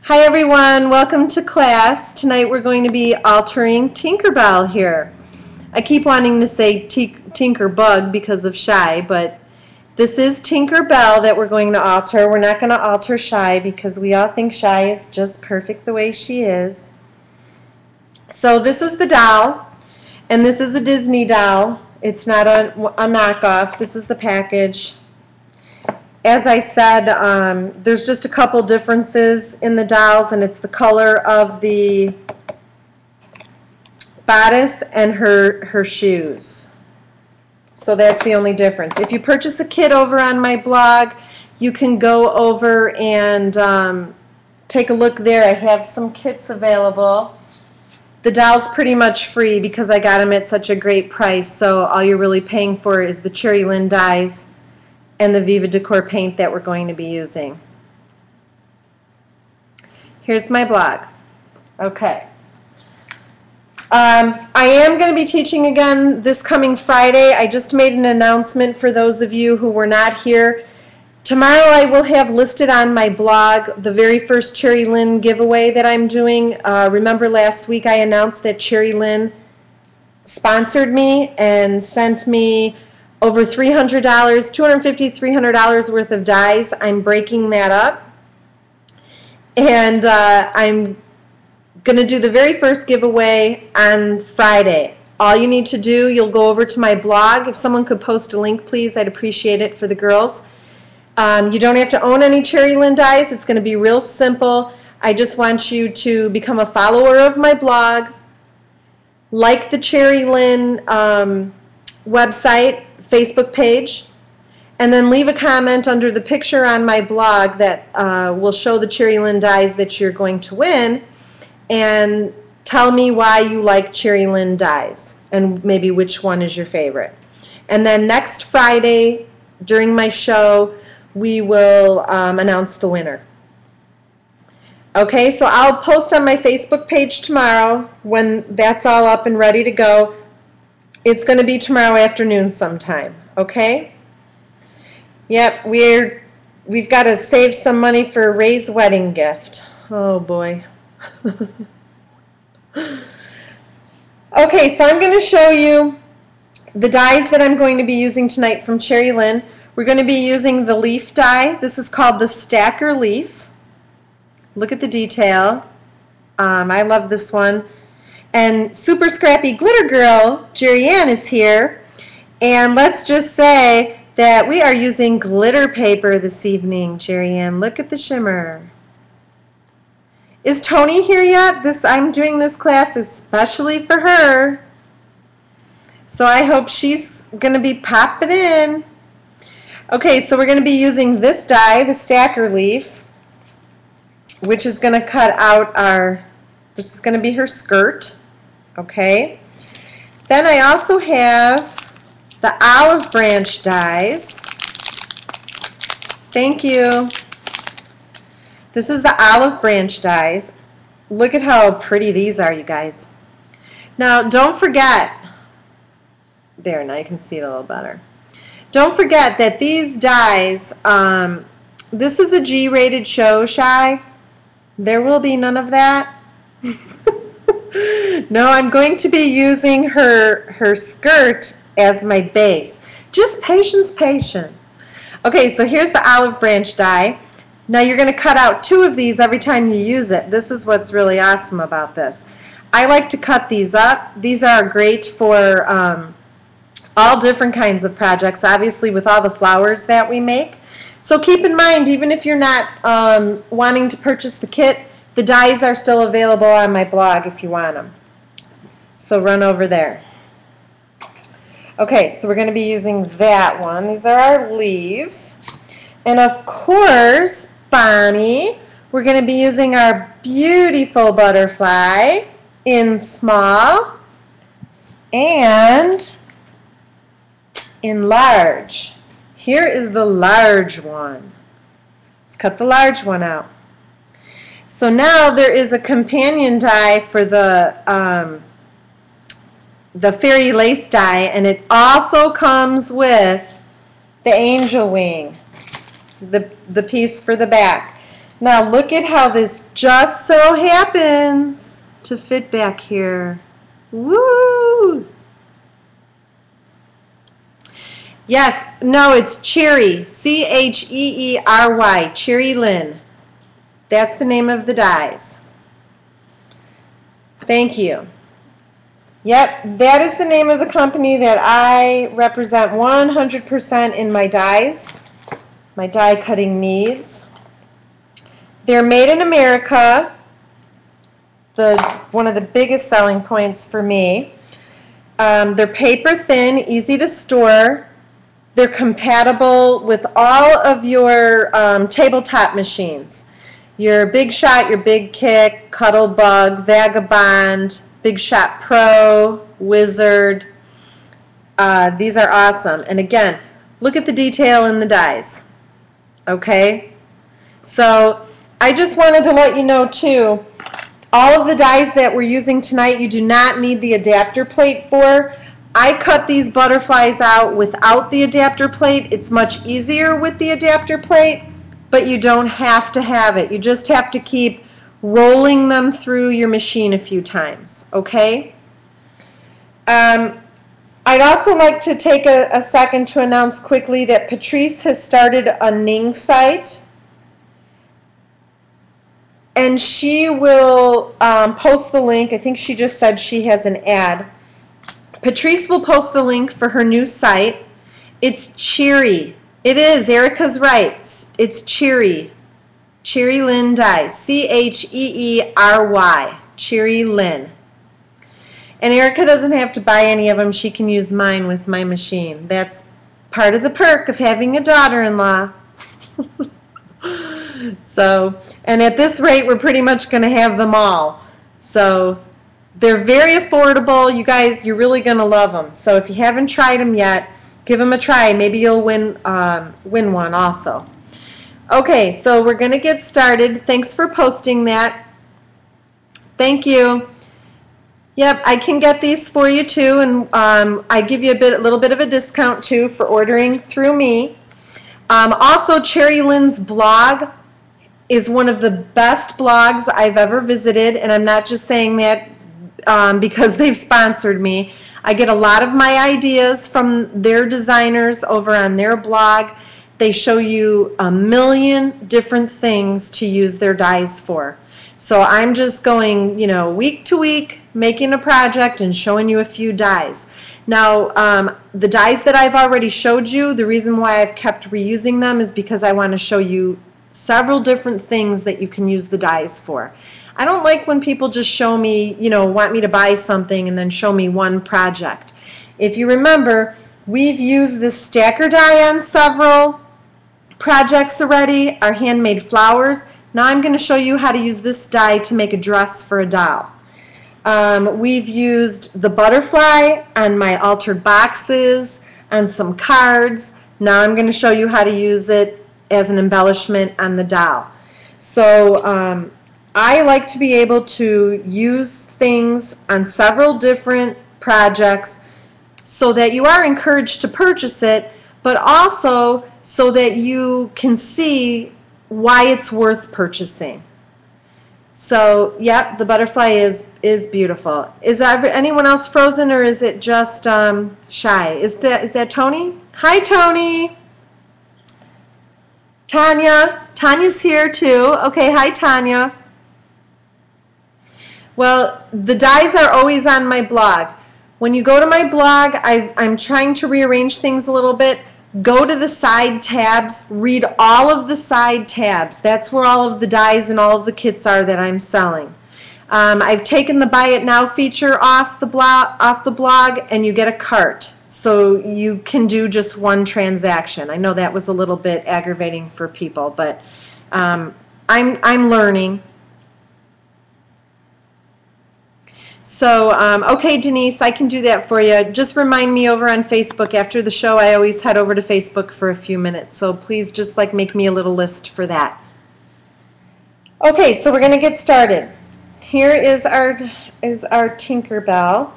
Hi everyone, welcome to class. Tonight we're going to be altering Tinkerbell here. I keep wanting to say Tinkerbug because of Shy, but this is Tinkerbell that we're going to alter. We're not going to alter Shy because we all think Shy is just perfect the way she is. So this is the doll, and this is a Disney doll. It's not a knockoff. This is the package. As I said, there's just a couple differences in the dolls, and it's the color of the bodice and her shoes. So that's the only difference. If you purchase a kit over on my blog, you can go over and take a look there. I have some kits available. The doll's pretty much free because I got them at such a great price, so all you're really paying for is the Cherry Lynn dies and the Viva Decor paint that we're going to be using. Here's my blog. Okay. I am going to be teaching again this coming Friday. I just made an announcement for those of you who were not here. Tomorrow I will have listed on my blog the very first Cherry Lynn giveaway that I'm doing. Remember last week I announced that Cherry Lynn sponsored me and sent me over $300, $250, $300 worth of dies. I'm breaking that up. And I'm going to do the very first giveaway on Friday. All you need to do, you'll go over to my blog. If someone could post a link, please, I'd appreciate it for the girls. You don't have to own any Cherry Lynn dies. It's going to be real simple. I just want you to become a follower of my blog, like the Cherry Lynn website, Facebook page, and then leave a comment under the picture on my blog that will show the Cherry Lynn dies that you're going to win, and tell me why you like Cherry Lynn dies and maybe which one is your favorite. And then next Friday during my show we will announce the winner. Okay, so I'll post on my Facebook page tomorrow when that's all up and ready to go. It's going to be tomorrow afternoon sometime, okay? Yep, we've got to save some money for Ray's wedding gift. Oh boy. Okay, so I'm going to show you the dies that I'm going to be using tonight from Cherry Lynn. We're going to be using the leaf die. This is called the Stacker Leaf. Look at the detail. I love this one. And Super Scrappy Glitter Girl, Jerry Ann, is here. And let's just say that we are using glitter paper this evening, Jerry Ann. Look at the shimmer. Is Tony here yet? I'm doing this class especially for her. So I hope she's going to be popping in. Okay, so we're going to be using this die, the Stacker Leaf, which is going to cut out this is going to be her skirt. Okay. Then I also have the olive branch dies. Thank you. This is the olive branch dies. Look at how pretty these are, you guys. Now, don't forget, there, now you can see it a little better. Don't forget that these dies, this is a G-rated show, Shy. There will be none of that. No, I'm going to be using her skirt as my base. Just patience, patience. Okay, so here's the olive branch die. Now you're going to cut out 2 of these every time you use it. This is what's really awesome about this. I like to cut these up. These are great for all different kinds of projects, obviously with all the flowers that we make. So keep in mind, even if you're not wanting to purchase the kit, the dies are still available on my blog if you want them. So run over there. Okay, so we're going to be using that one. These are our leaves. And of course, Bonnie, we're going to be using our beautiful butterfly in small and in large. Here is the large one. Cut the large one out. So now there is a companion die for the fairy lace die, and it also comes with the angel wing, the piece for the back. Now look at how this just so happens to fit back here. Woo! Yes, no, it's Cherry, C-H-E-E-R-Y, Cherry Lynn. That's the name of the dies. Thank you. Yep, that is the name of the company that I represent 100% in my dies, my die cutting needs. They're made in America, one of the biggest selling points for me. They're paper thin, easy to store. They're compatible with all of your tabletop machines. Your Big Shot, your Big Kick, Cuttlebug, Vagabond, Big Shot Pro, Wizard. These are awesome. And again, look at the detail in the dies. Okay? So I just wanted to let you know too, all of the dies that we're using tonight, you do not need the adapter plate for. I cut these butterflies out without the adapter plate. It's much easier with the adapter plate, but you don't have to have it. You just have to keep rolling them through your machine a few times, okay? I'd also like to take a second to announce quickly that Patrice has started a Ning site, and she will post the link. I think she just said she has an ad. Patrice will post the link for her new site. It's Cherry. It is. Erica's right. It's Cherry. Cherry Lynn Dies. C-H-E-E-R-Y. Cherry Lynn. And Erica doesn't have to buy any of them. She can use mine with my machine. That's part of the perk of having a daughter-in-law. So, and at this rate, we're pretty much going to have them all. So they're very affordable. You guys, you're really going to love them. So if you haven't tried them yet, give them a try. Maybe you'll win one also. Okay, so we're going to get started. Thanks for posting that. Thank you. Yep, I can get these for you too, and I give you a little bit of a discount too for ordering through me. Also, Cherry Lynn's blog is one of the best blogs I've ever visited, and I'm not just saying that because they've sponsored me. I get a lot of my ideas from their designers over on their blog. They show you a million different things to use their dies for. So I'm just going, you know, week to week, making a project and showing you a few dies. Now, the dies that I've already showed you, the reason why I've kept reusing them is because I want to show you several different things that you can use the dies for. I don't like when people just show me, you know, want me to buy something and then show me one project. If you remember, we've used this stacker die on several projects already, our handmade flowers. Now I'm going to show you how to use this die to make a dress for a doll. We've used the butterfly on my altered boxes, on some cards. Now I'm going to show you how to use it as an embellishment on the doll. So I like to be able to use things on several different projects so that you are encouraged to purchase it, but also so that you can see why it's worth purchasing. So, yep, the butterfly is beautiful. Is anyone else frozen, or is it just shy? Is that Tony? Hi, Tony. Tanya. Tanya's here too. Okay, hi, Tanya. Well, the dies are always on my blog. When you go to my blog, I'm trying to rearrange things a little bit. Go to the side tabs, read all of the side tabs. That's where all of the dies and all of the kits are that I'm selling. I've taken the Buy It Now feature off the blog, and you get a cart. So you can do just one transaction. I know that was a little bit aggravating for people, but I'm learning. So, okay, Denise, I can do that for you. Just remind me over on Facebook. After the show, I always head over to Facebook for a few minutes. So please just make me a little list for that. Okay, so we're going to get started. Here is our Tinkerbell.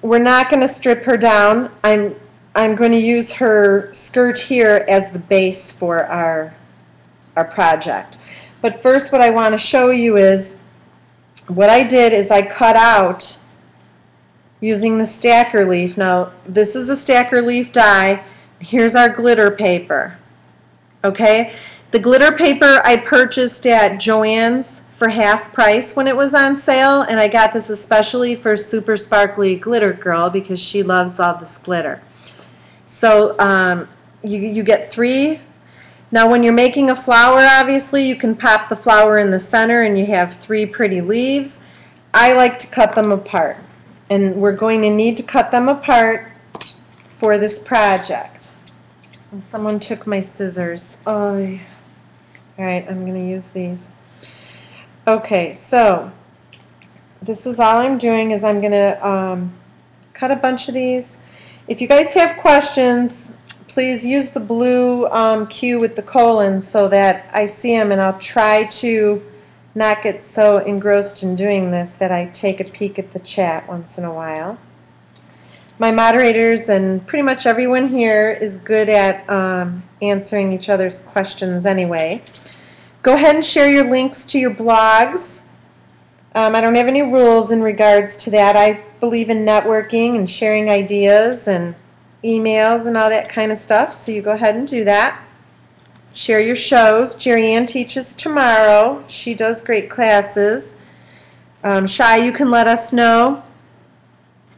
We're not going to strip her down. I'm going to use her skirt here as the base for our our project. But first what I want to show you is what I did is I cut out using the stacker leaf. Now this is the stacker leaf die. Here's our glitter paper. Okay, the glitter paper I purchased at Joann's for half price when it was on sale, and I got this especially for Super Sparkly Glitter Girl because she loves all this glitter. So you get 3. Now when you're making a flower, obviously you can pop the flower in the center and you have 3 pretty leaves. I like to cut them apart, and we're going to need to cut them apart for this project. And someone took my scissors. Oh, all right, I'm going to use these. Okay, so this is all I'm doing is I'm going to cut a bunch of these. If you guys have questions, please use the blue cue with the colons so that I see them, and I'll try to not get so engrossed in doing this that I take a peek at the chat once in a while. My moderators and pretty much everyone here is good at answering each other's questions anyway. Go ahead and share your links to your blogs. I don't have any rules in regards to that. I believe in networking and sharing ideas and emails and all that kind of stuff, so you go ahead and do that. Share your shows. Jerry Ann teaches tomorrow. She does great classes. Shai, you can let us know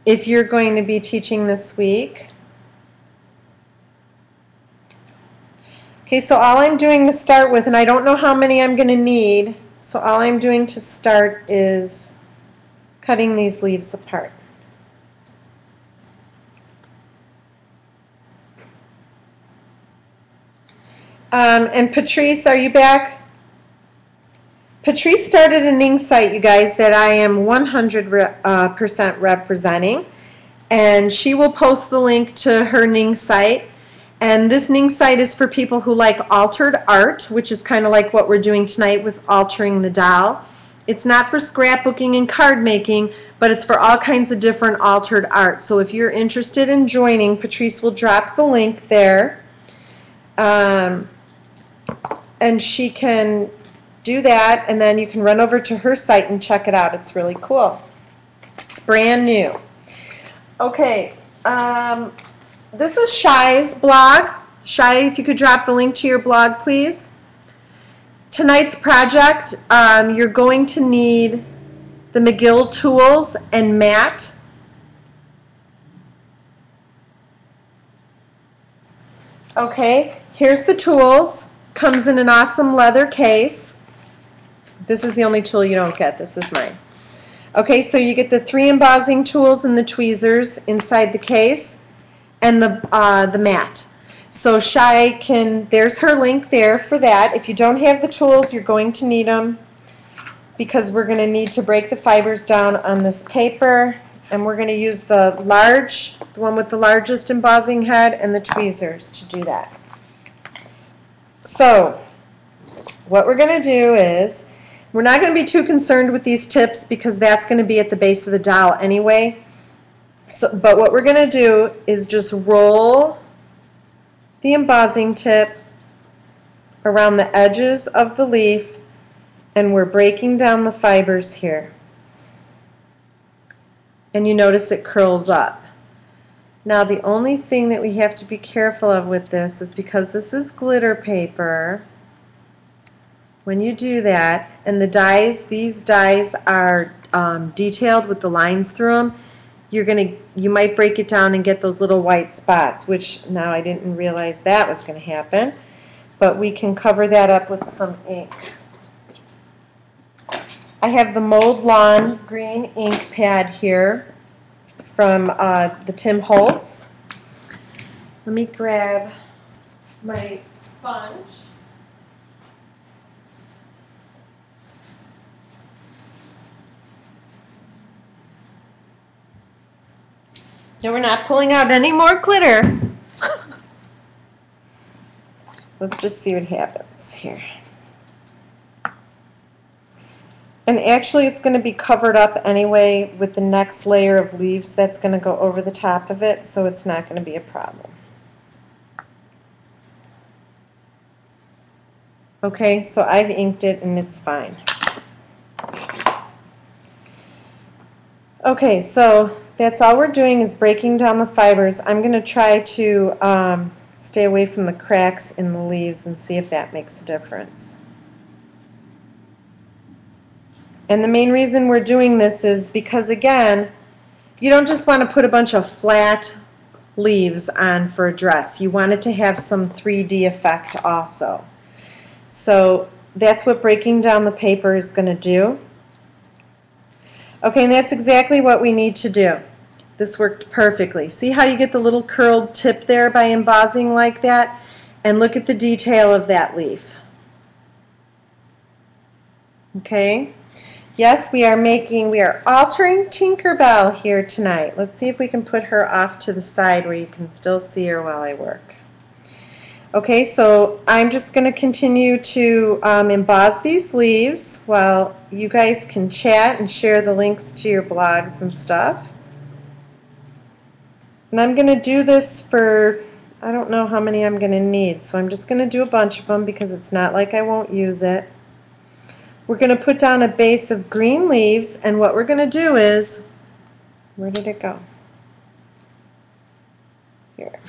if you're going to be teaching this week. Okay, so all I'm doing to start with, and I don't know how many I'm going to need, so all I'm doing to start is cutting these leaves apart. And Patrice, are you back? Patrice started a Ning site, you guys, that I am 100% representing, and she will post the link to her Ning site. And this Ning site is for people who like altered art, which is kind of like what we're doing tonight with altering the doll. It's not for scrapbooking and card making, but it's for all kinds of different altered art. So if you're interested in joining, Patrice will drop the link there. And she can do that, and then you can run over to her site and check it out. It's really cool. It's brand new. Okay. This is Shai's blog. Shai, if you could drop the link to your blog, please. Tonight's project, you're going to need the McGill tools and mat. Okay, here's the tools. Comes in an awesome leather case. This is the only tool you don't get. This is mine. Okay, so you get the 3 embossing tools and the tweezers inside the case, and the mat. So Shai can, there's her link there for that. If you don't have the tools, you're going to need them because we're going to need to break the fibers down on this paper, and we're going to use the one with the largest embossing head, and the tweezers to do that. So what we're going to do is, we're not going to be too concerned with these tips because that's going to be at the base of the doll anyway. But what we're going to do is just roll the embossing tip around the edges of the leaf, and we're breaking down the fibers here. And you notice it curls up. Now the only thing that we have to be careful of with this is because this is glitter paper, when you do that, and the dies, these dies are detailed with the lines through them, you might break it down and get those little white spots, which now I didn't realize that was going to happen, but we can cover that up with some ink. I have the Mold Lawn green ink pad here from the Tim Holtz. Let me grab my sponge. No, we're not pulling out any more glitter. Let's just see what happens here. And actually it's going to be covered up anyway with the next layer of leaves that's going to go over the top of it, so it's not going to be a problem. Okay, so I've inked it and it's fine. Okay, so that's all we're doing is breaking down the fibers. I'm going to try to stay away from the cracks in the leaves and see if that makes a difference. And the main reason we're doing this is because, again, you don't just want to put a bunch of flat leaves on for a dress. You want it to have some 3D effect also. So that's what breaking down the paper is going to do. Okay, and that's exactly what we need to do. This worked perfectly. See how you get the little curled tip there by embossing like that? And look at the detail of that leaf. Okay? Yes, we are altering Tinkerbell here tonight. Let's see if we can put her off to the side where you can still see her while I work. Okay, so I'm just going to continue to emboss these leaves while you guys can chat and share the links to your blogs and stuff. And I'm going to do this for, I don't know how many I'm going to need, so I'm just going to do a bunch of them because it's not like I won't use it. We're going to put down a base of green leaves, and what we're going to do is, where did it go? Here.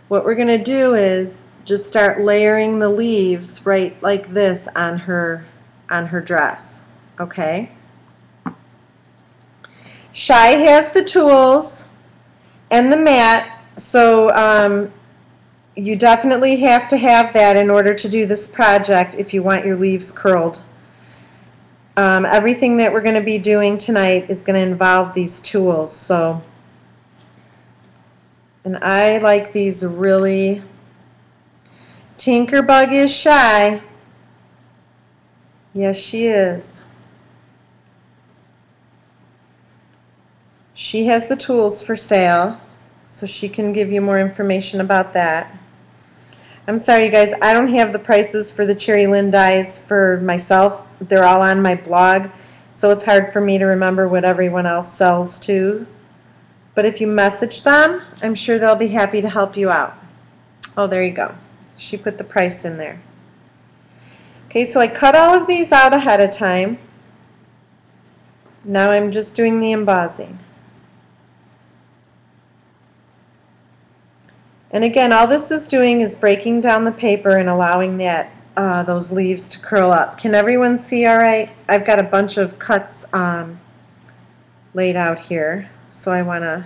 What we're going to do is just start layering the leaves right like this on her dress. Okay? Shy has the tools and the mat, so you definitely have to have that in order to do this project if you want your leaves curled. Everything that we're going to be doing tonight is going to involve these tools. So, and I like these really. Tinkerbug is shy. Yes, she is. She has the tools for sale, so she can give you more information about that. I'm sorry, you guys, I don't have the prices for the Cherry Lynn dies for myself. They're all on my blog, so it's hard for me to remember what everyone else sells too. But if you message them, I'm sure they'll be happy to help you out. Oh, there you go. She put the price in there. Okay, so I cut all of these out ahead of time. Now I'm just doing the embossing. And again, all this is doing is breaking down the paper and allowing that those leaves to curl up. Can everyone see all right? I've got a bunch of cuts laid out here, so I want to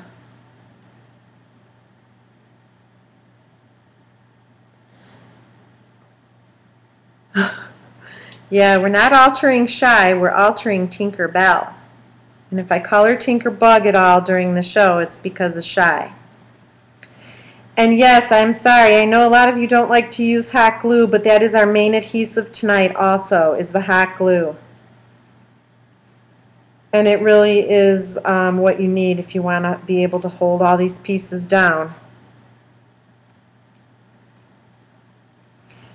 yeah, we're not altering Shy, we're altering Tinkerbell. And if I call her Tinkerbug at all during the show, it's because of Shy. And yes, I'm sorry, I know a lot of you don't like to use hot glue, but that is our main adhesive tonight also, is the hot glue. And it really is what you need if you want to be able to hold all these pieces down.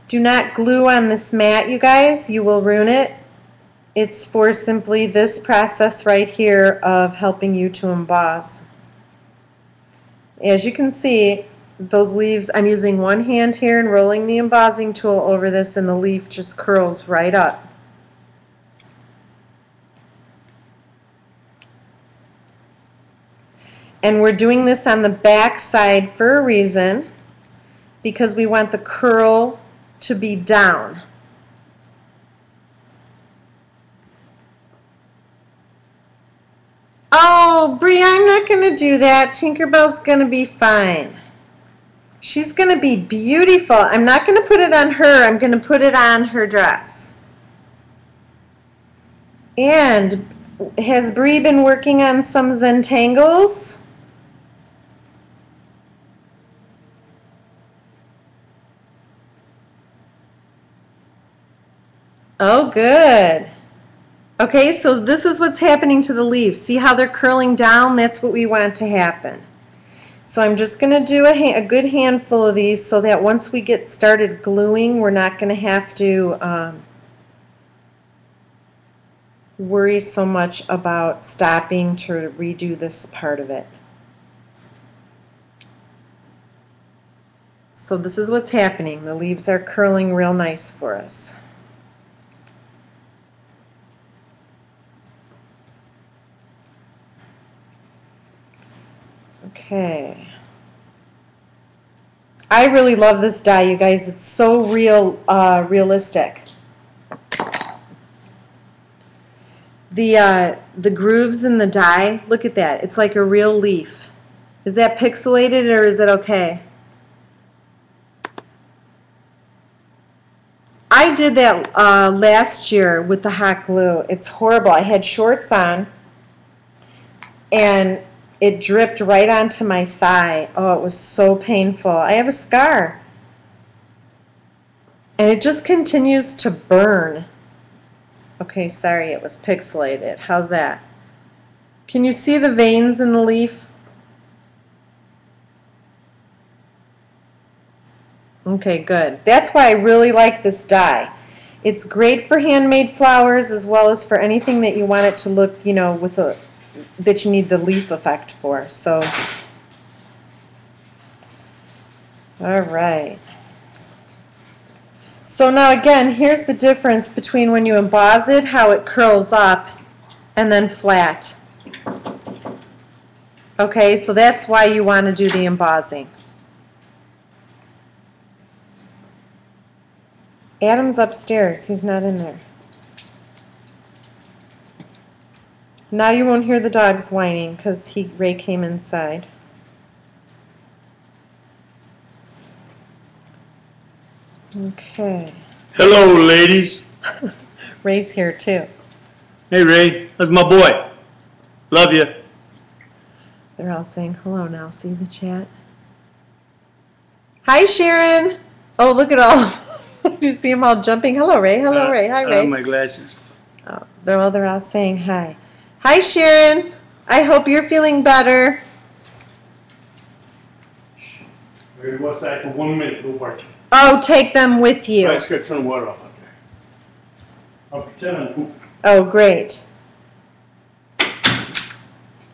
Do not glue on this mat, you guys. You will ruin it. It's for simply this process right here of helping you to emboss. As you can see, those leaves, I'm using one hand here and rolling the embossing tool over this, and the leaf just curls right up. And we're doing this on the back side for a reason, because we want the curl to be down. Oh, Brie, I'm not going to do that. Tinkerbell's going to be fine. She's going to be beautiful. I'm not going to put it on her. I'm going to put it on her dress. And has Brie been working on some Zentangles? Oh, good. Okay, so this is what's happening to the leaves. See how they're curling down? That's what we want to happen. So I'm just going to do a good handful of these so that once we get started gluing, we're not going to have to worry so much about stopping to redo this part of it. So this is what's happening. The leaves are curling real nice for us. Okay. I really love this die, you guys. It's so realistic. The grooves in the die, look at that. It's like a real leaf. Is that pixelated or is it okay? I did that last year with the hot glue. It's horrible. I had shorts on and it dripped right onto my thigh. Oh, it was so painful. I have a scar. And it just continues to burn. Okay, sorry, it was pixelated. How's that? Can you see the veins in the leaf? Okay, good. That's why I really like this die. It's great for handmade flowers as well as for anything that you want it to look, you know, with a that you need the leaf effect for. So, all right. So now again, here's the difference between when you emboss it, how it curls up, and then flat. Okay, so that's why you want to do the embossing. Adam's upstairs. He's not in there. Now you won't hear the dogs whining because Ray came inside. Okay. Hello, ladies. Ray's here too. Hey, Ray. That's my boy. Love you. They're all saying hello now. See the chat? Hi, Sharon. Oh, look at all. Do you see them all jumping? Hello, Ray. Hello, Ray. Hi, Ray. My glasses. Oh, they're all saying hi. Hi, Sharon. I hope you're feeling better. Ray, what's that for 1 minute? No barking. Oh, take them with you. I just got to turn the water off out there. I'll pretend I'm pooping. Oh, great.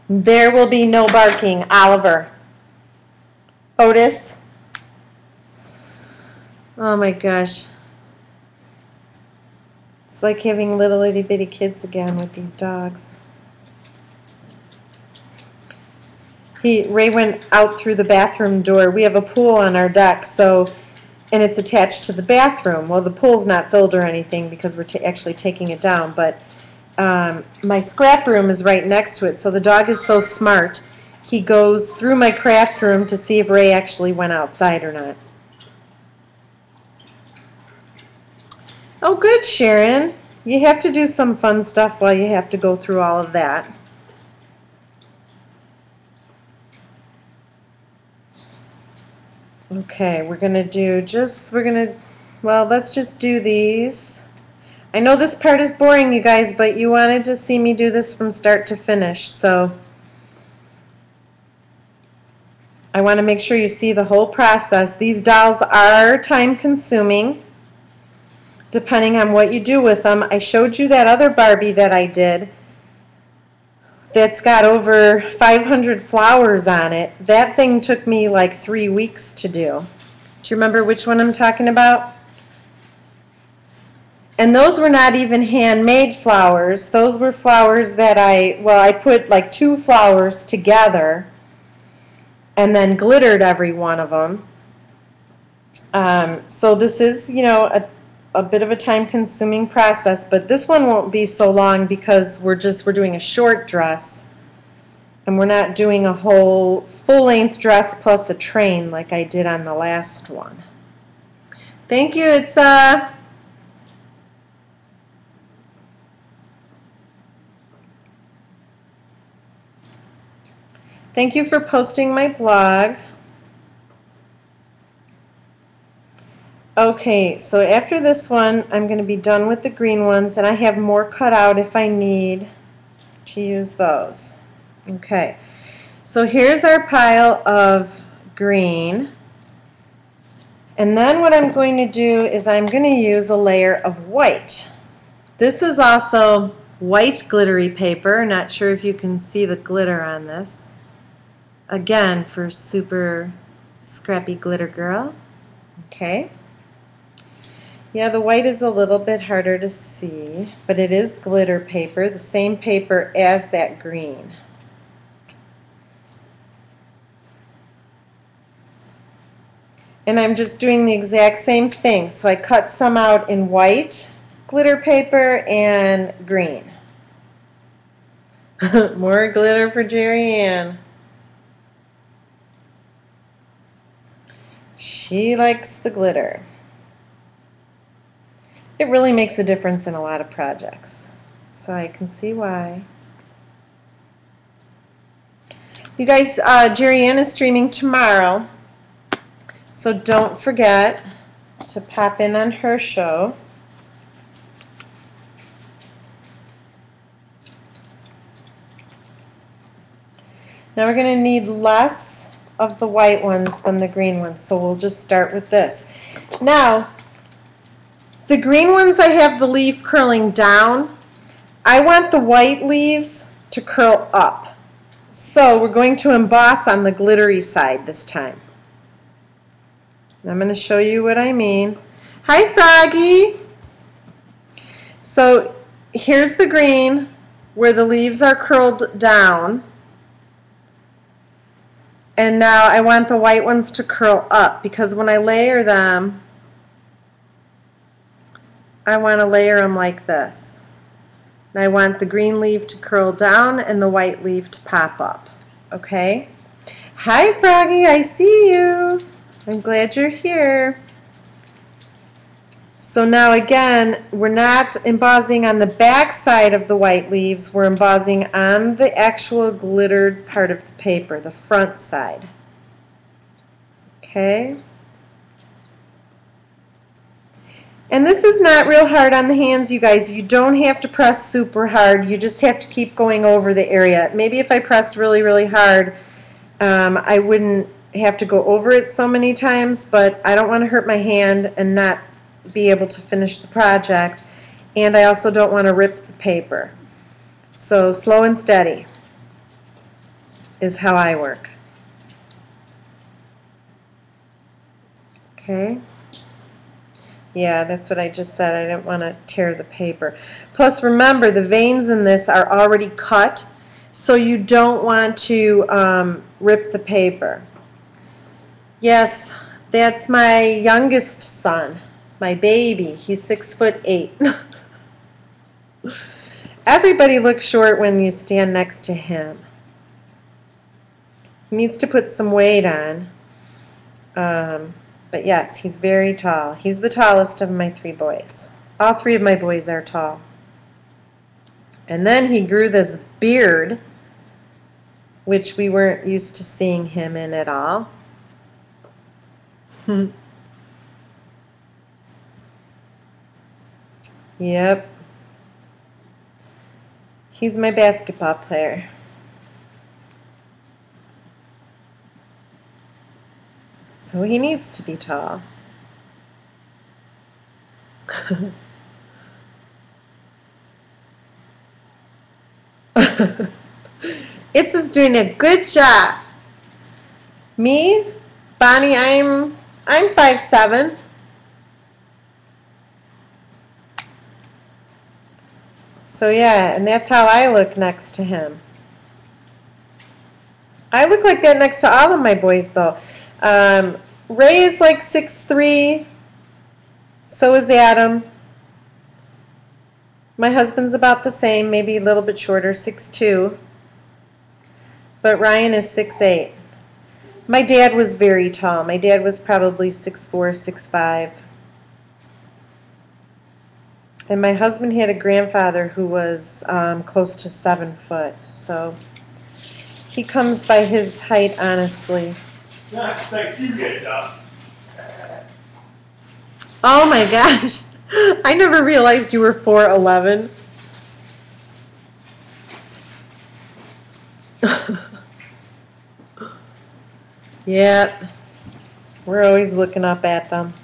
There will be no barking, Oliver. Otis. Oh my gosh. It's like having little itty bitty kids again with these dogs. Ray went out through the bathroom door. We have a pool on our deck, so, and it's attached to the bathroom. Well, the pool's not filled or anything because we're actually taking it down, but my scrap room is right next to it, so the dog is so smart. He goes through my craft room to see if Ray actually went outside or not. Oh, good, Sharon. You have to do some fun stuff while you have to go through all of that. Okay, well, let's just do these. I know this part is boring, you guys, but you wanted to see me do this from start to finish, so I want to make sure you see the whole process. These dolls are time-consuming, depending on what you do with them. I showed you that other Barbie that I did that's got over 500 flowers on it. That thing took me like 3 weeks to do. Do you remember which one I'm talking about? And those were not even handmade flowers. Those were flowers that I put like 2 flowers together and then glittered every one of them. So this is, you know, a bit of a time-consuming process, but this one won't be so long because we're doing a short dress, and we're not doing a whole full-length dress plus a train like I did on the last one. Thank you, Itza. Thank you for posting my blog. Okay, so after this one, I'm going to be done with the green ones, and I have more cut out if I need to use those. Okay, so here's our pile of green. And then what I'm going to do is I'm going to use a layer of white. This is also white glittery paper. Not sure if you can see the glitter on this. Again, for super scrappy glitter girl. Okay. Yeah, the white is a little bit harder to see, but it is glitter paper, the same paper as that green. And I'm just doing the exact same thing. So I cut some out in white glitter paper and green. More glitter for Jerry Ann. She likes the glitter. It really makes a difference in a lot of projects. So I can see why. You guys, Jerry Ann is streaming tomorrow. So don't forget to pop in on her show. Now we're going to need less of the white ones than the green ones, so we'll just start with this. Now, the green ones I have the leaf curling down. I want the white leaves to curl up. So we're going to emboss on the glittery side this time. And I'm going to show you what I mean. Hi, Froggy! So here's the green where the leaves are curled down. And now I want the white ones to curl up because when I layer them, I want to layer them like this. And I want the green leaf to curl down and the white leaf to pop up. Okay? Hi, Froggy, I see you. I'm glad you're here. So now again, we're not embossing on the back side of the white leaves, we're embossing on the actual glittered part of the paper, the front side. Okay? And this is not real hard on the hands, you guys. You don't have to press super hard, you just have to keep going over the area. Maybe if I pressed really, really hard, I wouldn't have to go over it so many times, but I don't want to hurt my hand and not be able to finish the project, and I also don't want to rip the paper. So slow and steady is how I work. Okay? Yeah, that's what I just said. I didn't want to tear the paper. Plus, remember, the veins in this are already cut, so you don't want to rip the paper. Yes, that's my youngest son. My baby, he's 6'8". Everybody looks short when you stand next to him. He needs to put some weight on. But yes, he's very tall. He's the tallest of my 3 boys. All 3 of my boys are tall. And then he grew this beard, which we weren't used to seeing him in at all. Yep. He's my basketball player. So he needs to be tall. It's is doing a good job. Me, Bonnie, I'm 5'7". So yeah, and that's how I look next to him. I look like that next to all of my boys, though. Ray is like 6'3". So is Adam. My husband's about the same, maybe a little bit shorter, 6'2". But Ryan is 6'8". My dad was very tall. My dad was probably 6'4", 6'5". And my husband had a grandfather who was close to 7 foot. So he comes by his height, honestly. Not like you get up. Oh my gosh. I never realized you were 4'11". Yeah. We're always looking up at them.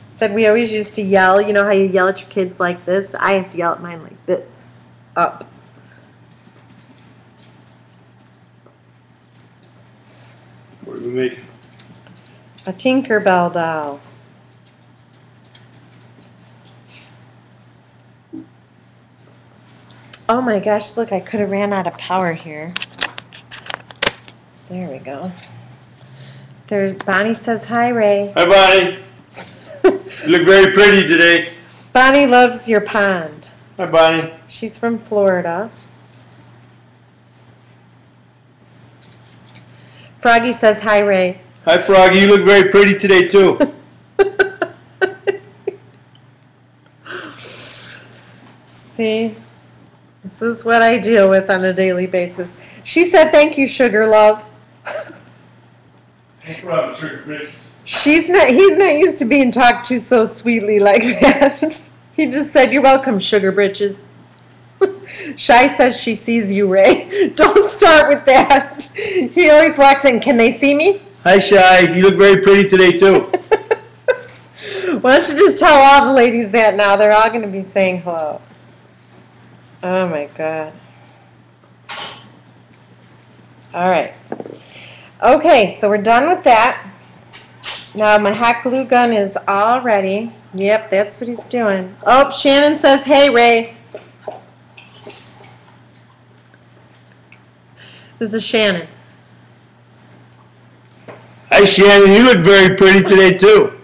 Said we always used to yell. You know how you yell at your kids like this? I have to yell at mine like this. Up. What do we make? A Tinkerbell doll. Oh my gosh, look, I could have ran out of power here. There we go. Bonnie says hi, Ray. Hi, Bonnie. You look very pretty today. Bonnie loves your pond. Hi, Bonnie. She's from Florida. Froggy says hi, Ray. Hi, Froggy. You look very pretty today, too. See? This is what I deal with on a daily basis. She said, thank you, Sugar Love. No problem, Sugar Bitch. He's not used to being talked to so sweetly like that. He just said, you're welcome, Sugar Britches. Shy says she sees you, Ray. Don't start with that. He always walks in. Can they see me? Hi, Shy. You look very pretty today, too. Why don't you just tell all the ladies that now? They're all going to be saying hello. Oh, my God. All right. Okay, so we're done with that. Now my hot glue gun is all ready. Yep, that's what he's doing. Oh, Shannon says, hey, Ray. This is Shannon. Hi, Shannon. You look very pretty today, too.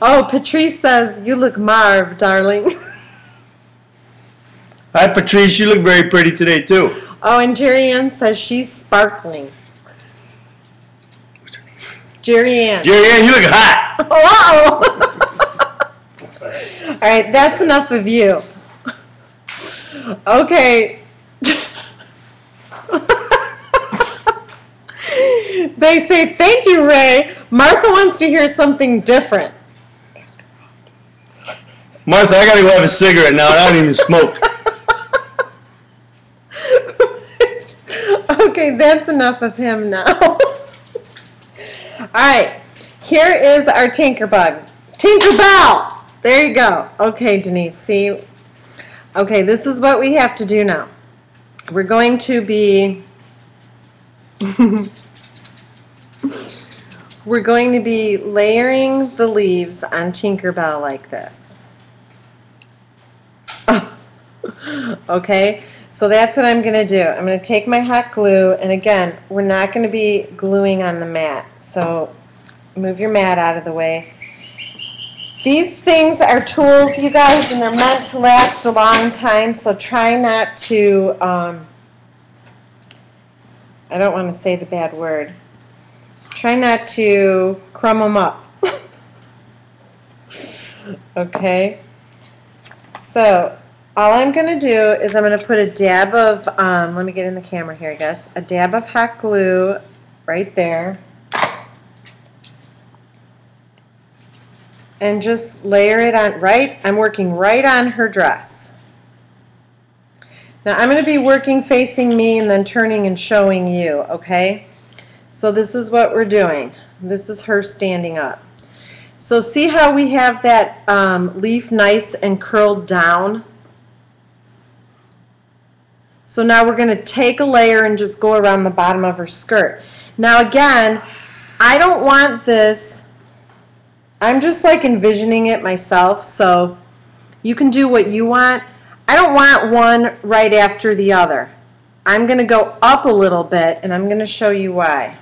Oh, Patrice says, you look Marv, darling. Hi, Patrice. You look very pretty today, too. Oh, and Jerry Ann says she's sparkling. Jerry Ann. Jerry Ann, you look hot. Oh! All right, that's enough of you. Okay. They say, thank you, Ray. Martha wants to hear something different. Martha, I gotta go have a cigarette now, and I don't even smoke. Okay, that's enough of him now. All right, here is our Tinkerbug. Tinkerbell! There you go. Okay, Denise, see? Okay, this is what we have to do now. We're going to be... We're going to be layering the leaves on Tinkerbell like this. Okay, so that's what I'm going to do. I'm going to take my hot glue, and again, we're not going to be gluing on the mat, so move your mat out of the way. These things are tools, you guys, and they're meant to last a long time, so try not to, I don't want to say the bad word. Try not to crumb them up. Okay? So, all I'm going to do is I'm going to put a dab of, let me get in the camera here, I guess, a dab of hot glue right there. And just layer it on, I'm working right on her dress. Now I'm going to be working facing me and then turning and showing you, okay? So this is what we're doing. This is her standing up. So see how we have that leaf nice and curled down? So now we're going to take a layer and just go around the bottom of her skirt. Now again, I don't want this, I'm just like envisioning it myself, so you can do what you want. I don't want one right after the other. I'm going to go up a little bit, and I'm going to show you why.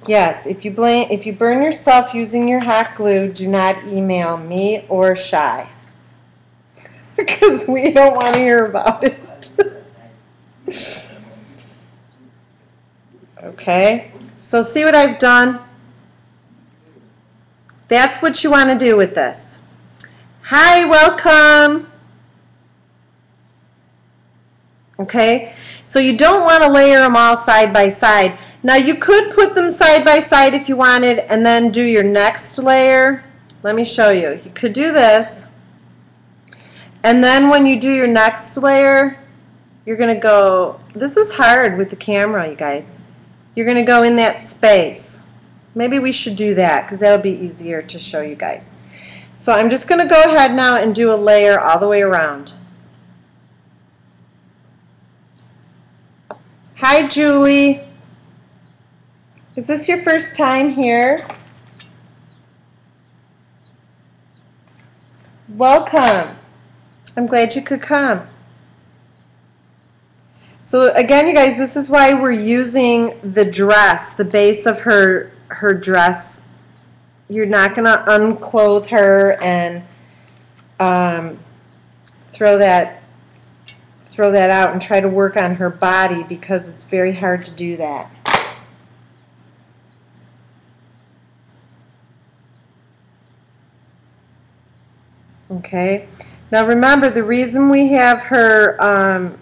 Yes, if you burn yourself using your hot glue, do not email me or Shy, because we don't want to hear about it. Okay, so see what I've done? That's what you want to do with this. Hi, welcome. Okay, so you don't want to layer them all side by side. Now you could put them side by side if you wanted and then do your next layer. Let me show you. You could do this. And then when you do your next layer, you're going to go, this is hard with the camera, you guys. You're going to go in that space. Maybe we should do that because that'll be easier to show you guys. So I'm just going to go ahead now and do a layer all the way around. Hi, Julie. Is this your first time here? Welcome. I'm glad you could come. So again, you guys, this is why we're using the dress, the base of her dress. You're not going to unclothe her and throw that out and try to work on her body, because it's very hard to do that. Okay. Now remember, the reason we have her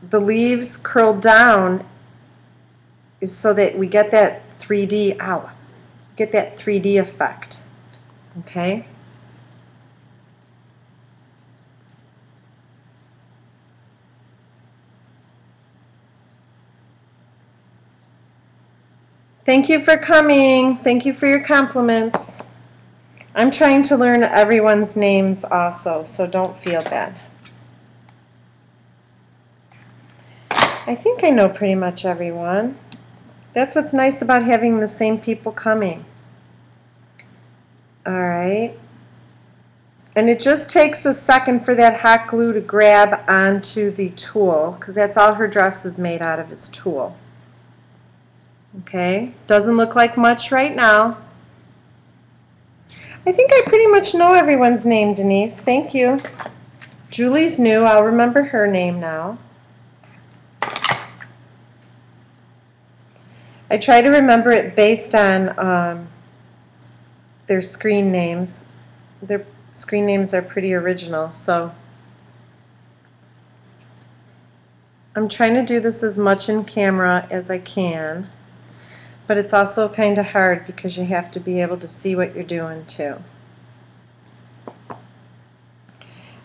the leaves curled down is so that we get that 3D get that 3D effect. Okay? Thank you for coming. Thank you for your compliments. I'm trying to learn everyone's names also, so don't feel bad. I think I know pretty much everyone. That's what's nice about having the same people coming. All right. And it just takes a second for that hot glue to grab onto the tulle, because that's all her dress is made out of, is tulle. Okay. Doesn't look like much right now. I think I pretty much know everyone's name, Denise. Thank you. Julie's new. I'll remember her name now. I try to remember it based on their screen names. Their screen names are pretty original, so I'm trying to do this as much in camera as I can. But it's also kind of hard because you have to be able to see what you're doing too.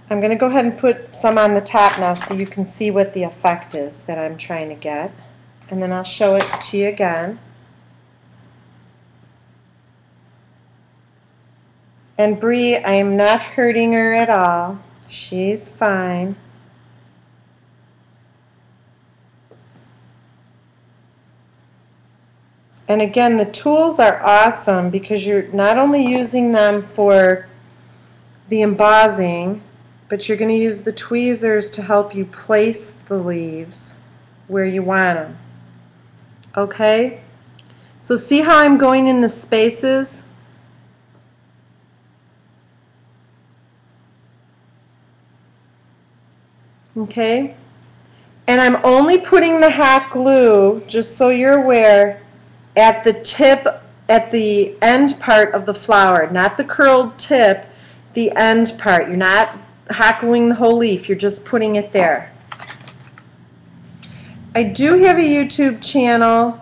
I'm going to go ahead and put some on the top now so you can see what the effect is that I'm trying to get. And then I'll show it to you again. And Bree, I am not hurting her at all. She's fine. And again, the tools are awesome because you're not only using them for the embossing, but you're going to use the tweezers to help you place the leaves where you want them. Okay? So see how I'm going in the spaces? Okay? And I'm only putting the hot glue, just so you're aware, at the tip, at the end part of the flower, not the curled tip, the end part. You're not hot gluing the whole leaf, you're just putting it there. I do have a YouTube channel,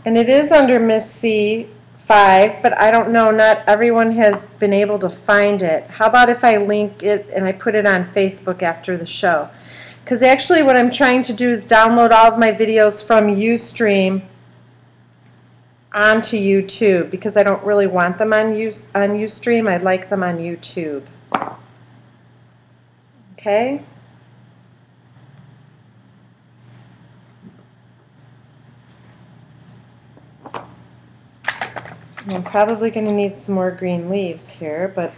and it is under Miss C5, but I don't know, not everyone has been able to find it. How about if I link it and I put it on Facebook after the show? Because actually what I'm trying to do is download all of my videos from Ustream onto YouTube, because I don't really want them on Ustream. I like them on YouTube. Okay? And I'm probably going to need some more green leaves here, but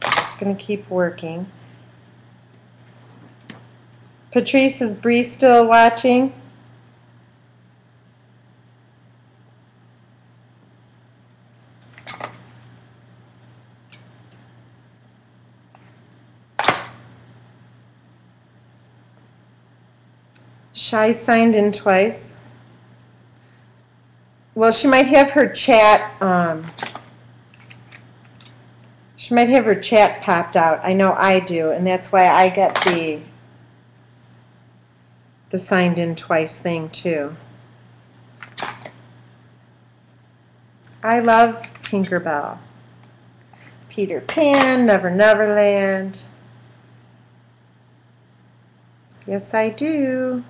I'm just going to keep working. Patrice, is Bree still watching? Shy signed in twice. Well, she might have her chat. She might have her chat popped out. I know I do, and that's why I get the signed in twice thing too. I love Tinkerbell, Peter Pan, Never Never Land. Yes, I do.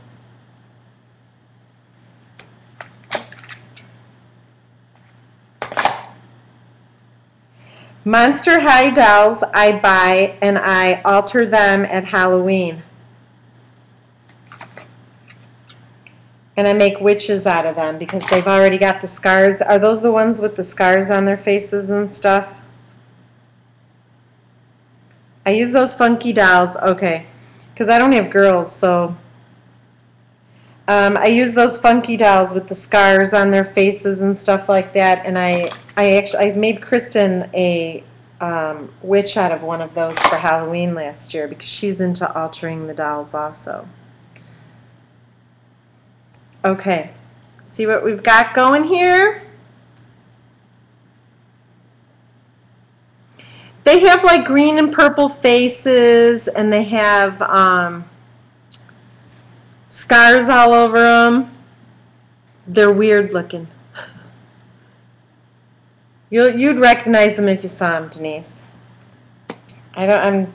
Monster High dolls I buy and I alter them at Halloween. and I make witches out of them because they've already got the scars. Are those the ones with the scars on their faces and stuff? I use those funky dolls, okay, because I don't have girls, so I use those funky dolls with the scars on their faces and stuff like that, and I made Kristen a witch out of one of those for Halloween last year because she's into altering the dolls also. Okay, see what we've got going here? They have like green and purple faces, and they have scars all over them. They're weird looking. You'd recognize them if you saw them, Denise. I don't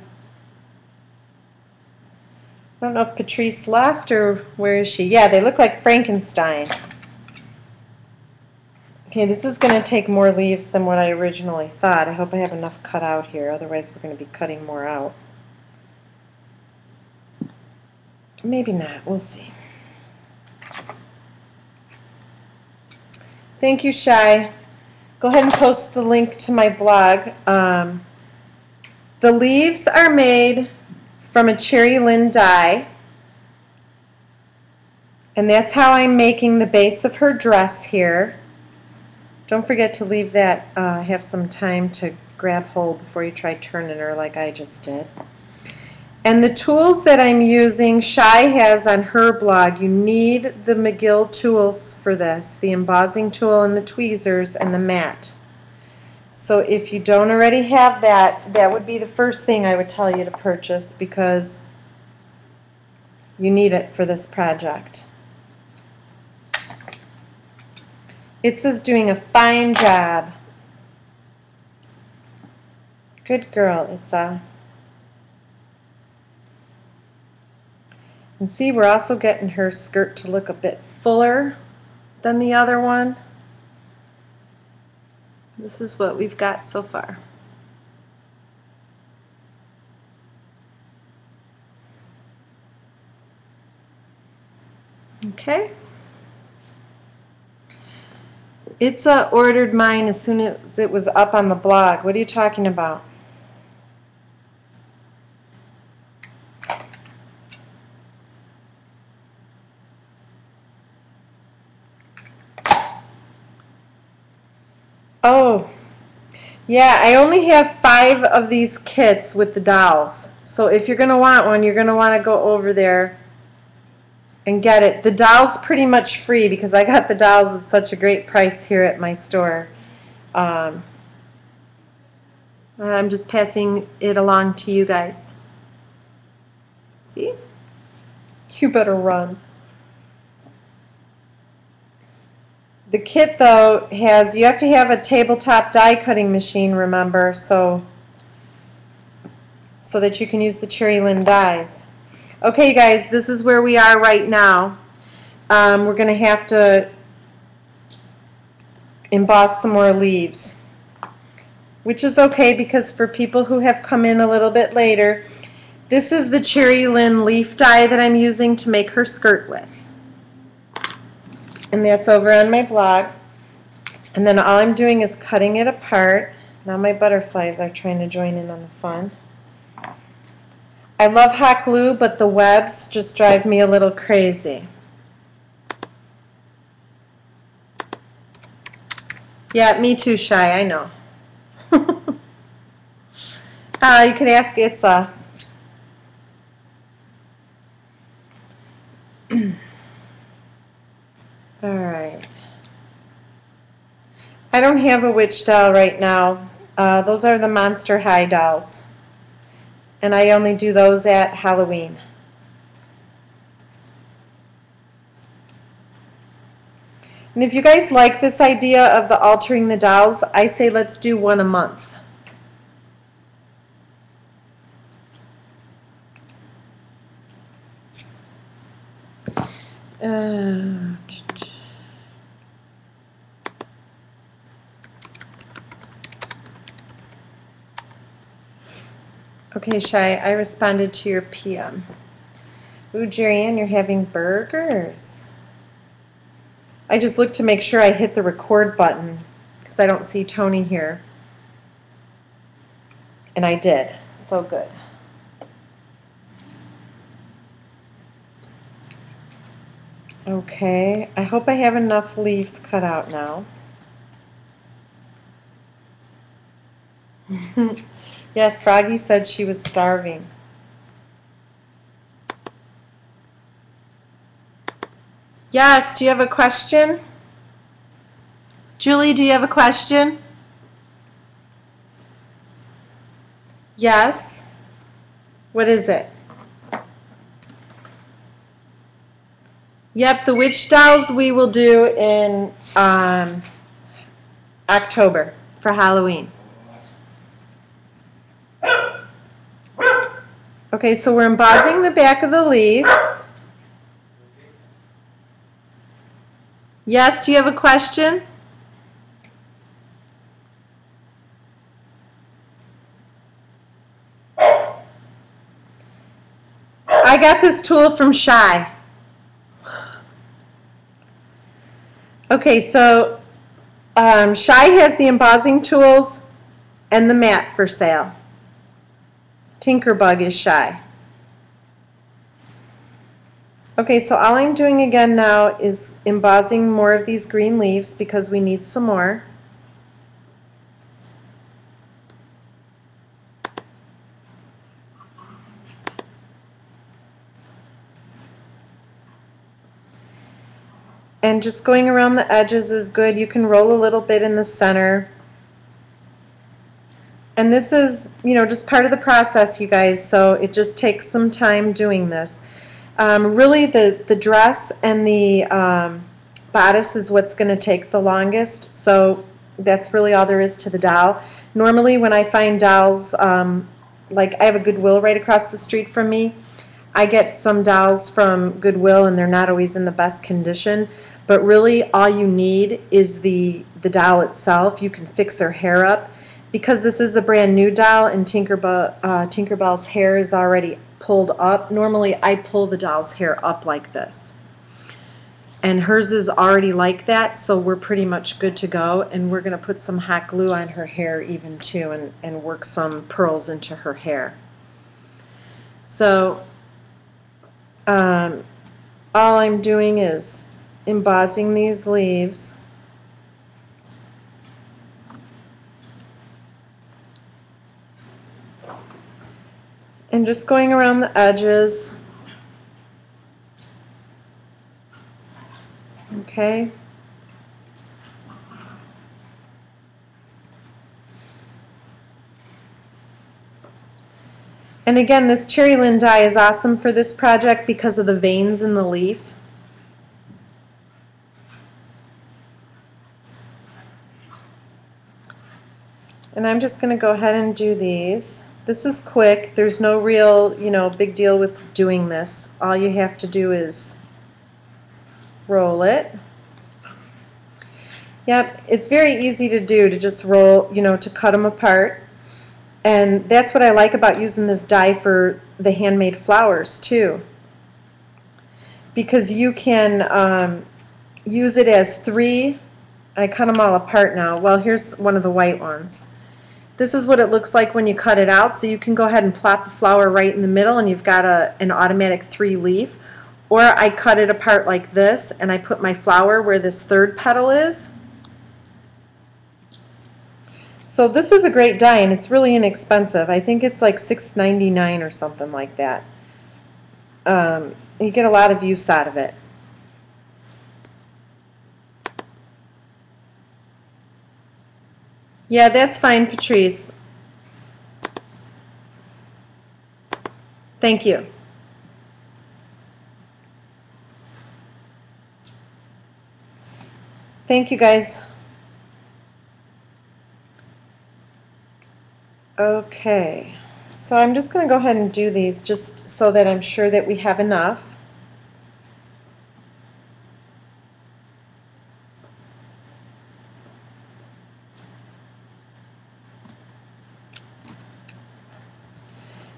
know if Patrice left or where is she. Yeah, they look like Frankenstein. Okay, this is going to take more leaves than what I originally thought. I hope I have enough cut out here, otherwise we're going to be cutting more out. Maybe not, we'll see. Thank you, Shy. Go ahead and post the link to my blog. The leaves are made from a Cherry Lynn die, and that's how I'm making the base of her dress here. Don't forget to leave that, have some time to grab hold before you try turning her like I just did. And the tools that I'm using, Shy has on her blog. You need the McGill tools for this, the embossing tool and the tweezers and the mat. So if you don't already have that, that would be the first thing I would tell you to purchase because you need it for this project. Itza's doing a fine job. Good girl, Itza. And see, we're also getting her skirt to look a bit fuller than the other one. This is what we've got so far. Okay. Itza ordered mine as soon as it was up on the blog. What are you talking about? Oh, yeah, I only have 5 of these kits with the dolls. So if you're going to want one, you're going to want to go over there and get it. The doll's pretty much free because I got the dolls at such a great price here at my store. I'm just passing it along to you guys. See? You better run. The kit, though, has, you have to have a tabletop die cutting machine, remember, so that you can use the Cherry Lynn dies. Okay, you guys, this is where we are right now. We're going to have to emboss some more leaves, which is okay because for people who have come in a little bit later, this is the Cherry Lynn leaf die that I'm using to make her skirt with. And that's over on my blog. And then all I'm doing is cutting it apart. Now my butterflies are trying to join in on the fun. I love hot glue, but the webs just drive me a little crazy. Yeah, me too, Shy, I know. You could ask Itza. Alright. I don't have a witch doll right now. Those are the Monster High dolls. And I only do those at Halloween. And if you guys like this idea of the altering the dolls, I say let's do one a month. Okay, Shy, I responded to your PM. Ooh, Jerry Ann, you're having burgers. I just looked to make sure I hit the record button because I don't see Tony here. And I did. So good. Okay, I hope I have enough leaves cut out now. Yes, Froggy said she was starving. Yes, do you have a question? Julie, do you have a question? Yes. What is it? Yep, the witch dolls we will do in October for Halloween. Okay, so we're embossing the back of the leaf. Yes, do you have a question? I got this tool from Shy. Okay, so Shy has the embossing tools and the mat for sale. Tinkerbug is Shy. Okay, so all I'm doing again now is embossing more of these green leaves because we need some more. And just going around the edges is good. You can roll a little bit in the center. And this is, just part of the process, you guys, so it just takes some time doing this. Really, the dress and the bodice is what's going to take the longest, so that's really all there is to the doll. Normally, when I find dolls, like I have a Goodwill right across the street from me, I get some dolls from Goodwill, and they're not always in the best condition, but really all you need is the doll itself. You can fix her hair up. Because this is a brand new doll and Tinkerbell's hair is already pulled up, normally I pull the doll's hair up like this. And hers is already like that, so we're pretty much good to go. And we're going to put some hot glue on her hair even too and work some pearls into her hair. So all I'm doing is embossing these leaves. And just going around the edges. Okay. And again, this Cherry Lynn die is awesome for this project because of the veins in the leaf. And I'm just going to go ahead and do these. This is quick. There's no real, big deal with doing this. All you have to do is roll it. Yep, it's very easy to do, to just roll, to cut them apart. And that's what I like about using this die for the handmade flowers too. Because you can use it as 3. I cut them all apart now. Well, here's one of the white ones. This is what it looks like when you cut it out, so you can go ahead and plop the flower right in the middle and you've got an automatic 3 leaf. Or I cut it apart like this and I put my flower where this 3rd petal is. So this is a great die and it's really inexpensive. I think it's like $6.99 or something like that. You get a lot of use out of it. Yeah, that's fine, Patrice. Thank you. Thank you, guys. Okay, so I'm just going to go ahead and do these just so that I'm sure that we have enough.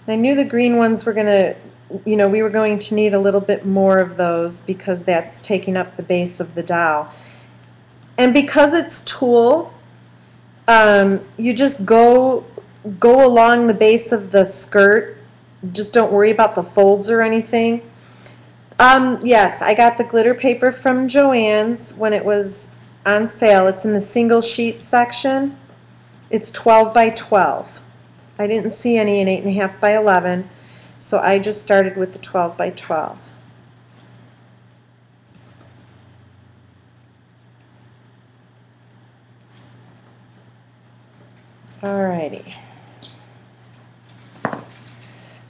I knew the green ones were going to you know, we were going to need a little bit more of those because that's taking up the base of the doll. And because it's tulle, you just go along the base of the skirt. Just don't worry about the folds or anything. Yes, I got the glitter paper from Joann's when it was on sale. It's in the single sheet section. It's 12 by 12. I didn't see any in 8.5 by 11, so I just started with the 12 by 12. Alrighty.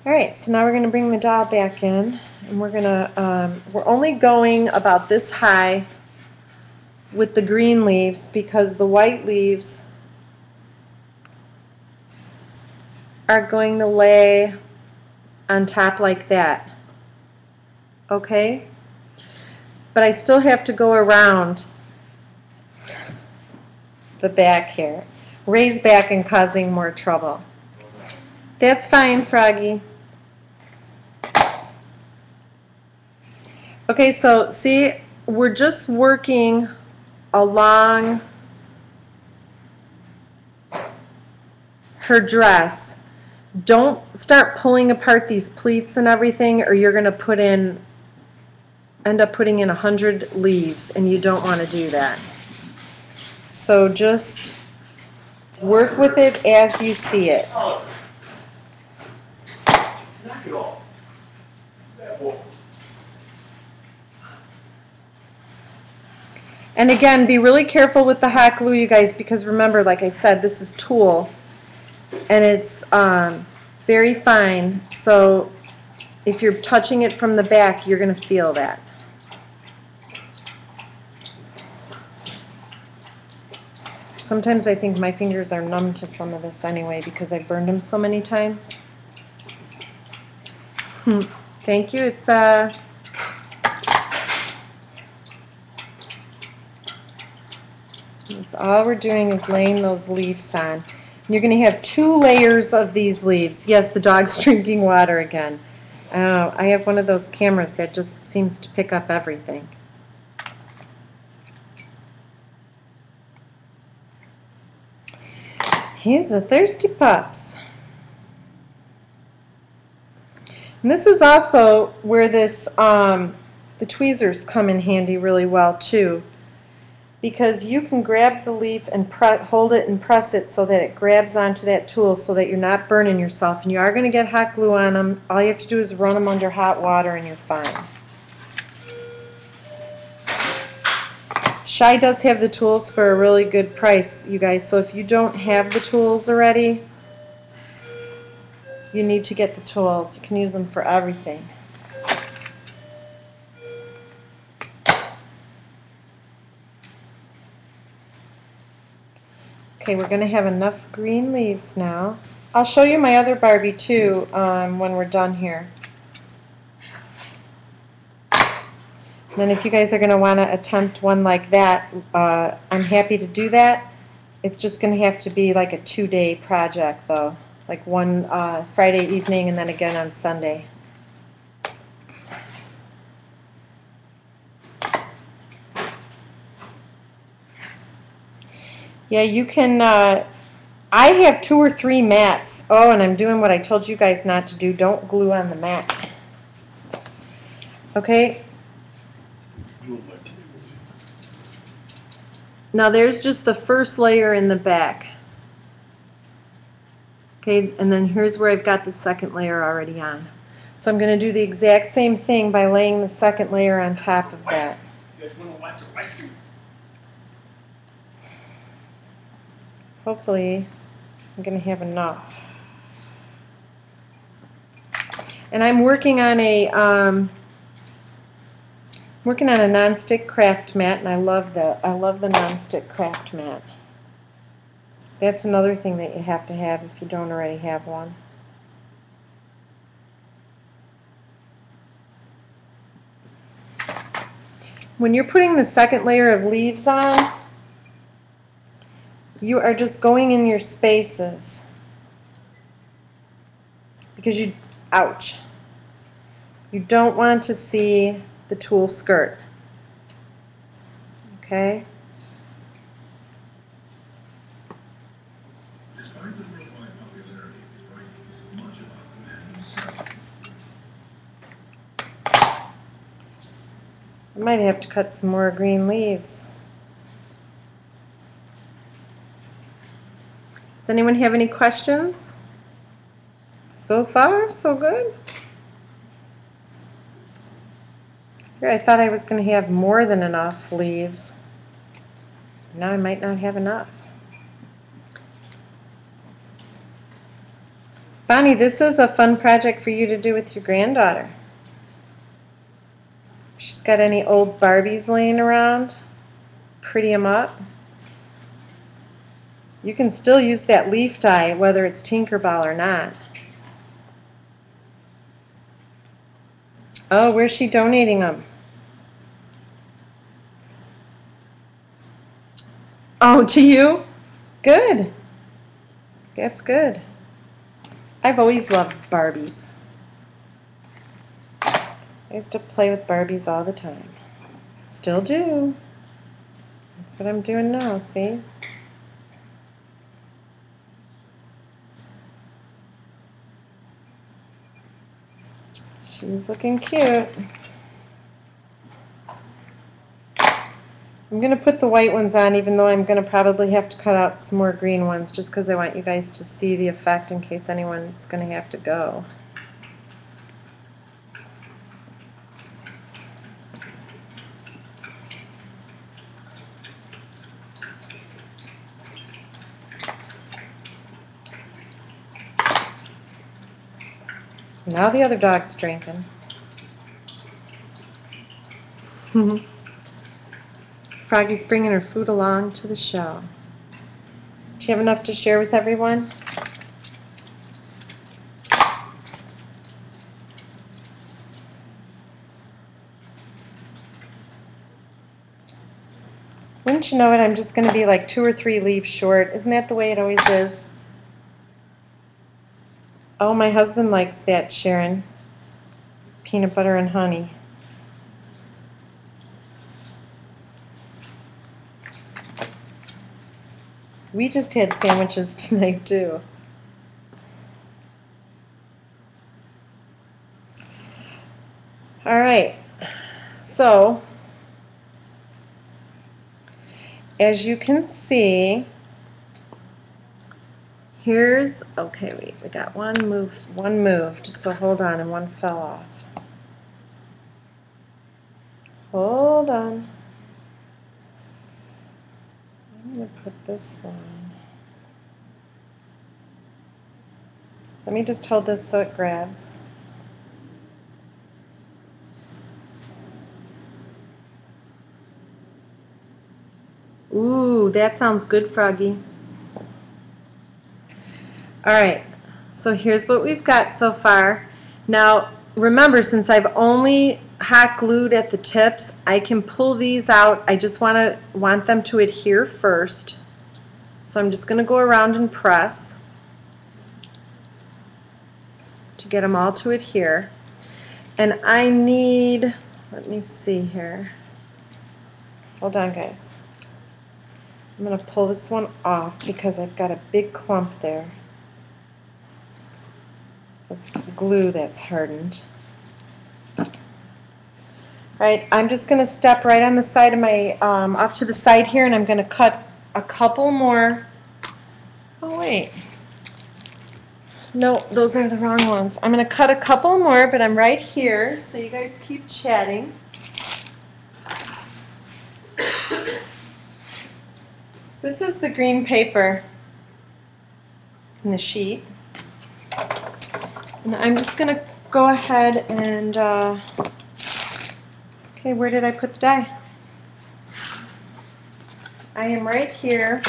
Alright, so now we're going to bring the doll back in, and we're only going about this high with the green leaves because the white leaves are going to lay on top like that. Okay? But I still have to go around the back here. Ray's back and causing more trouble. That's fine, Froggy. Okay, so see, we're just working along her dress. Don't start pulling apart these pleats and everything, or you're going to end up putting in 100 leaves, and you don't want to do that. So just work with it as you see it. Knock it off. And again, be really careful with the hot glue, you guys, because remember, like I said, this is tulle, and it's very fine. So if you're touching it from the back, you're going to feel that. Sometimes I think my fingers are numb to some of this anyway because I've burned them so many times. Thank you. It's all we're doing is laying those leaves on. And you're going to have 2 layers of these leaves. Yes, the dog's drinking water again. I have one of those cameras that just seems to pick up everything. He's a thirsty pups. And this is also where this the tweezers come in handy really well too, because you can grab the leaf and hold it and press it so that it grabs onto that tool so that you're not burning yourself. And you are going to get hot glue on them. All you have to do is run them under hot water and you're fine. Shy does have the tools for a really good price, you guys, so if you don't have the tools already, you need to get the tools. You can use them for everything. Okay, we're going to have enough green leaves now. I'll show you my other Barbie too when we're done here. Then if you guys are going to want to attempt one like that, I'm happy to do that. It's just going to have to be like a 2-day project though, like one Friday evening and then again on Sunday. Yeah, you can, I have 2 or 3 mats. Oh, and I'm doing what I told you guys not to do. Don't glue on the mat. Okay. Now there's just the first layer in the back. Okay, and then here's where I've got the second layer already on. So I'm going to do the exact same thing by laying the second layer on top of that. Hopefully I'm going to have enough. And I'm working on a non-stick craft mat, and I love the non-stick craft mat. That's another thing that you have to have if you don't already have one. When you're putting the second layer of leaves on, you are just going in your spaces because ouch. You don't want to see the tulle skirt. Okay? Despite the worldwide popularity of his writings, much about the man himself. I might have to cut some more green leaves. Does anyone have any questions? So far, so good. Here, I thought I was going to have more than enough leaves. Now I might not have enough. Bonnie, this is a fun project for you to do with your granddaughter. If she's got any old Barbies laying around, pretty them up. You can still use that leaf dye, whether it's Tinkerbell or not. Oh, where's she donating them? Oh, to you? Good. That's good. I've always loved Barbies. I used to play with Barbies all the time. Still do. That's what I'm doing now, see? She's looking cute. I'm going to put the white ones on, even though I'm going to probably have to cut out some more green ones, just because I want you guys to see the effect in case anyone's going to have to go. Now the other dog's drinking. Froggy's bringing her food along to the show. Do you have enough to share with everyone? Wouldn't you know it, I'm just going to be like 2 or 3 leaves short. Isn't that the way it always is? Oh, my husband likes that, Sharon. Peanut butter and honey. We just had sandwiches tonight, too. All right. So, as you can see, here's, okay, wait, we got one moved, so hold on, and one fell off. Hold on. I'm going to put this one. Let me just hold this so it grabs. Ooh, that sounds good, Froggy. All right, so here's what we've got so far. Now, remember, since I've only hot glued at the tips, I can pull these out. I just want them to adhere first. So I'm just going to go around and press to get them all to adhere. And I need, let me see here. Hold on, guys. I'm going to pull this one off because I've got a big clump there of glue that's hardened. All right, I'm just going to step right on the side of my, off to the side here, and I'm going to cut a couple more. Oh, wait. No, those are the wrong ones. I'm going to cut a couple more, but I'm right here, so you guys keep chatting. This is the green paper in the sheet. And I'm just going to go ahead and, okay, where did I put the dye? I am right here,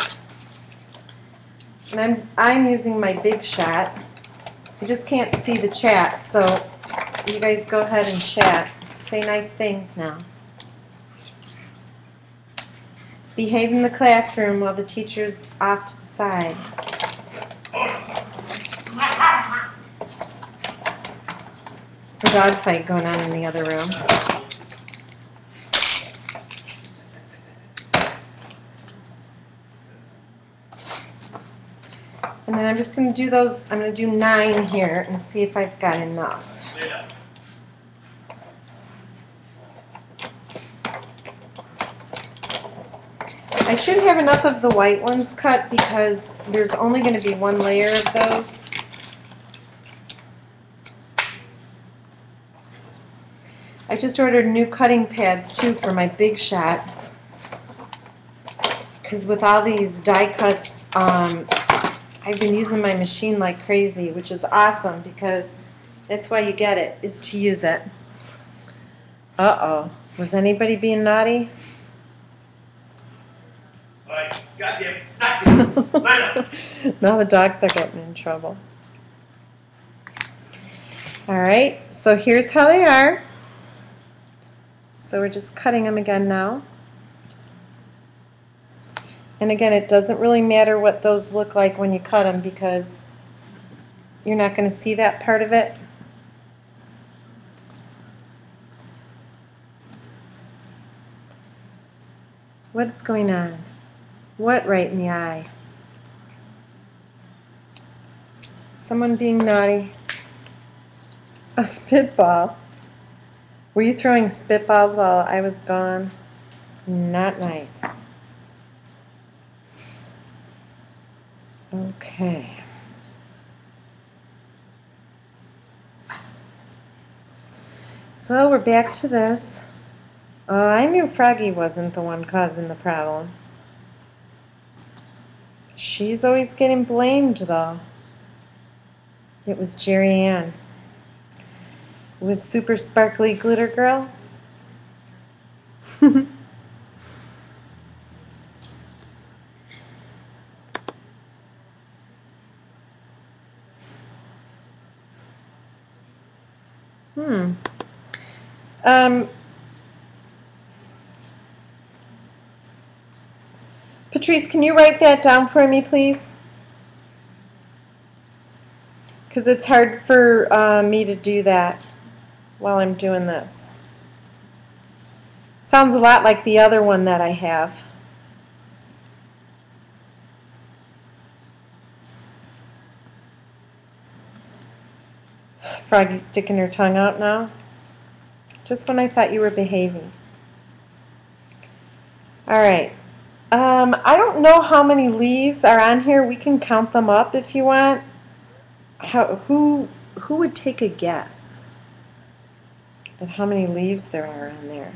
and I'm using my Big Shot. You just can't see the chat, so you guys go ahead and chat. Say nice things now. Behave in the classroom while the teacher's off to the side. There's a dog fight going on in the other room. And then I'm just going to do those, I'm going to do 9 here and see if I've got enough. I should have enough of the white ones cut because there's only going to be 1 layer of those. I just ordered new cutting pads too for my Big Shot. Because with all these die cuts, I've been using my machine like crazy, which is awesome because that's why you get it, is to use it. Uh-oh. Was anybody being naughty? Goddamn. Now the dogs are getting in trouble. All right, so here's how they are. So we're just cutting them again now. And again, it doesn't really matter what those look like when you cut them because you're not going to see that part of it. What's going on? What right in the eye? Someone being naughty. A spitball. Were you throwing spitballs while I was gone? Not nice. Okay. So we're back to this. Oh, I knew Froggy wasn't the one causing the problem. She's always getting blamed, though. It was Jerry Ann. It was Super Sparkly Glitter Girl. Patrice, can you write that down for me, please? Because it's hard for me to do that while I'm doing this. Sounds a lot like the other one that I have. Froggy's sticking her tongue out now. Just when I thought you were behaving. All right. I don't know how many leaves are on here. We can count them up if you want. Who would take a guess at how many leaves there are on there?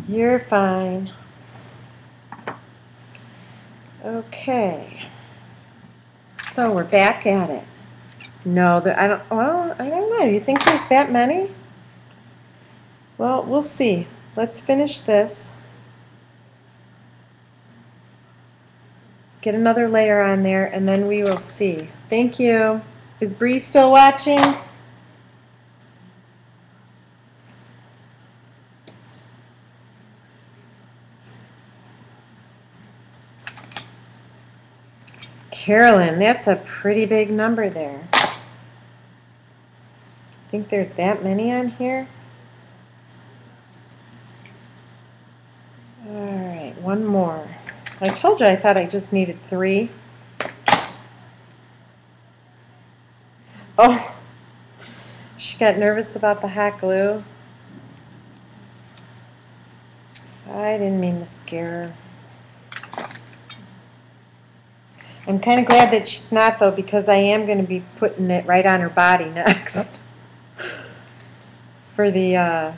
You're fine. Okay. So we're back at it. No, I don't know. You think there's that many? Well, we'll see. Let's finish this. Get another layer on there, and then we will see. Thank you. Is Bree still watching? Carolyn, that's a pretty big number there. Think there's that many on here? All right, one more. I told you I thought I just needed 3. Oh, she got nervous about the hot glue. I didn't mean to scare her. I'm kind of glad that she's not, though, because I am going to be putting it right on her body next for the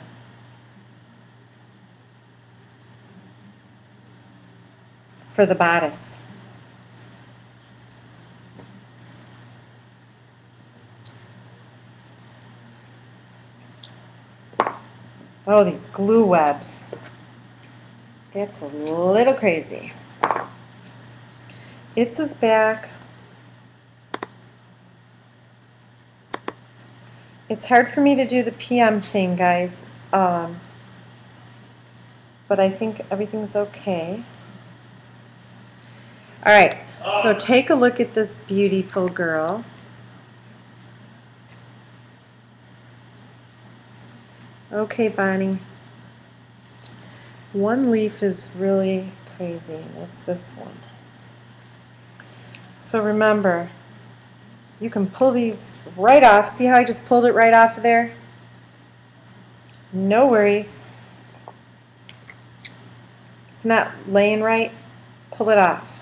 bodice. Oh, these glue webs. That's a little crazy. It's his back. It's hard for me to do the PM thing, guys, but I think everything's okay. All right, so take a look at this beautiful girl. Okay, Bonnie. One leaf is really crazy, and that's this one. So remember, you can pull these right off. See how I just pulled it right off of there? No worries. It's not laying right. Pull it off.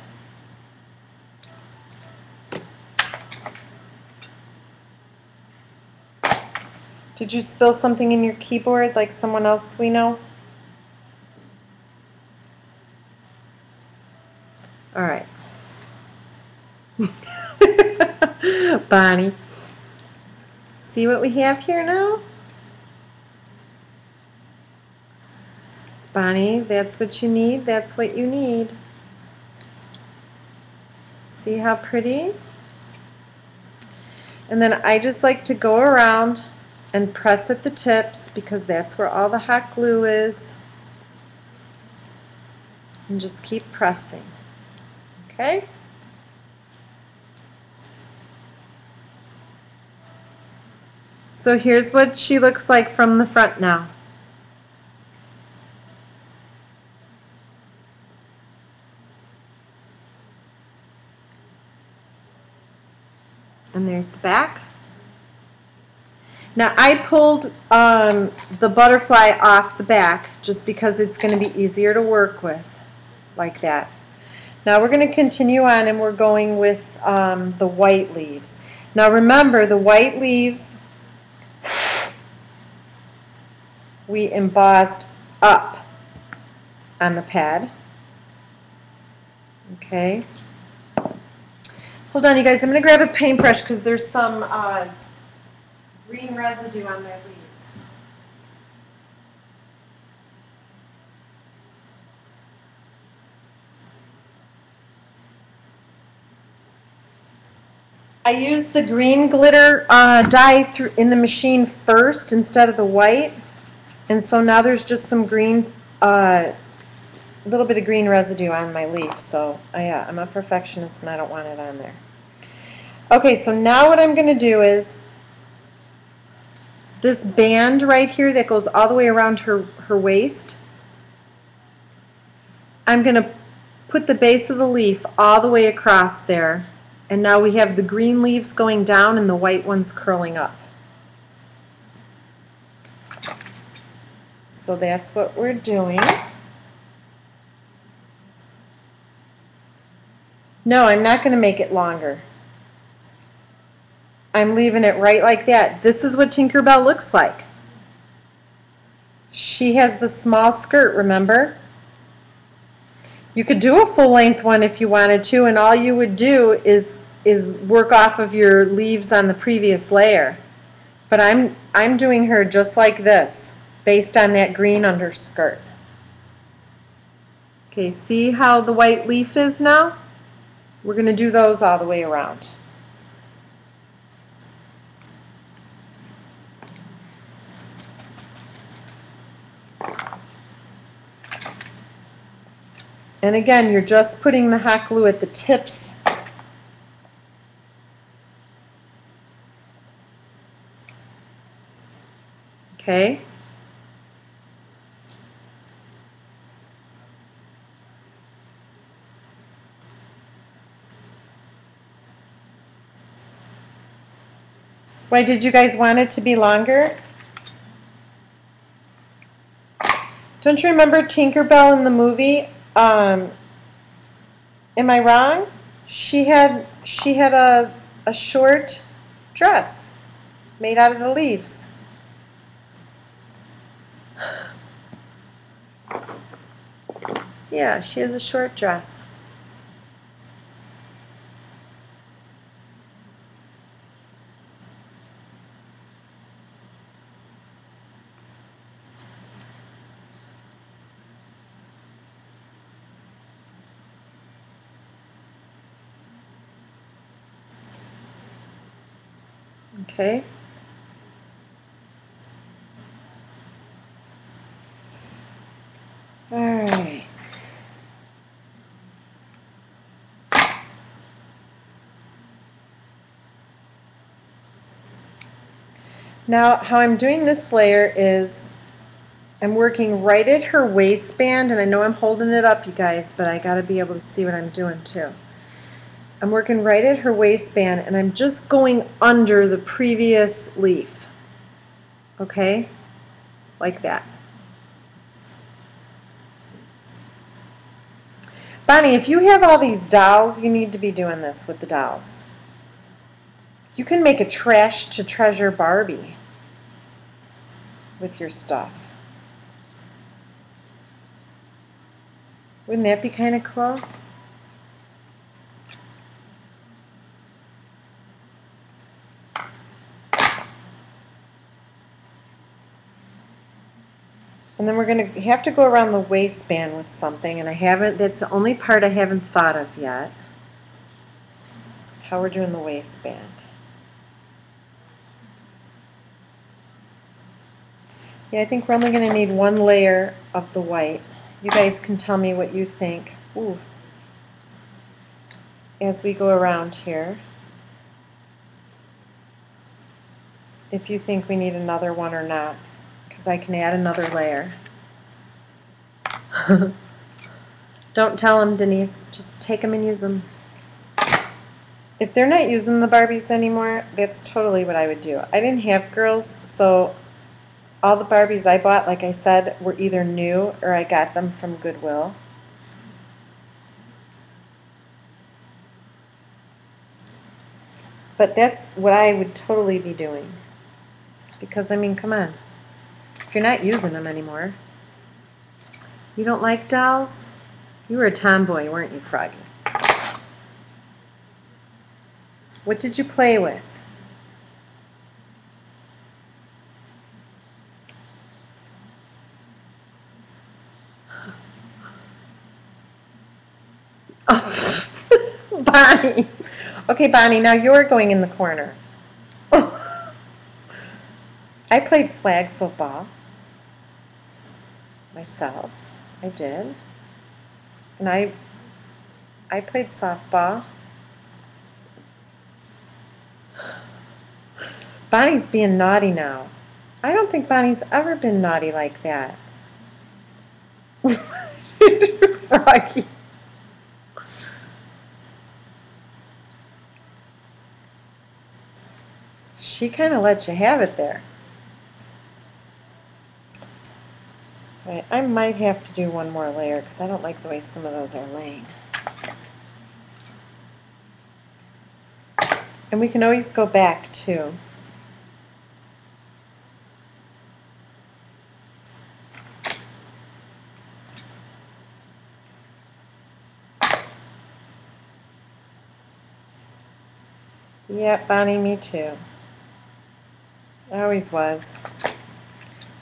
Did you spill something in your keyboard like someone else we know? All right. Bonnie. See what we have here now? Bonnie, that's what you need. That's what you need. See how pretty? And then I just like to go around and press at the tips because that's where all the hot glue is. And just keep pressing. Okay? So here's what she looks like from the front now. And there's the back. Now I pulled the butterfly off the back just because it's going to be easier to work with, like that. Now we're going to continue on and we're going with the white leaves. Now remember, the white leaves we embossed up on the pad. Okay. Hold on, you guys. I'm going to grab a paintbrush because there's some green residue on my leaves. I used the green glitter dye in the machine first instead of the white, and so now there's just some green, a little bit of green residue on my leaf. So yeah, I'm a perfectionist and I don't want it on there. Okay, so now what I'm going to do is this band right here that goes all the way around her waist, I'm going to put the base of the leaf all the way across there. And now we have the green leaves going down and the white ones curling up. So that's what we're doing. No, I'm not going to make it longer. I'm leaving it right like that. This is what Tinkerbell looks like. She has the small skirt, remember? You could do a full-length one if you wanted to, and all you would do is work off of your leaves on the previous layer. But I'm doing her just like this, based on that green underskirt. Okay, see how the white leaf is now? We're going to do those all the way around. And again, you're just putting the hot glue at the tips. Okay. Why did you guys want it to be longer? Don't you remember Tinkerbell in the movie? Am I wrong? She had a short dress made out of the leaves. Yeah, she has a short dress. Okay. Now, how I'm doing this layer is I'm working right at her waistband, and I know I'm holding it up, you guys, but I got to be able to see what I'm doing too. I'm working right at her waistband, and I'm just going under the previous leaf, okay, like that. Bonnie, if you have all these dolls, you need to be doing this with the dolls. You can make a trash to treasure Barbie with your stuff. Wouldn't that be kind of cool? And then we're going to have to go around the waistband with something, and I haven't, that's the only part I haven't thought of yet. How we're doing the waistband. Yeah, I think we're only going to need one layer of the white. You guys can tell me what you think. Ooh. As we go around here. If you think we need another one or not, because I can add another layer. Don't tell them, Denise. Just take them and use them. If they're not using the Barbies anymore, that's totally what I would do. I didn't have girls, so all the Barbies I bought, like I said, were either new or I got them from Goodwill. But that's what I would totally be doing. Because, I mean, come on. If you're not using them anymore. You don't like dolls? You were a tomboy, weren't you, Froggy? What did you play with? Oh, Bonnie. Okay, Bonnie, now you're going in the corner. I played flag football myself. I did. And I played softball. Bonnie's being naughty now. I don't think Bonnie's ever been naughty like that. Froggy. She kind of let you have it there. Right, I might have to do one more layer because I don't like the way some of those are laying. And we can always go back too. Yep, Bonnie, me too. I always was.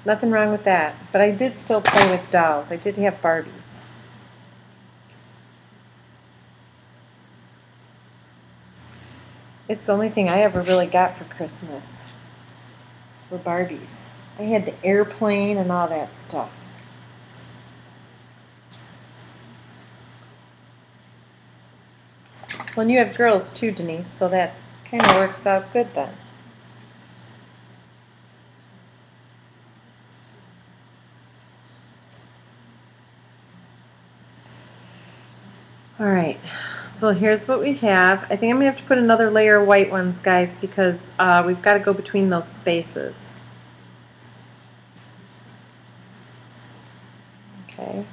Nothing wrong with that. But I did still play with dolls. I did have Barbies. It's the only thing I ever really got for Christmas were Barbies. I had the airplane and all that stuff. Well, and you have girls too, Denise, so that kind of works out good then. All right, so here's what we have. I think I'm going to have to put another layer of white ones, guys, because we've got to go between those spaces. Okay.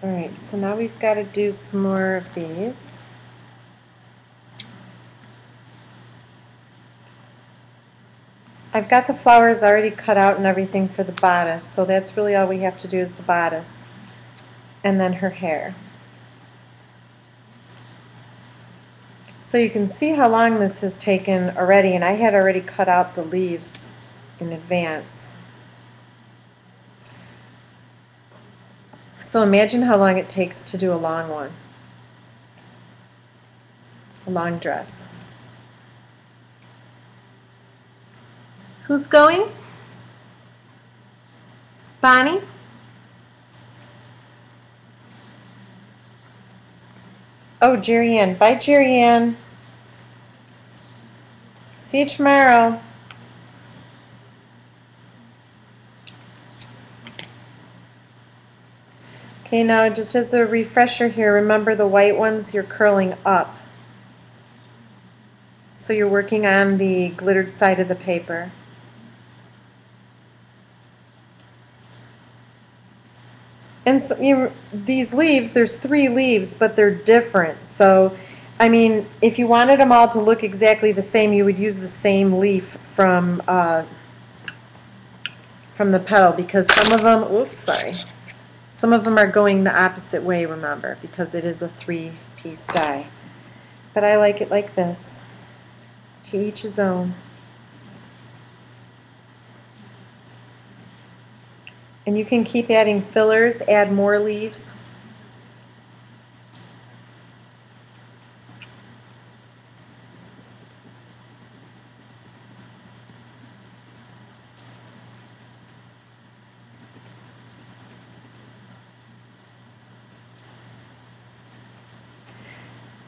Alright, so now we've got to do some more of these. I've got the flowers already cut out and everything for the bodice, so that's really all we have to do is the bodice. And then her hair. So you can see how long this has taken already, and I had already cut out the leaves in advance. So imagine how long it takes to do a long one, a long dress. Who's going? Bonnie? Oh, Jerry Ann. Bye, Jerry Ann. See you tomorrow. Okay, now just as a refresher here, remember the white ones you're curling up. So you're working on the glittered side of the paper. And so these leaves, there's 3 leaves, but they're different. So, I mean, if you wanted them all to look exactly the same, you would use the same leaf from the petal, because some of them, oops, sorry, some of them are going the opposite way, remember, because it is a 3-piece die. But I like it like this. To each his own. And you can keep adding fillers, add more leaves.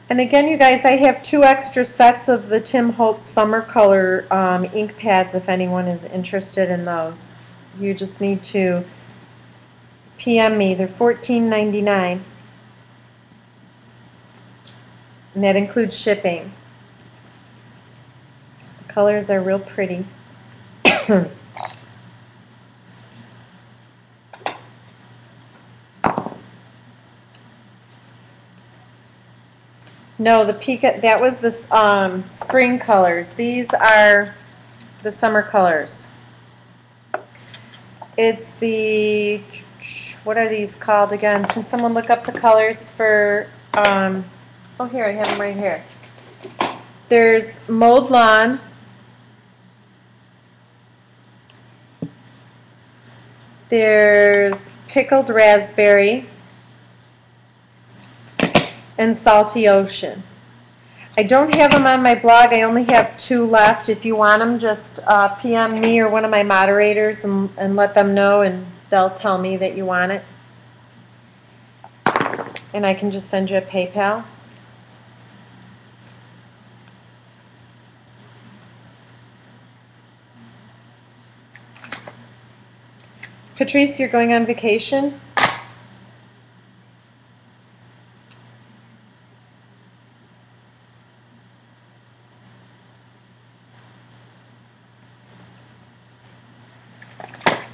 And again, you guys, I have 2 extra sets of the Tim Holtz Summer Color ink pads if anyone is interested in those. You just need to PM me. They're $14.99. And that includes shipping. The colors are real pretty. No, the Pika, that was the spring colors. These are the summer colors. It's the, what are these called again? Can someone look up the colors for, oh here, I have them right here. There's Mowed Lawn. There's Pickled Raspberry. And Salty Ocean. I don't have them on my blog. I only have 2 left. If you want them, just PM me or one of my moderators and let them know, and they'll tell me that you want it. And I can just send you a PayPal. Patrice, you're going on vacation?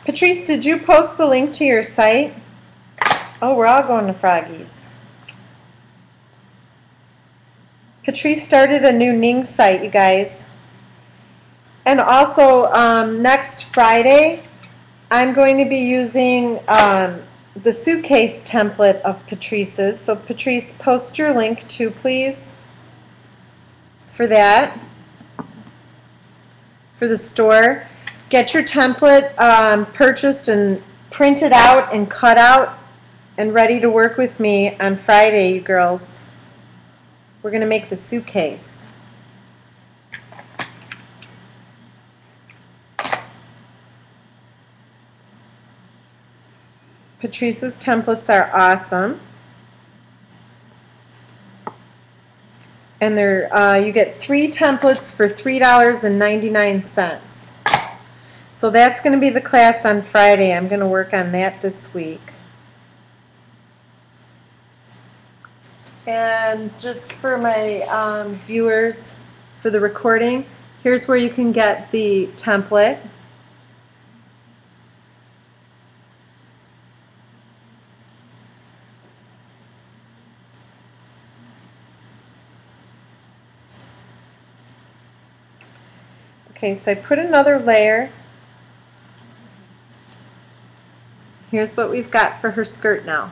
Patrice, did you post the link to your site? Oh, we're all going to Froggies. Patrice started a new Ning site, you guys. And also, next Friday, I'm going to be using the suitcase template of Patrice's. So Patrice, post your link too, please, for that, for the store. Get your template purchased and printed out and cut out and ready to work with me on Friday, you girls. We're going to make the suitcase. Patrice's templates are awesome. And they're you get 3 templates for $3.99. So that's going to be the class on Friday. I'm going to work on that this week. And just for my viewers, for the recording, here's where you can get the template. Okay, so I put another layer. Here's what we've got for her skirt now.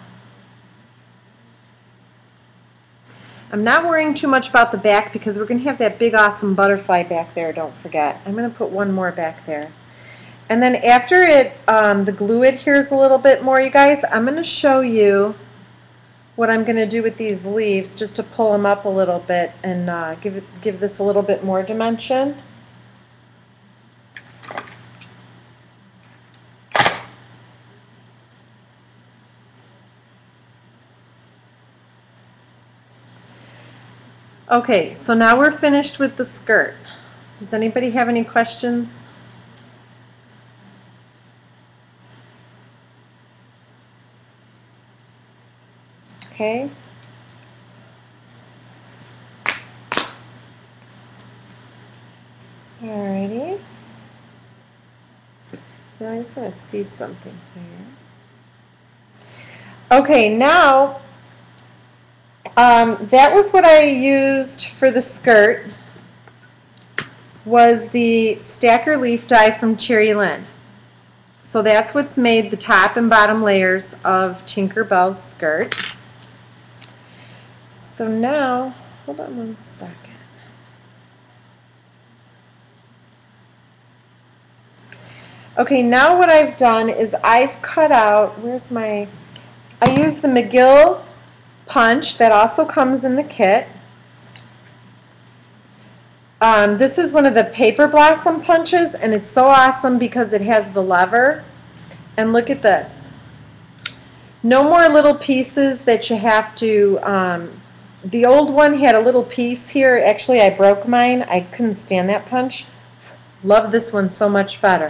I'm not worrying too much about the back because we're going to have that big awesome butterfly back there, don't forget. I'm going to put one more back there. And then after it, the glue adheres a little bit more, you guys, I'm going to show you what I'm going to do with these leaves just to pull them up a little bit and give this a little bit more dimension. Okay, so now we're finished with the skirt. Does anybody have any questions? Okay. Alrighty. Now I just want to see something here. Okay, now that was what I used for the skirt, was the Stacker Leaf die from Cherry Lynn. So that's what's made the top and bottom layers of Tinker Bell's skirt. So now, hold on one second. Okay, now what I've done is I've cut out, I used the McGill punch that also comes in the kit. This is one of the Paper Blossom punches, and it's so awesome because it has the lever. And look at this. No more little pieces that you have to, the old one had a little piece here. Actually, I broke mine. I couldn't stand that punch. Love this one so much better.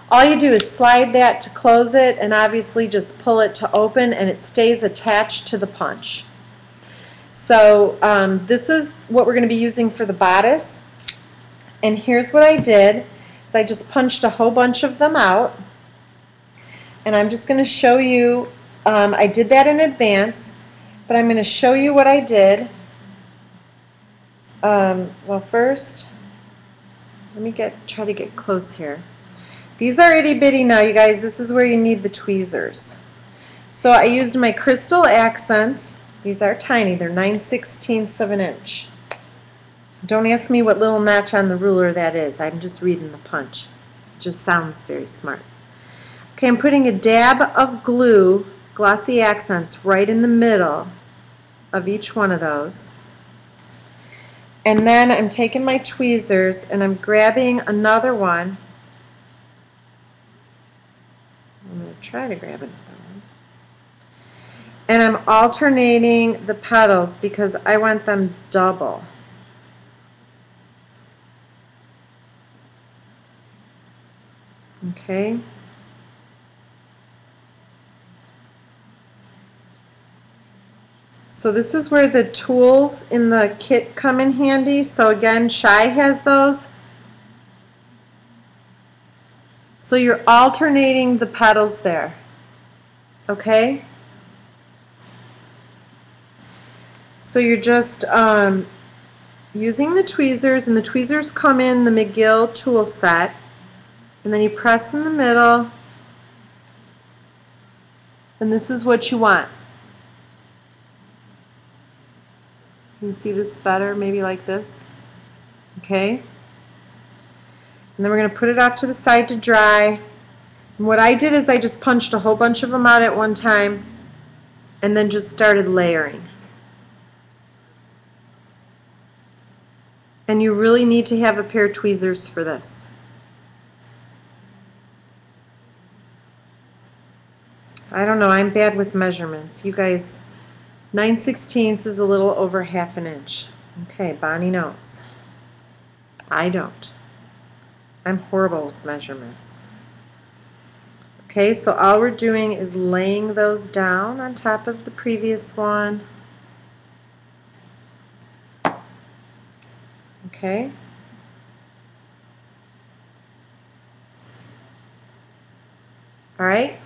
All you do is slide that to close it, and obviously just pull it to open, and it stays attached to the punch. So this is what we're going to be using for the bodice. And here's what I did, is I just punched a whole bunch of them out. And I'm just going to show you, I did that in advance, but I'm going to show you what I did. Well, first, let me try to get close here. These are itty bitty now, you guys. This is where you need the tweezers. So I used my crystal accents. These are tiny. They're 9/16 of an inch. Don't ask me what little notch on the ruler that is. I'm just reading the punch. It just sounds very smart. Okay, I'm putting a dab of glue, glossy accents, right in the middle of each one of those. And then I'm taking my tweezers and I'm grabbing another one. I'm going to try to grab another one. And I'm alternating the petals because I want them double. Okay. So this is where the tools in the kit come in handy. So again, Shy has those. So you're alternating the petals there. Okay? So you're just using the tweezers, and the tweezers come in the McGill tool set. And then you press in the middle, and this is what you want. Can you see this better? Maybe like this. Okay? And then we're going to put it off to the side to dry. And what I did is I just punched a whole bunch of them out at one time and then just started layering. And you really need to have a pair of tweezers for this. I don't know, I'm bad with measurements. You guys, 9/16 is a little over half an inch. Okay, Bonnie knows. I don't. I'm horrible with measurements. Okay, so all we're doing is laying those down on top of the previous one. Okay. All right.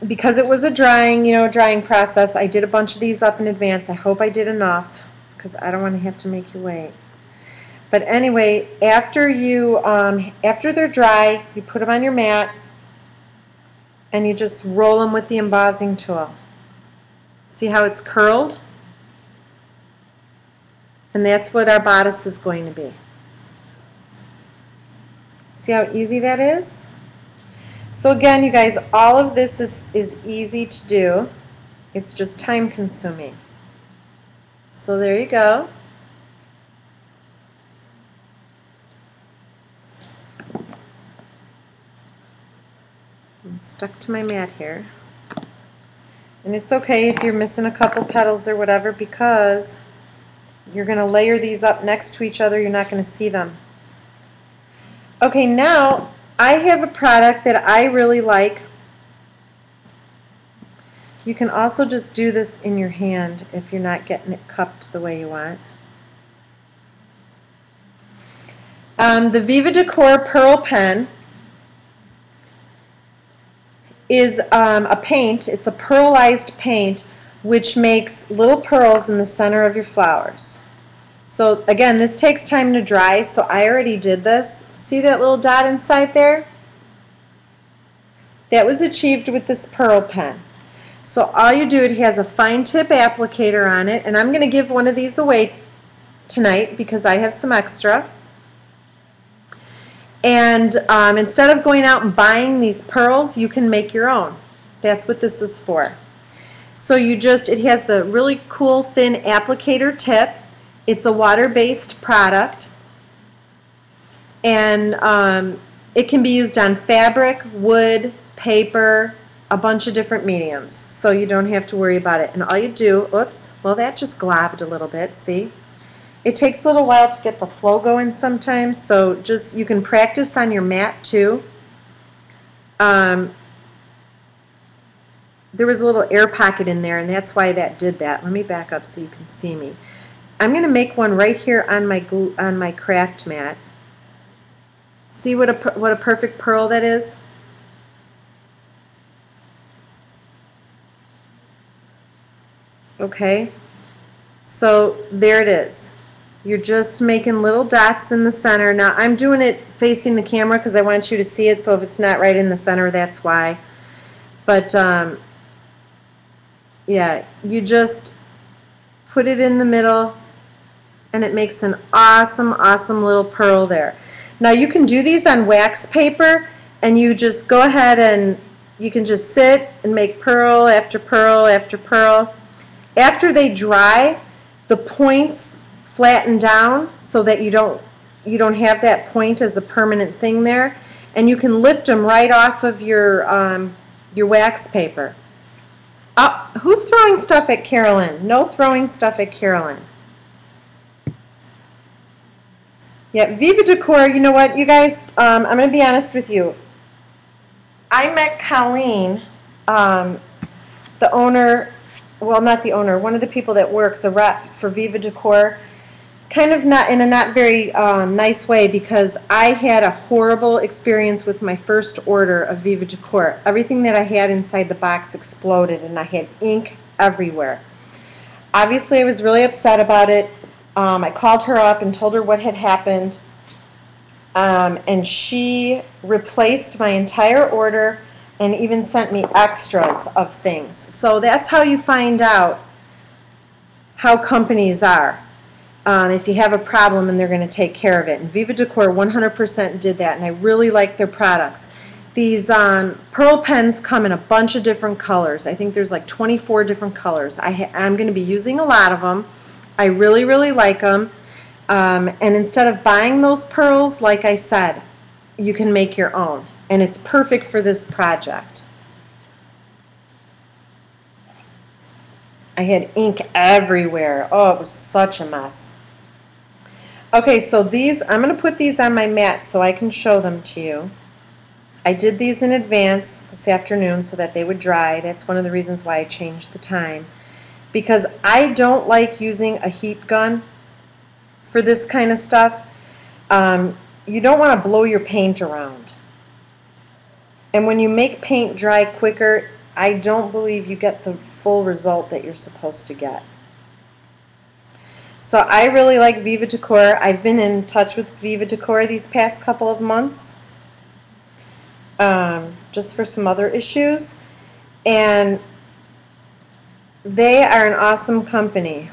Because it was a drying process, I did a bunch of these up in advance. I hope I did enough because I don't want to have to make you wait. But anyway, after they're dry, you put them on your mat and you just roll them with the embossing tool. See how it's curled? And that's what our bodice is going to be. See how easy that is? So again, you guys, all of this is easy to do. It's just time consuming. So there you go. I'm stuck to my mat here. And it's okay if you're missing a couple petals or whatever, because You're going to layer these up next to each other. You're not going to see them. Okay, now I have a product that I really like. You can also just do this in your hand if you're not getting it cupped the way you want. The Viva Decor Pearl Pen is a paint. It's a pearlized paint which makes little pearls in the center of your flowers. So again, this takes time to dry, so I already did this. See that little dot inside there? That was achieved with this pearl pen. So all you do, it has a fine tip applicator on it, and I'm going to give one of these away tonight because I have some extra. And instead of going out and buying these pearls, you can make your own. That's what this is for. So you just, it has the really cool thin applicator tip. It's a water-based product. And it can be used on fabric, wood, paper, a bunch of different mediums. So you don't have to worry about it. And all you do, oops, well that just globbed a little bit, see? It takes a little while to get the flow going sometimes, so just you can practice on your mat too. There was a little air pocket in there, and that's why that did that. Let me back up so you can see me. I'm going to make one right here on my craft mat. See what a perfect pearl that is? Okay, so there it is. You're just making little dots in the center. Now I'm doing it facing the camera because I want you to see it, so if it's not right in the center, that's why. But yeah, you just put it in the middle and it makes an awesome, awesome little pearl there. Now you can do these on wax paper, and you just go ahead and you can just sit and make pearl after pearl after pearl. After they dry, the points flatten down so that you don't have that point as a permanent thing there, and you can lift them right off of your wax paper. Who's throwing stuff at Carolyn? No throwing stuff at Carolyn. Yeah, Viva Decor, you know what, you guys, I'm going to be honest with you. I met Colleen, the owner, well, not the owner, one of the people that works, a rep for Viva Decor, kind of not in a not very nice way, because I had a horrible experience with my first order of Viva Decor. Everything that I had inside the box exploded, and I had ink everywhere. Obviously, I was really upset about it. I called her up and told her what had happened, and she replaced my entire order and even sent me extras of things. So that's how you find out how companies are. If you have a problem, and they're going to take care of it. And Viva Decor 100% did that, and I really like their products. These pearl pens come in a bunch of different colors. I think there's like 24 different colors. I'm going to be using a lot of them. I really, really like them. And instead of buying those pearls, like I said, you can make your own. And it's perfect for this project. I had ink everywhere. Oh, it was such a mess. Okay, so these, I'm going to put these on my mat so I can show them to you. I did these in advance this afternoon so that they would dry. That's one of the reasons why I changed the time. Because I don't like using a heat gun for this kind of stuff. You don't want to blow your paint around. And when you make paint dry quicker, I don't believe you get the full result that you're supposed to get. So I really like Viva Decor. I've been in touch with Viva Decor these past couple of months, just for some other issues. And they are an awesome company.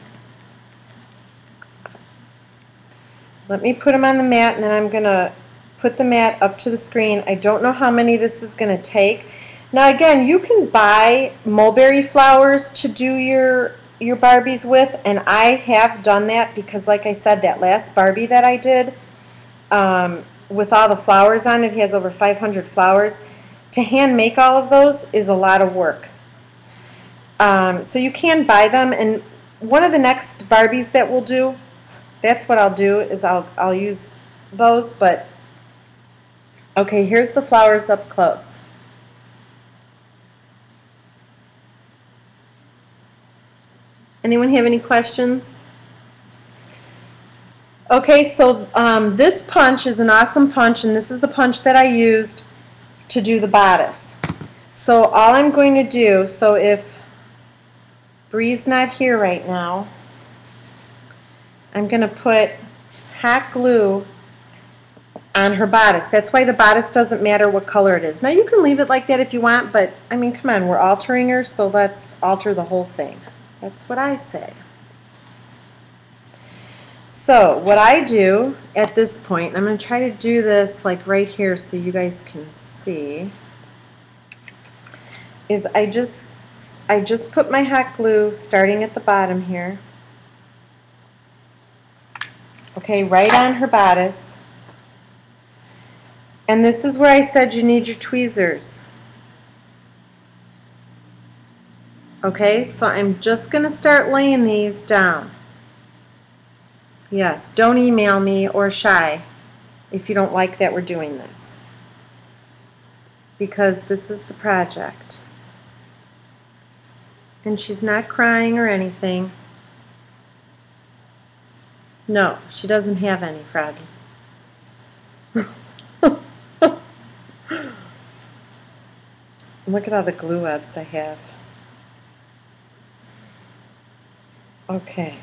Let me put them on the mat, and then I'm going to put the mat up to the screen. I don't know how many this is going to take. Now again, you can buy mulberry flowers to do your Barbies with, and I have done that because, like I said, that last Barbie that I did with all the flowers on it has over 500 flowers. To hand make all of those is a lot of work. So you can buy them, and one of the next Barbies that we'll do, that's what I'll do, is I'll use those, but okay, here's the flowers up close. Anyone have any questions? Okay, so this punch is an awesome punch, and this is the punch that I used to do the bodice. So all I'm going to do, so if Bree's not here right now, I'm going to put hot glue on her bodice. That's why the bodice doesn't matter what color it is. Now you can leave it like that if you want, but I mean, come on, we're altering her, so let's alter the whole thing. That's what I say. So what I do at this point, I'm going to try to do this like right here so you guys can see, is I just put my hot glue starting at the bottom here, okay, right on her bodice. And this is where I said you need your tweezers. Okay, so I'm just going to start laying these down. Yes, don't email me or Shy if you don't like that we're doing this, because this is the project. And she's not crying or anything. No, she doesn't have any, Froggy. Look at all the glue webs I have. Okay.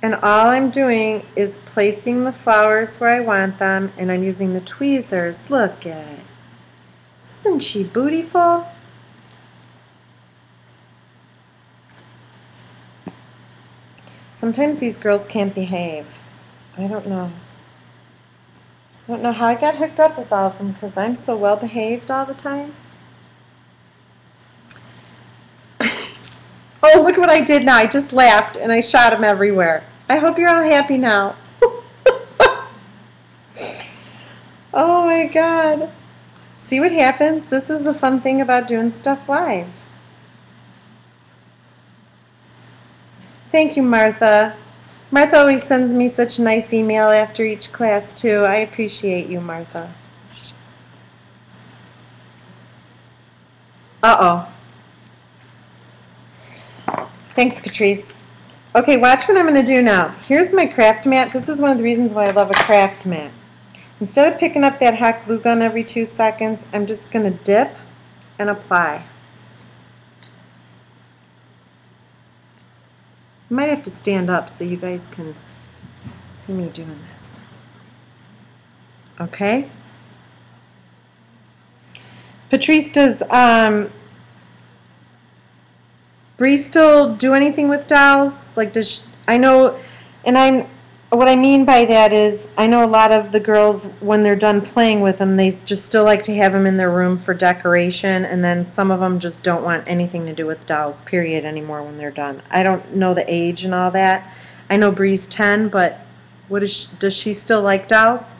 And all I'm doing is placing the flowers where I want them, and I'm using the tweezers. Look at it. Isn't she beautiful? Sometimes these girls can't behave. I don't know. I don't know how I got hooked up with all of them, because I'm so well behaved all the time. Oh, look what I did now. I just laughed and I shot them everywhere. I hope you're all happy now. Oh my God. See what happens? This is the fun thing about doing stuff live. Thank you, Martha. Martha always sends me such a nice email after each class, too. I appreciate you, Martha. Uh-oh. Thanks, Patrice. Okay, watch what I'm going to do now. Here's my craft mat. This is one of the reasons why I love a craft mat. Instead of picking up that hot glue gun every 2 seconds, I'm just going to dip and apply. I might have to stand up so you guys can see me doing this. Okay? Patrice, does Bree still do anything with dolls? Like, does she, I know, and what I mean by that is, I know a lot of the girls, when they're done playing with them, they just still like to have them in their room for decoration, and then some of them just don't want anything to do with dolls, period, anymore when they're done. I don't know the age and all that. I know Bree's 10, but what is she, does she still like dolls?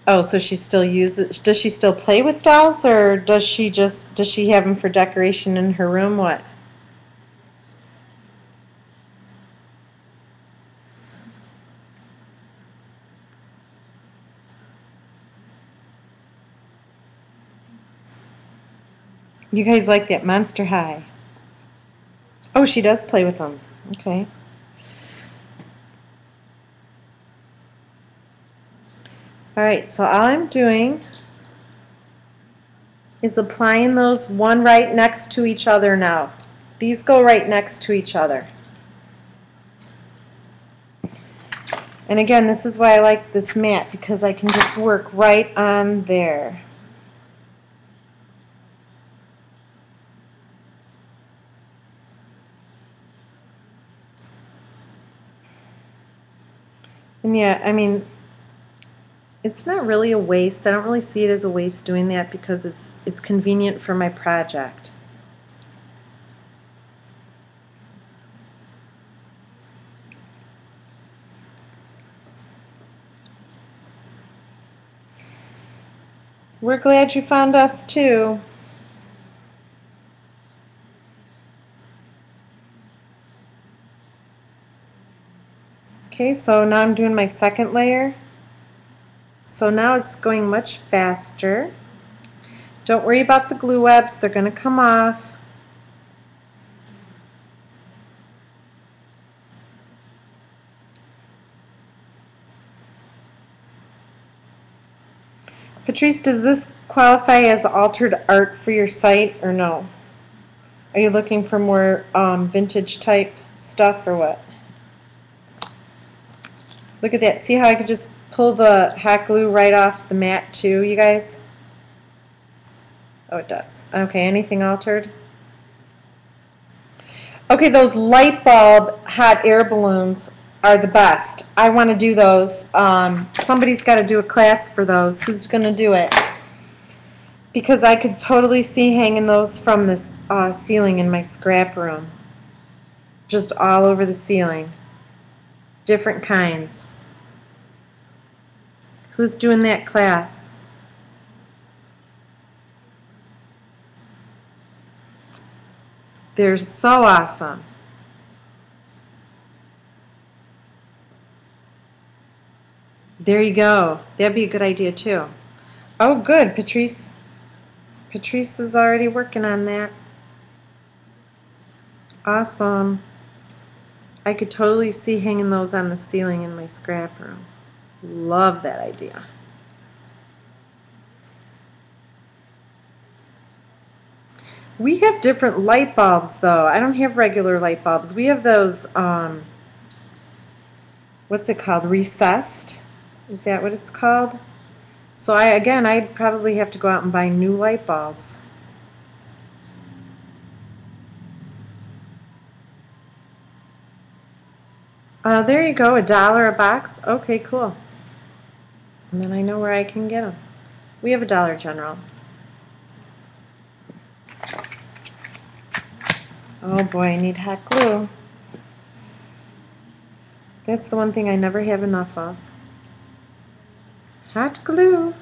Oh, so she still uses, does she still play with dolls, or does she have them for decoration in her room? What? You guys like that Monster High? Oh, she does play with them. Okay. All right, so all I'm doing is applying those one right next to each other now. These go right next to each other. And again, this is why I like this mat, because I can just work right on there. And yeah, I mean, it's not really a waste. I don't really see it as a waste doing that, because it's convenient for my project. We're glad you found us too. Okay, so now I'm doing my second layer. So now it's going much faster. Don't worry about the glue webs, they're going to come off. Patrice, does this qualify as altered art for your site or no? Are you looking for more vintage type stuff or what? Look at that. See how I could just pull the hot glue right off the mat too, you guys? Oh, it does. Okay, anything altered? Okay, those light bulb hot air balloons are the best. I want to do those. Somebody's got to do a class for those. Who's going to do it? Because I could totally see hanging those from the ceiling in my scrap room. Just all over the ceiling. Different kinds. Who's doing that class? They're so awesome. There you go. That'd be a good idea too. Oh, good. Patrice is already working on that. Awesome. I could totally see hanging those on the ceiling in my scrap room. Love that idea. We have different light bulbs though. I don't have regular light bulbs. We have those, what's it called? Recessed? Is that what it's called? So I'd probably have to go out and buy new light bulbs. There you go, $1 a box. Okay, cool. And then I know where I can get them. We have a Dollar General. Oh boy, I need hot glue. That's the one thing I never have enough of. Hot glue.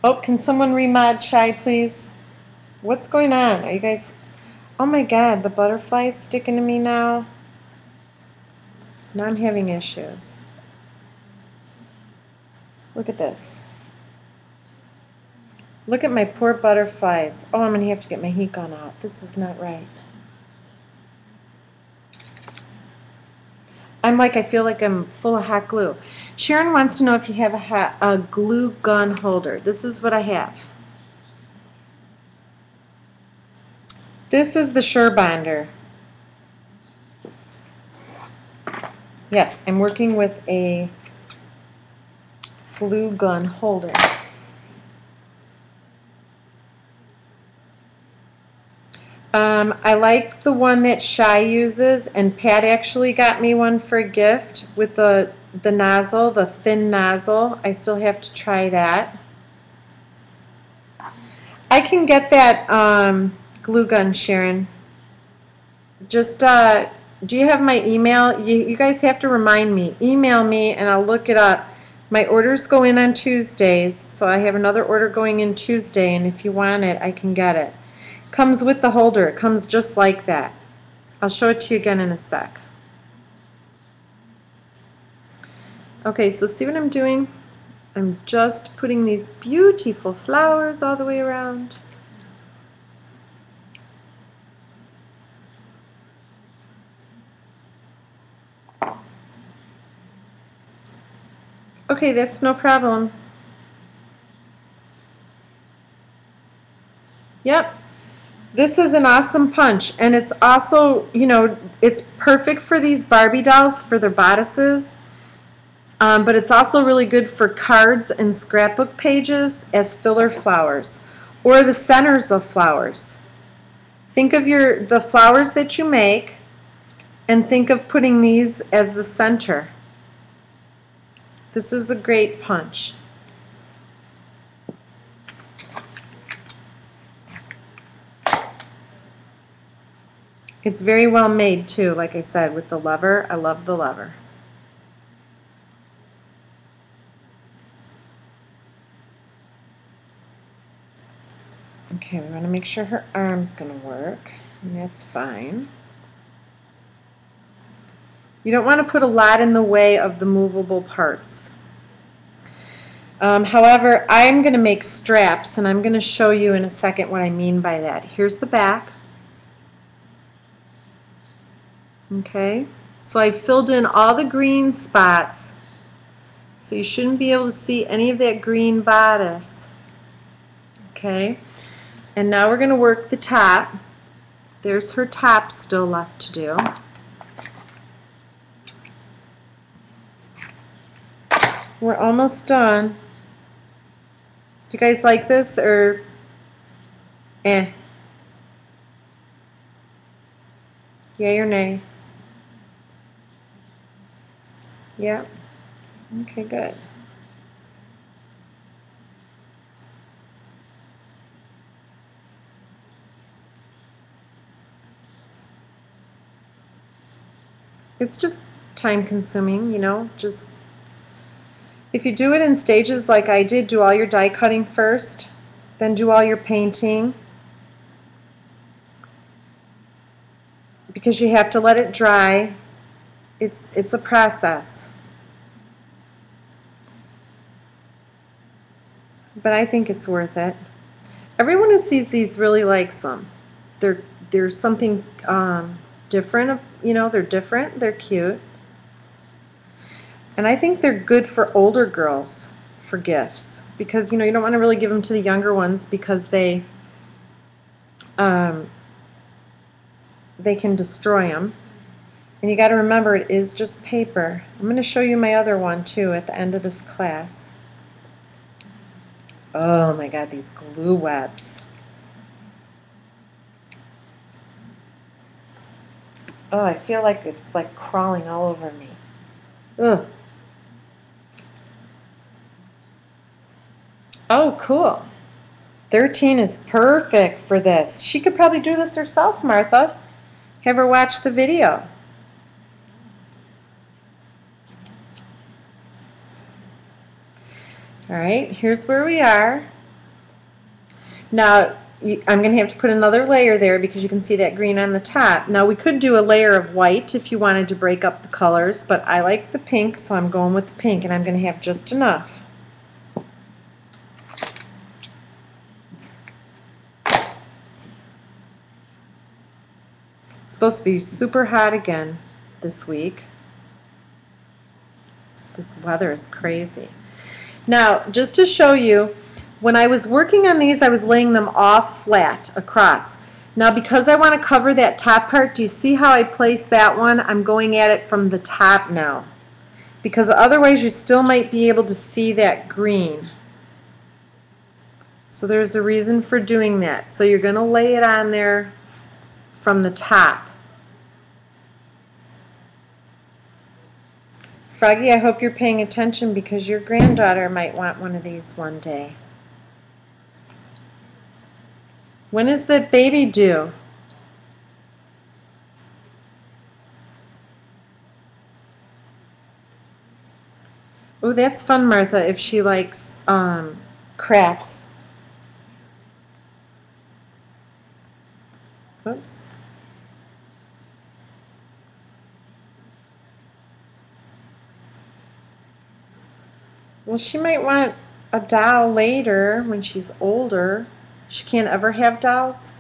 Oh, can someone remod Shy, please? What's going on? Are you guys... Oh my God, the butterfly is sticking to me now. Now I'm having issues. Look at this. Look at my poor butterflies. Oh, I'm going to have to get my heat gun out. This is not right. I feel like I'm full of hot glue. Sharon wants to know if you have a glue gun holder. This is what I have. This is the SureBonder. Yes, I'm working with a glue gun holder. I like the one that Shy uses, and Pat actually got me one for a gift with the nozzle, the thin nozzle. I still have to try that. I can get that glue gun, Sharon. Just, do you have my email? You guys have to remind me. Email me and I'll look it up. My orders go in on Tuesdays, so I have another order going in Tuesday, and if you want it, I can get it. Comes with the holder. It comes just like that. I'll show it to you again in a sec. Okay, so see what I'm doing? I'm just putting these beautiful flowers all the way around. Okay, that's no problem. Yep. This is an awesome punch, and it's also, you know, it's perfect for these Barbie dolls for their bodices, but it's also really good for cards and scrapbook pages as filler flowers, or the centers of flowers. Think of the flowers that you make, and think of putting these as the center. This is a great punch. It's very well made too, like I said, with the lever. I love the lever. Okay, we want to make sure her arm's going to work, and that's fine. You don't want to put a lot in the way of the movable parts. However, I'm going to make straps, and I'm going to show you in a second what I mean by that. Here's the back. Okay, so I filled in all the green spots, so you shouldn't be able to see any of that green bodice. Okay, and now we're going to work the top. There's her top still left to do. We're almost done. Do you guys like this or eh? Yay or nay? Yeah. Okay, good. It's just time consuming, you know, just if you do it in stages like I did, do all your die cutting first, then do all your painting, because you have to let it dry. It's a process. But I think it's worth it. Everyone who sees these really likes them. There's something different, you know, they're different, they're cute. And I think they're good for older girls for gifts, because you know you don't want to really give them to the younger ones because they can destroy them. And you got to remember, it is just paper. I'm going to show you my other one too at the end of this class. Oh my God, these glue webs. Oh, I feel like it's like crawling all over me. Ugh. Oh, cool. 13 is perfect for this. She could probably do this herself, Martha. Have her watch the video. All right, here's where we are. Now, I'm going to have to put another layer there because you can see that green on the top. Now, we could do a layer of white if you wanted to break up the colors, but I like the pink, so I'm going with the pink, and I'm going to have just enough. It's supposed to be super hot again this week. This weather is crazy. Now, just to show you, when I was working on these, I was laying them off flat across. Now, because I want to cover that top part, do you see how I place that one? I'm going at it from the top now, because otherwise you still might be able to see that green. So there's a reason for doing that. So you're going to lay it on there from the top. Froggy, I hope you're paying attention because your granddaughter might want one of these one day. When is the baby due? Oh, that's fun, Martha, if she likes crafts. Oops. Well, she might want a doll later when she's older. She can't ever have dolls.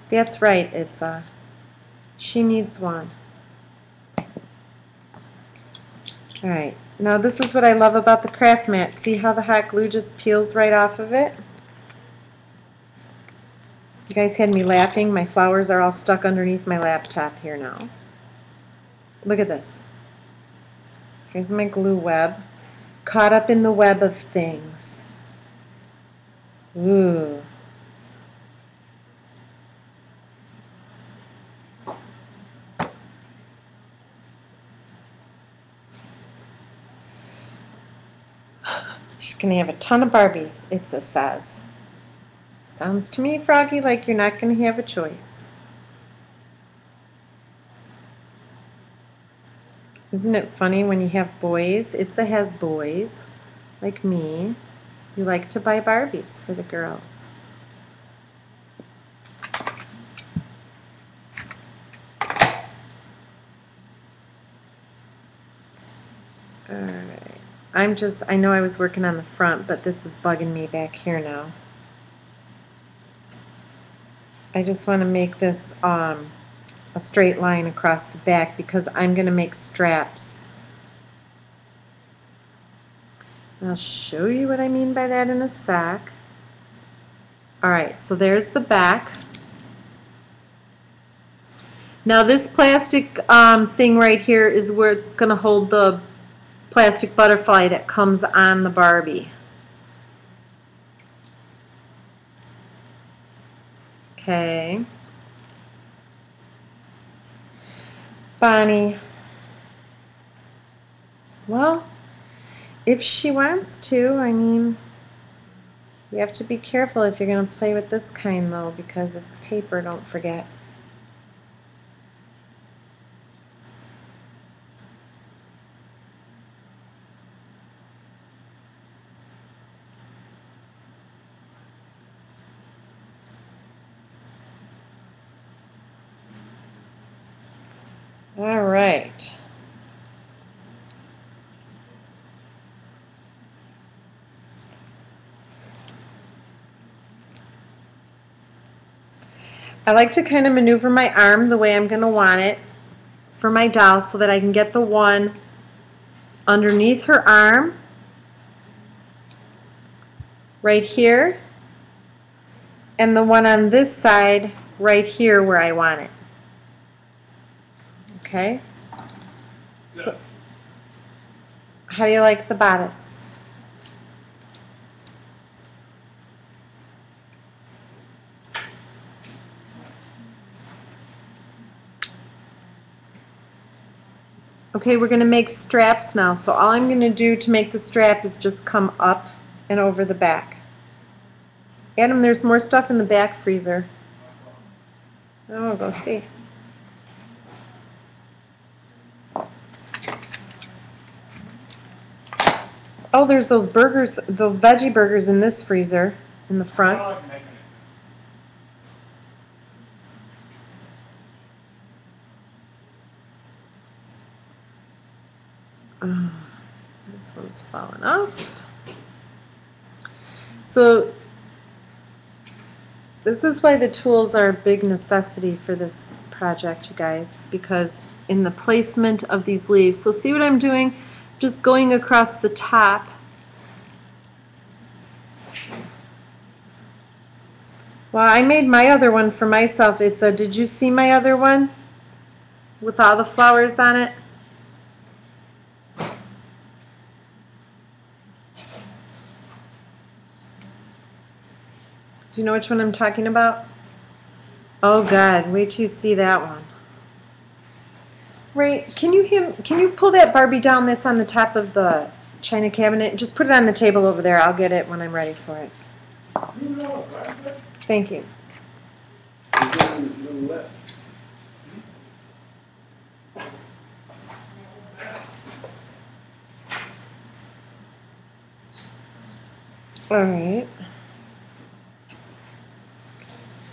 That's right, Itza. She needs one. Alright, now this is what I love about the craft mat. See how the hot glue just peels right off of it? You guys had me laughing. My flowers are all stuck underneath my laptop here now. Look at this. Here's my glue web. Caught up in the web of things. Ooh. She's going to have a ton of Barbies, Itza says. Sounds to me, Froggy, like you're not going to have a choice. Isn't it funny when you have boys? Itza has boys, like me. You like to buy Barbies for the girls. Alright. I know I was working on the front, but this is bugging me back here now. I just want to make this a straight line across the back because I'm going to make straps. I'll show you what I mean by that in a sec. Alright, so there's the back. Now this plastic thing right here is where it's going to hold the plastic butterfly that comes on the Barbie. Okay. Bonnie. Well, if she wants to, I mean, you have to be careful if you're going to play with this kind though, because it's paper, don't forget. All right. I like to kind of maneuver my arm the way I'm going to want it for my doll so that I can get the one underneath her arm right here and the one on this side right here where I want it. Okay? So, how do you like the bodice? Okay, we're going to make straps now. So all I'm going to do to make the strap is just come up and over the back. Adam, there's more stuff in the back freezer. Oh, go see. Oh, there's those burgers, the veggie burgers in this freezer in the front. This one's falling off. So this is why the tools are a big necessity for this project, you guys, because in the placement of these leaves. So see what I'm doing? Just going across the top. Well, I made my other one for myself. It's a, did you see my other one? With all the flowers on it? Do you know which one I'm talking about? Oh God, wait till you see that one. Right, can you pull that Barbie down that's on the top of the china cabinet? Just put it on the table over there. I'll get it when I'm ready for it. Thank you. All right.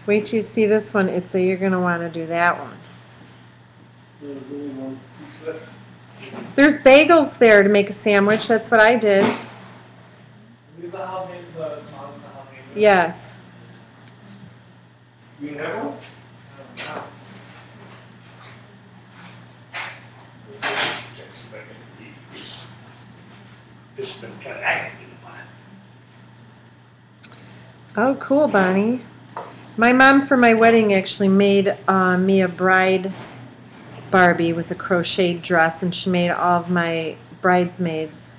Wait till you see this one. You're going to want to do that one. There's bagels there to make a sandwich. That's what I did. Is that how made the tomatoes and how made the... Yes. You have one? Fish been kind of active in the pot. Oh, cool, Bonnie. My mom for my wedding actually made me a bride Barbie with a crocheted dress, and she made all of my bridesmaids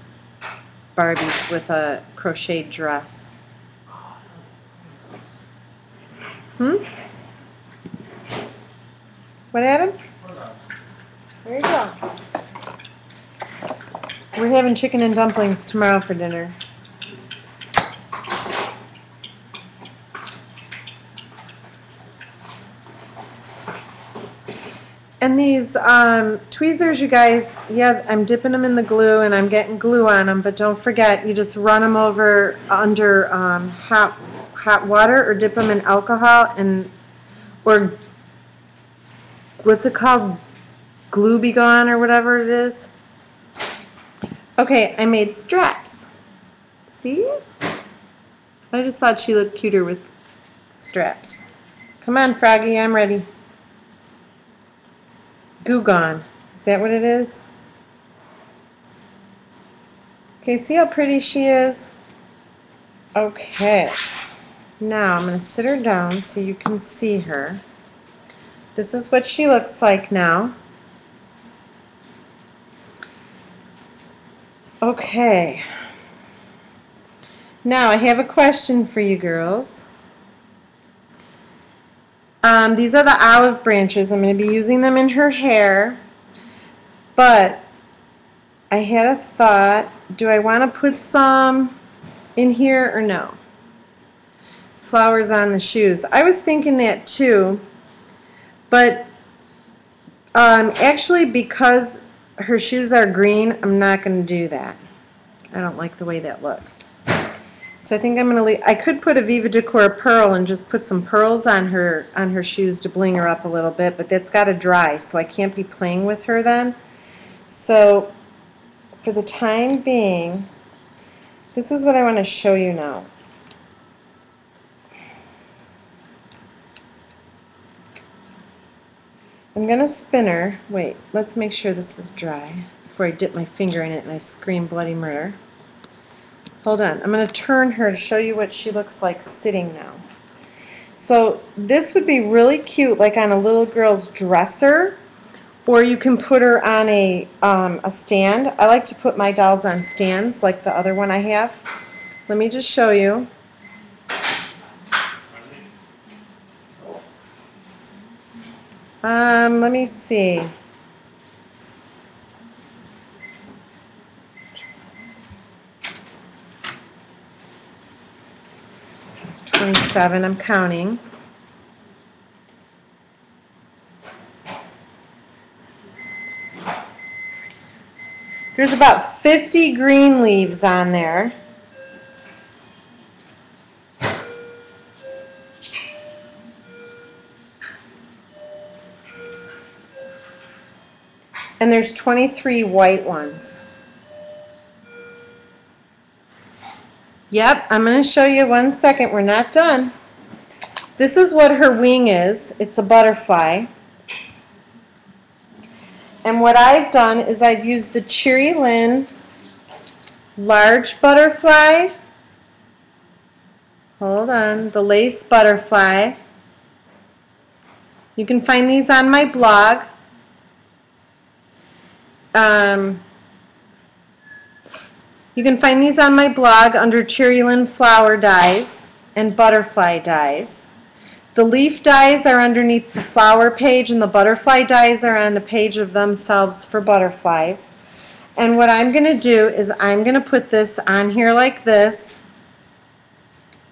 Barbies with a crocheted dress. What, Adam? There you go. We're having chicken and dumplings tomorrow for dinner. And these tweezers, you guys, yeah, I'm dipping them in the glue and I'm getting glue on them, but don't forget, you just run them over under hot water or dip them in alcohol or what's it called? Glue Be Gone or whatever it is. Okay, I made straps. See? I just thought she looked cuter with straps. Come on, Froggy, I'm ready. Goo Gone. Is that what it is? Okay, see how pretty she is? Okay. Now I'm going to sit her down so you can see her. This is what she looks like now. Okay. Now I have a question for you girls. These are the olive branches. I'm going to be using them in her hair, but I had a thought. Do I want to put some in here or no? Flowers on the shoes. I was thinking that too, but actually because her shoes are green, I'm not going to do that. I don't like the way that looks. So I think I'm going to leave. I could put a Viva Decor pearl and just put some pearls on her shoes to bling her up a little bit, but that's got to dry, so I can't be playing with her then. So for the time being, this is what I want to show you now. I'm going to spin her. Wait, let's make sure this is dry before I dip my finger in it and I scream bloody murder. Hold on. I'm going to turn her to show you what she looks like sitting now. So this would be really cute, like on a little girl's dresser, or you can put her on a stand. I like to put my dolls on stands, like the other one I have. Let me just show you. Let me see. It's 27, I'm counting. There's about 50 green leaves on there. And there's 23 white ones. Yep, I'm going to show you 1 second. We're not done. This is what her wing is. It's a butterfly. And what I've done is I've used the Cherry Lynn large butterfly. Hold on, the lace butterfly. You can find these on my blog. You can find these on my blog under Cherry Lynn flower dies and butterfly dies. The leaf dies are underneath the flower page and the butterfly dies are on the page of themselves for butterflies. And what I'm going to do is I'm going to put this on here like this,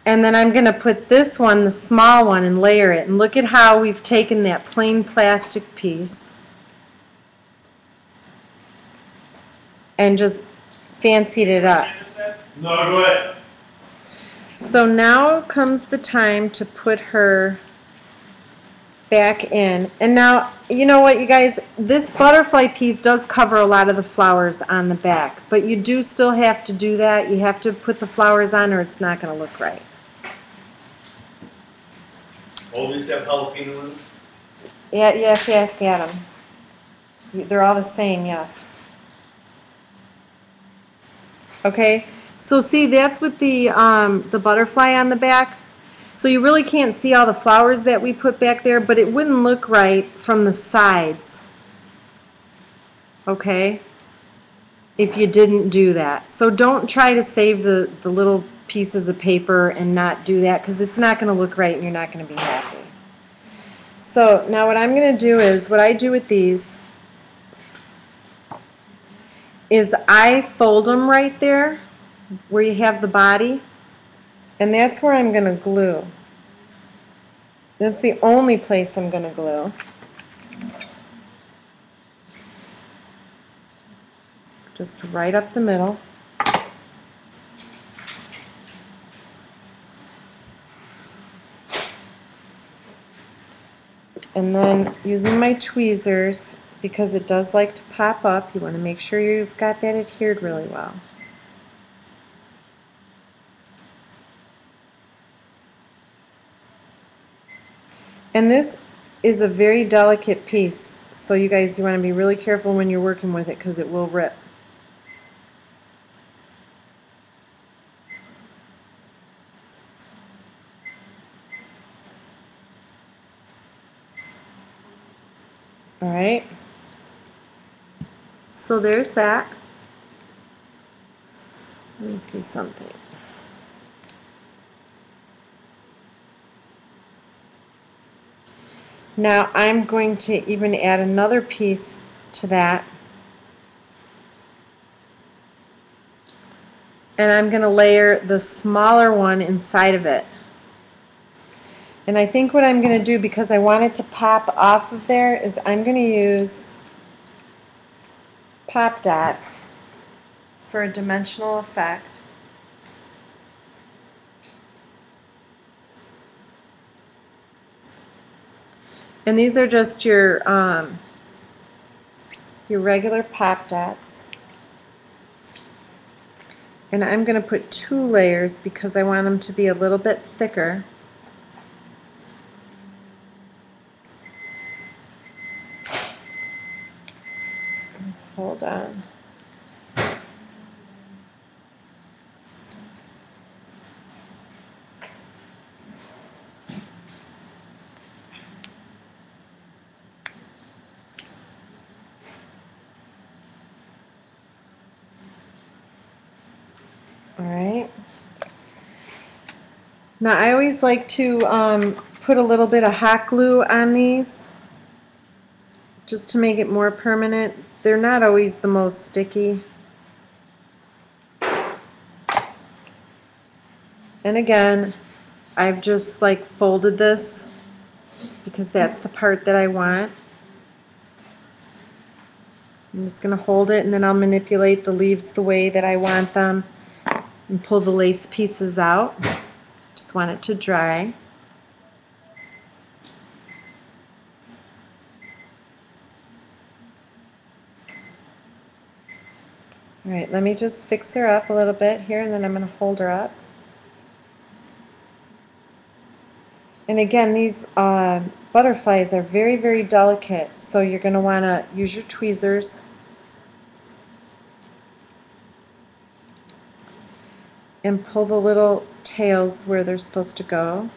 and then I'm going to put this one, the small one, and layer it. And look at how we've taken that plain plastic piece and just fancied it up. No, go ahead. So now comes the time to put her back in. And now, you know what, you guys, this butterfly piece does cover a lot of the flowers on the back, but you do still have to do that. You have to put the flowers on or it's not going to look right. All these have jalapeno in them? Yeah, you have to ask Adam. They're all the same, yes. Okay, so see, that's with the butterfly on the back. So you really can't see all the flowers that we put back there, but it wouldn't look right from the sides. Okay, if you didn't do that. So don't try to save the little pieces of paper and not do that, because it's not going to look right and you're not going to be happy. So now what I'm going to do is, what I do with these is I fold them right there where you have the body, and that's where I'm going to glue. That's the only place I'm going to glue. just right up the middle. And then using my tweezers, because it does like to pop up, you want to make sure you've got that adhered really well. And this is a very delicate piece, so you guys, you want to be really careful when you're working with it because it will rip. All right, so there's that. Let me see something. Now I'm going to even add another piece to that. And I'm going to layer the smaller one inside of it. And I think what I'm going to do, because I want it to pop off of there, is I'm going to use pop dots for a dimensional effect. And these are just your regular pop dots. And I'm going to put 2 layers because I want them to be a little bit thicker. Hold on. All right. Now I always like to put a little bit of hot glue on these just to make it more permanent. They're not always the most sticky. And again, I've just like folded this because that's the part that I want. I'm just going to hold it and then I'll manipulate the leaves the way that I want them and pull the lace pieces out. Just want it to dry. All right, let me just fix her up a little bit here and then I'm going to hold her up. And again, these butterflies are very, very delicate, so you're going to want to use your tweezers. And pull the little tails where they're supposed to go.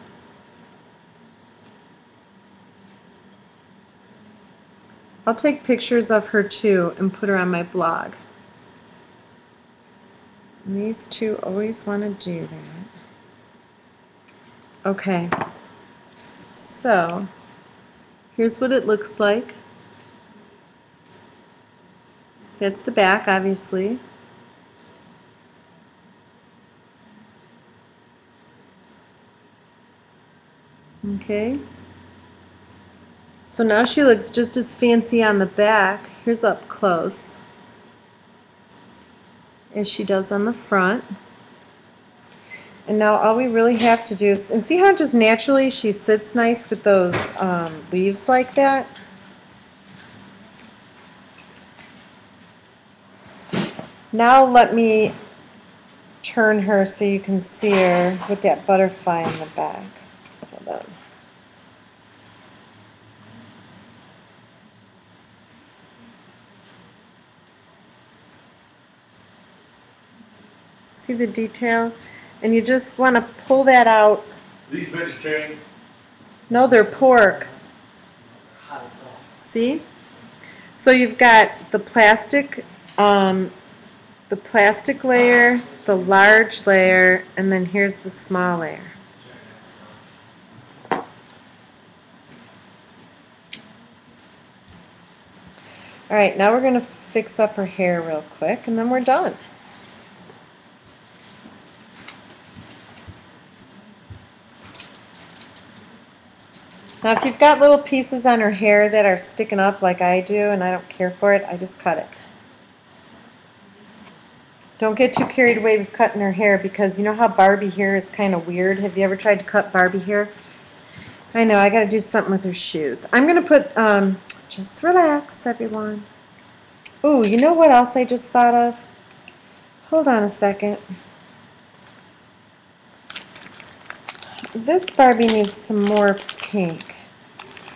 I'll take pictures of her too and put her on my blog. And these two always want to do that. Okay, so here's what it looks like. That's the back, obviously. Okay, so now she looks just as fancy on the back. Here's up close as she does on the front. And now all we really have to do is, and see how just naturally she sits nice with those leaves like that? Now let me turn her so you can see her with that butterfly in the back. Hold on. See the detail? And you just want to pull that out. These vegetarian? No, they're pork. Hot as hell. See? So you've got the plastic layer, the large layer, and then here's the small layer. All right, now we're going to fix up her hair real quick, and then we're done. Now if you've got little pieces on her hair that are sticking up like I do and I don't care for it, I just cut it. Don't get too carried away with cutting her hair, because you know how Barbie hair is kind of weird? Have you ever tried to cut Barbie hair? I know, I got to do something with her shoes. I'm going to put, just relax, everyone. Ooh, you know what else I just thought of? Hold on a second. This Barbie needs some more pink.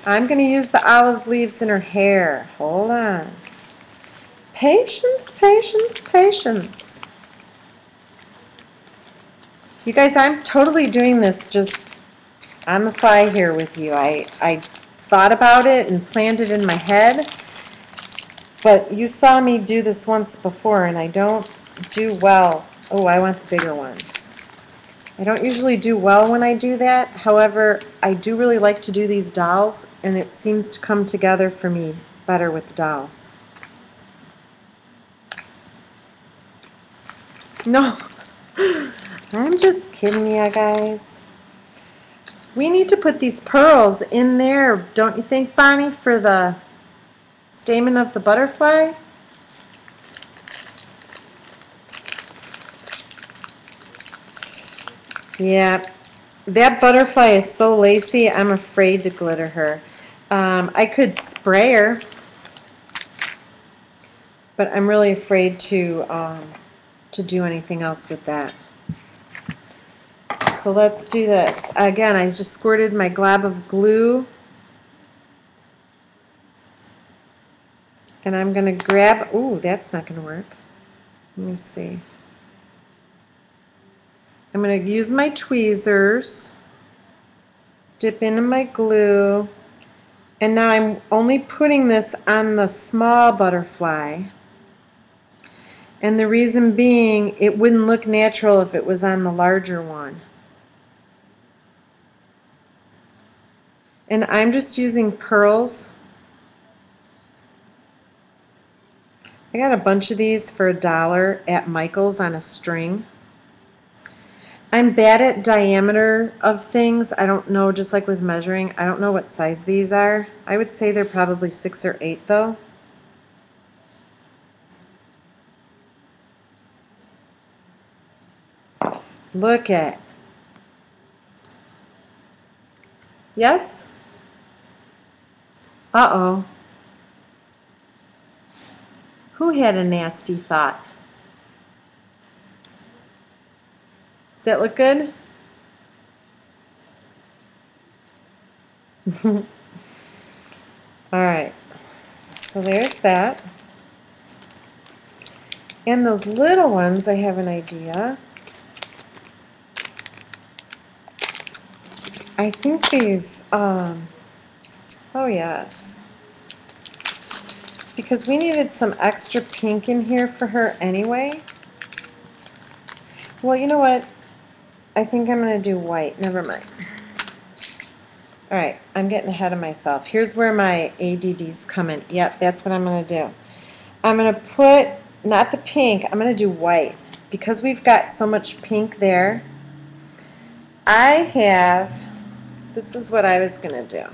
I'm going to use the olive leaves in her hair. Hold on. Patience, patience, patience. You guys, I'm totally doing this just on the fly here with you. I thought about it and planned it in my head, but you saw me do this once before, and I don't do well. Oh, I want the bigger ones. I don't usually do well when I do that. However, I do really like to do these dolls, and it seems to come together for me better with the dolls. No, I'm just kidding you guys. We need to put these pearls in there, don't you think, Bonnie, for the stamen of the butterfly? Yeah, that butterfly is so lacy, I'm afraid to glitter her. I could spray her, but I'm really afraid to do anything else with that. So let's do this. Again, I just squirted my glob of glue. And I'm going to grab, ooh, that's not going to work. Let me see. I'm going to use my tweezers, dip into my glue, and now I'm only putting this on the small butterfly. And the reason being, it wouldn't look natural if it was on the larger one. And I'm just using pearls. I got a bunch of these for $1 at Michael's on a string. I'm bad at diameter of things. I don't know, just like with measuring, I don't know what size these are. I would say they're probably 6 or 8 though. Look at. Yes? Uh-oh. Who had a nasty thought? Does that look good? All right. So there's that. And those little ones, I have an idea. I think these, oh yes. Because we needed some extra pink in here for her anyway. Well, you know what? I think I'm going to do white. Never mind. All right, I'm getting ahead of myself. Here's where my ADDs come in. Yep, that's what I'm going to do. I'm going to put, not the pink, I'm going to do white. Because we've got so much pink there, I have, this is what I was going to do.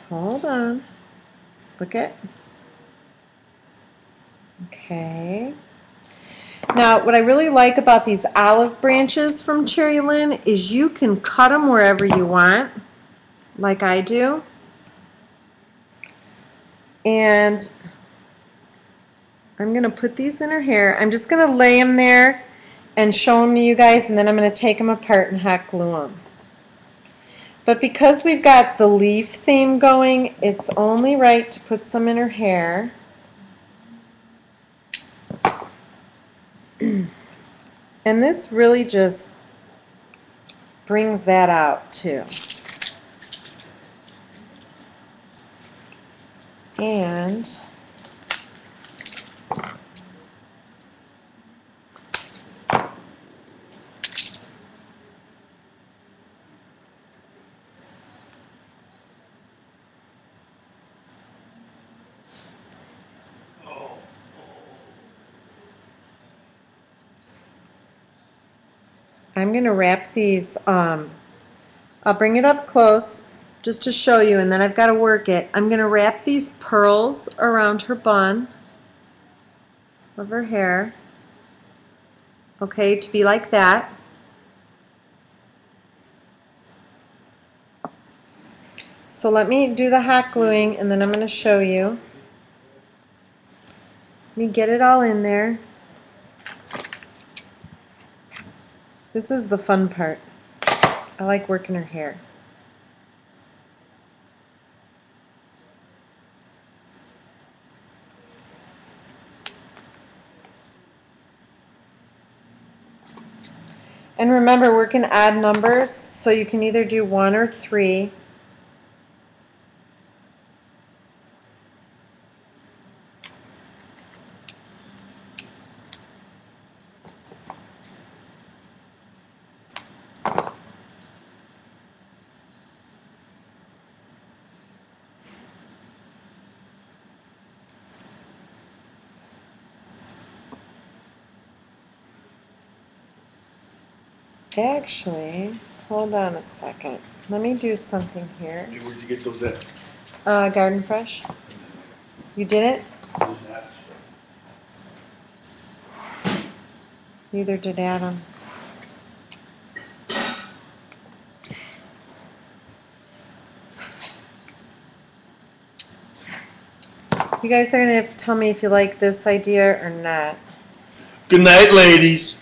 Hold on. Look at. Okay. Now, what I really like about these olive branches from Cherry Lynn is you can cut them wherever you want, like I do. And I'm going to put these in her hair. I'm just going to lay them there and show them to you guys, and then I'm going to take them apart and hot glue them. But because we've got the leaf theme going, it's only right to put some in her hair. And this really just brings that out too. And I'm going to wrap these, I'll bring it up close just to show you, and then I've got to work it. I'm going to wrap these pearls around her bun. of her hair. Okay, to be like that. So let me do the hot gluing and then I'm going to show you. Let me get it all in there. This is the fun part. I like working her hair. And remember, work in odd numbers, so you can either do 1 or 3. Actually, hold on a second. Let me do something here. Where'd you get those at? Garden Fresh. You did it? Neither did Adam. You guys are going to have to tell me if you like this idea or not. Good night, ladies.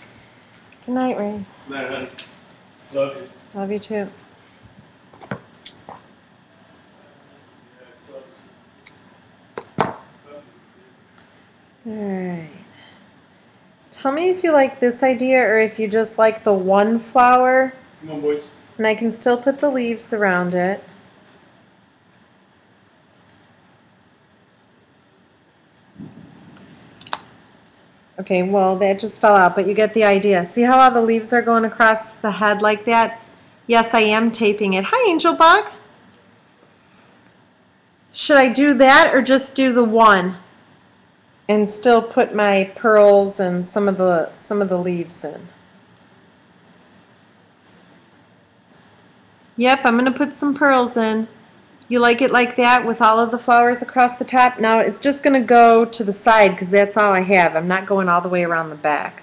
Good night, Ray. Night, honey. Love you. Love you too. Alright. Tell me if you like this idea or if you just like the one flower. Come on, boys. And I can still put the leaves around it. Okay, well, that just fell out, but you get the idea. See how all the leaves are going across the head like that? Yes, I am taping it. Hi, Angel Bug. Should I do that or just do the one and still put my pearls and some of the leaves in? Yep, I'm going to put some pearls in. You like it like that with all of the flowers across the top? Now it's just going to go to the side because that's all I have. I'm not going all the way around the back.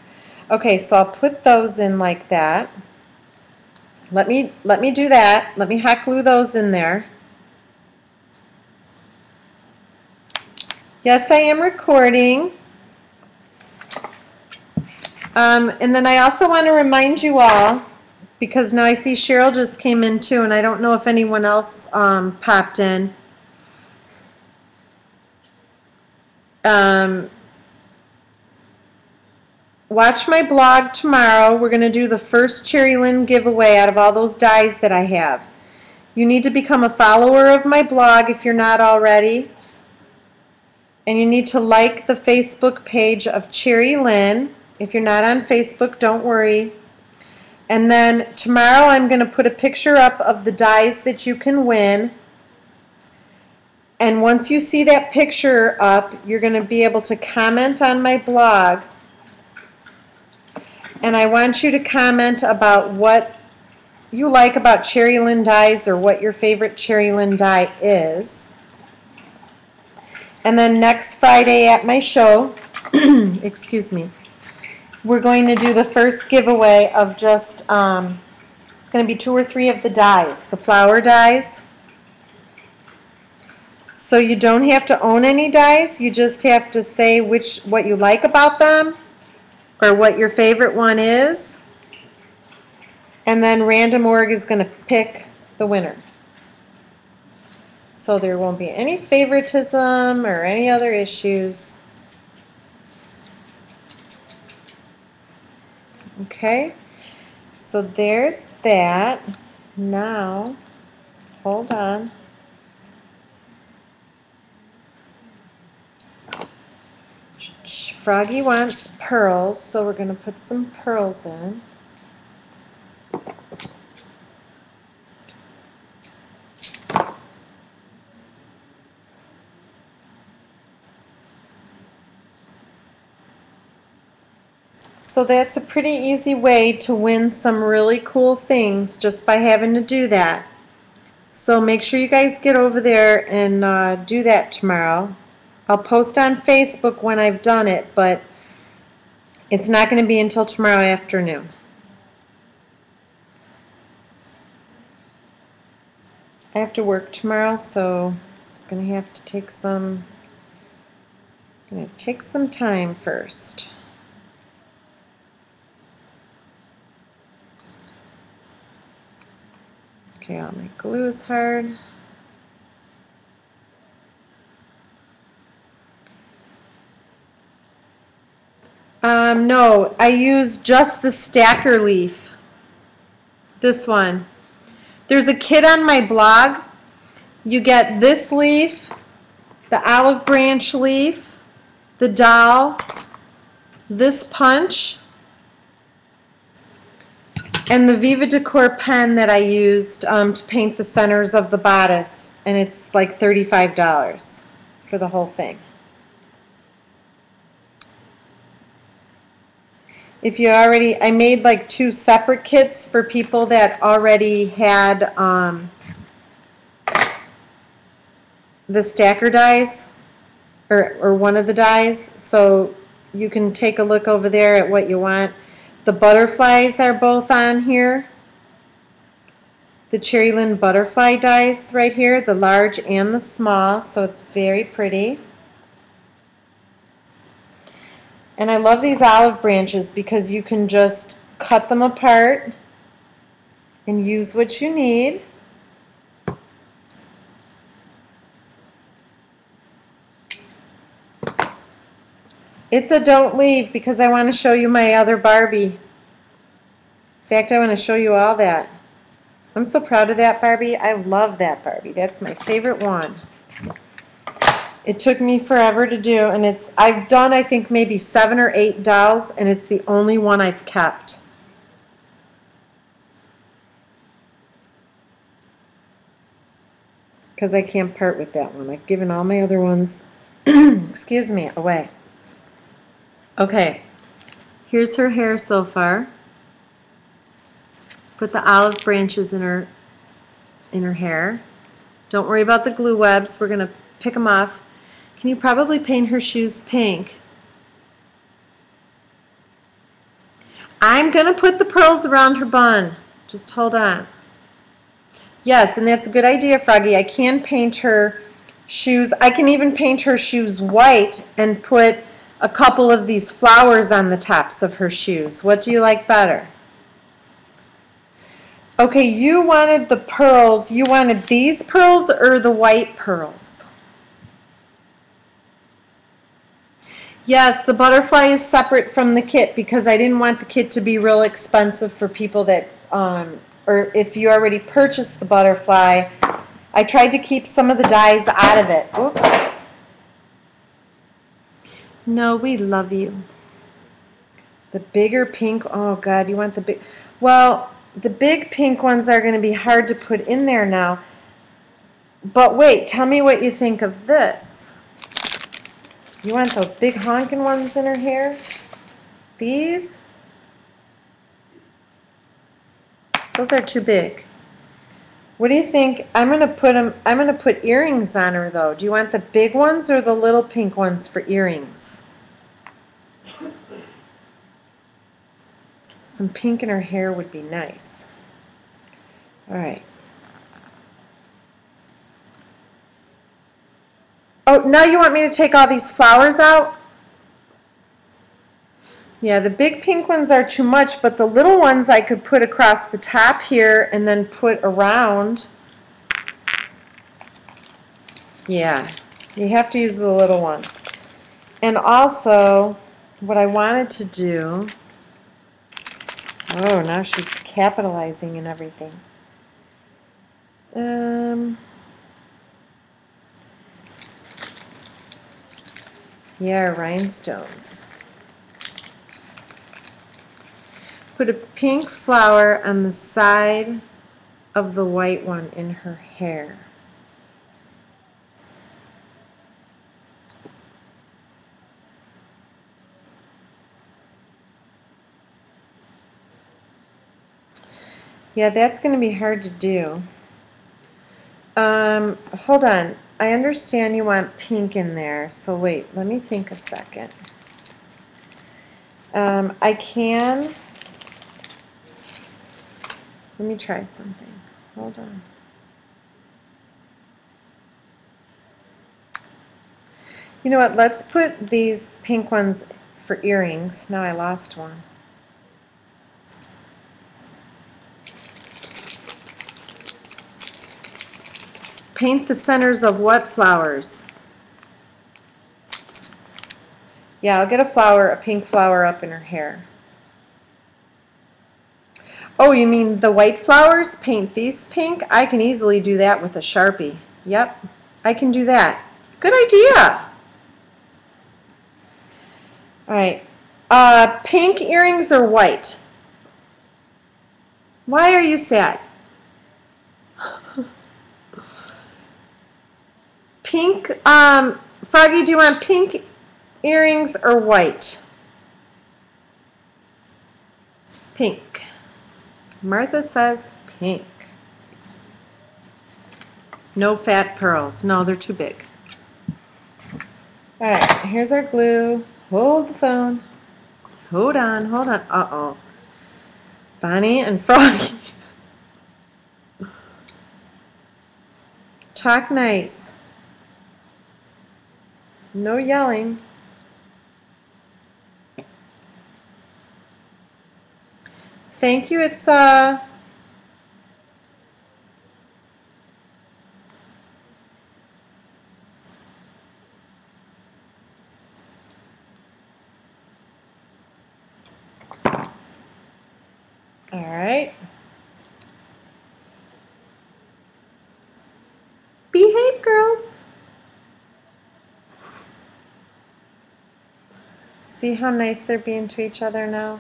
Okay, so I'll put those in like that. Let me do that. Let me hot glue those in there. Yes, I am recording. And then I also want to remind you all, because now I see Cheryl just came in too, and I don't know if anyone else popped in. Watch my blog tomorrow. We're going to do the first Cherry Lynn giveaway out of all those dies that I have. You need to become a follower of my blog if you're not already. And you need to like the Facebook page of Cherry Lynn. If you're not on Facebook, don't worry. And then tomorrow I'm going to put a picture up of the dies that you can win. And once you see that picture up, you're going to be able to comment on my blog. And I want you to comment about what you like about Cherry Lynn dies or what your favorite Cherry Lynn die is. And then next Friday at my show, excuse me, we're going to do the first giveaway of just, it's going to be 2 or 3 of the dies, the flower dies. So you don't have to own any dies, you just have to say what you like about them or what your favorite one is. And then Random Org is going to pick the winner. So there won't be any favoritism or any other issues. Okay, so there's that. Now, hold on. Froggy wants pearls, so we're going to put some pearls in. So that's a pretty easy way to win some really cool things just by having to do that. So make sure you guys get over there and do that tomorrow. I'll post on Facebook when I've done it, but It's not going to be until tomorrow afternoon. I have to work tomorrow, so it's going to have to take some time first. Okay, all my glue is hard. No, I use just the stacker leaf. This one. There's a kit on my blog. You get this leaf, the olive branch leaf, the doll, this punch, and the Viva Decor pen that I used to paint the centers of the bodice. And it's like $35 for the whole thing. If you already, I made like 2 separate kits for people that already had the stacker dies, or one of the dies, so you can take a look over there at what you want. The butterflies are both on here. The Cherry Lynn butterfly dies right here, the large and the small, so it's very pretty. And I love these olive branches because you can just cut them apart and use what you need. It's a don't leave because I want to show you my other Barbie. In fact, I want to show you all that. I'm so proud of that Barbie. I love that Barbie. That's my favorite one. It took me forever to do, and I've done, I think, maybe 7 or 8 dolls, and it's the only one I've kept. Because I can't part with that one. I've given all my other ones, excuse me, away. Okay, here's her hair so far. Put the olive branches in her hair. Don't worry about the glue webs. We're going to pick them off. Can you probably paint her shoes pink? I'm going to put the pearls around her bun. Just hold on. Yes, and that's a good idea, Froggy. I can paint her shoes. I can even paint her shoes white and put a couple of these flowers on the tops of her shoes. What do you like better? Okay, you wanted the pearls. You wanted these pearls or the white pearls? Yes, the butterfly is separate from the kit because I didn't want the kit to be real expensive for people that, or if you already purchased the butterfly. I tried to keep some of the dies out of it. Oops. No, we love you. The bigger pink, oh God, you want the big, well, the big pink ones are going to be hard to put in there now. But wait, tell me what you think of this. You want those big honking ones in her hair? These? Those are too big. What do you think? I'm going to put earrings on her though. Do you want the big ones or the little pink ones for earrings? Some pink in her hair would be nice. All right. Oh, now you want me to take all these flowers out? Yeah, the big pink ones are too much, but the little ones I could put across the top here and then put around. Yeah, you have to use the little ones. And also, what I wanted to do, oh, now she's capitalizing and everything. Yeah, rhinestones. Put a pink flower on the side of the white one in her hair. Yeah, that's going to be hard to do. Hold on. I understand you want pink in there, so wait, let me think a second. I can. Let me try something. Hold on. You know what? Let's put these pink ones for earrings. Now I lost one. Paint the centers of what flowers? Yeah, I'll get a pink flower up in her hair. Oh, you mean the white flowers? Paint these pink? I can easily do that with a Sharpie. Yep, I can do that. Good idea. All right. Pink earrings or white? Why are you sad? Pink, Froggy, do you want pink earrings or white? Pink. Martha says pink. No fat pearls. No, they're too big. All right, here's our glue. Hold the phone. Hold on, hold on. Uh-oh. Bonnie and Froggy. Talk nice. No yelling. Thank you, it's all right. Behave, girls. See how nice they're being to each other now?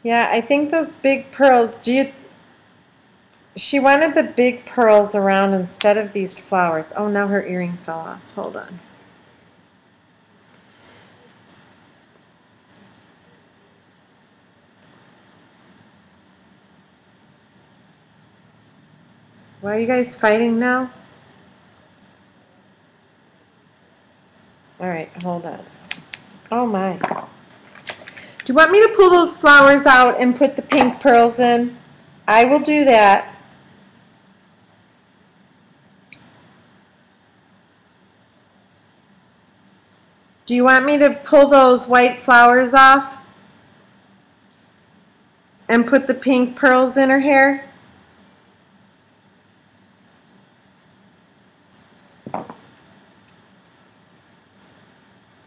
Yeah, I think those big pearls, she wanted the big pearls around instead of these flowers. Oh, now her earring fell off. Hold on. Why are you guys fighting now? All right, hold on. Oh my. Do you want me to pull those flowers out and put the pink pearls in? I will do that. Do you want me to pull those white flowers off and put the pink pearls in her hair?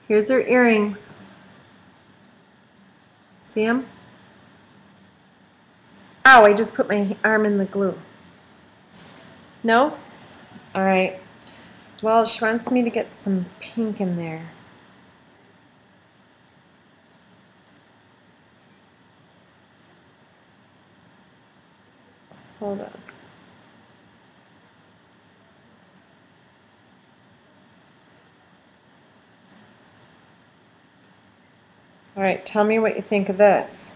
Here's her earrings. See them? Ow, I just put my arm in the glue. No? All right. Well, she wants me to get some pink in there. Hold on. All right, tell me what you think of this.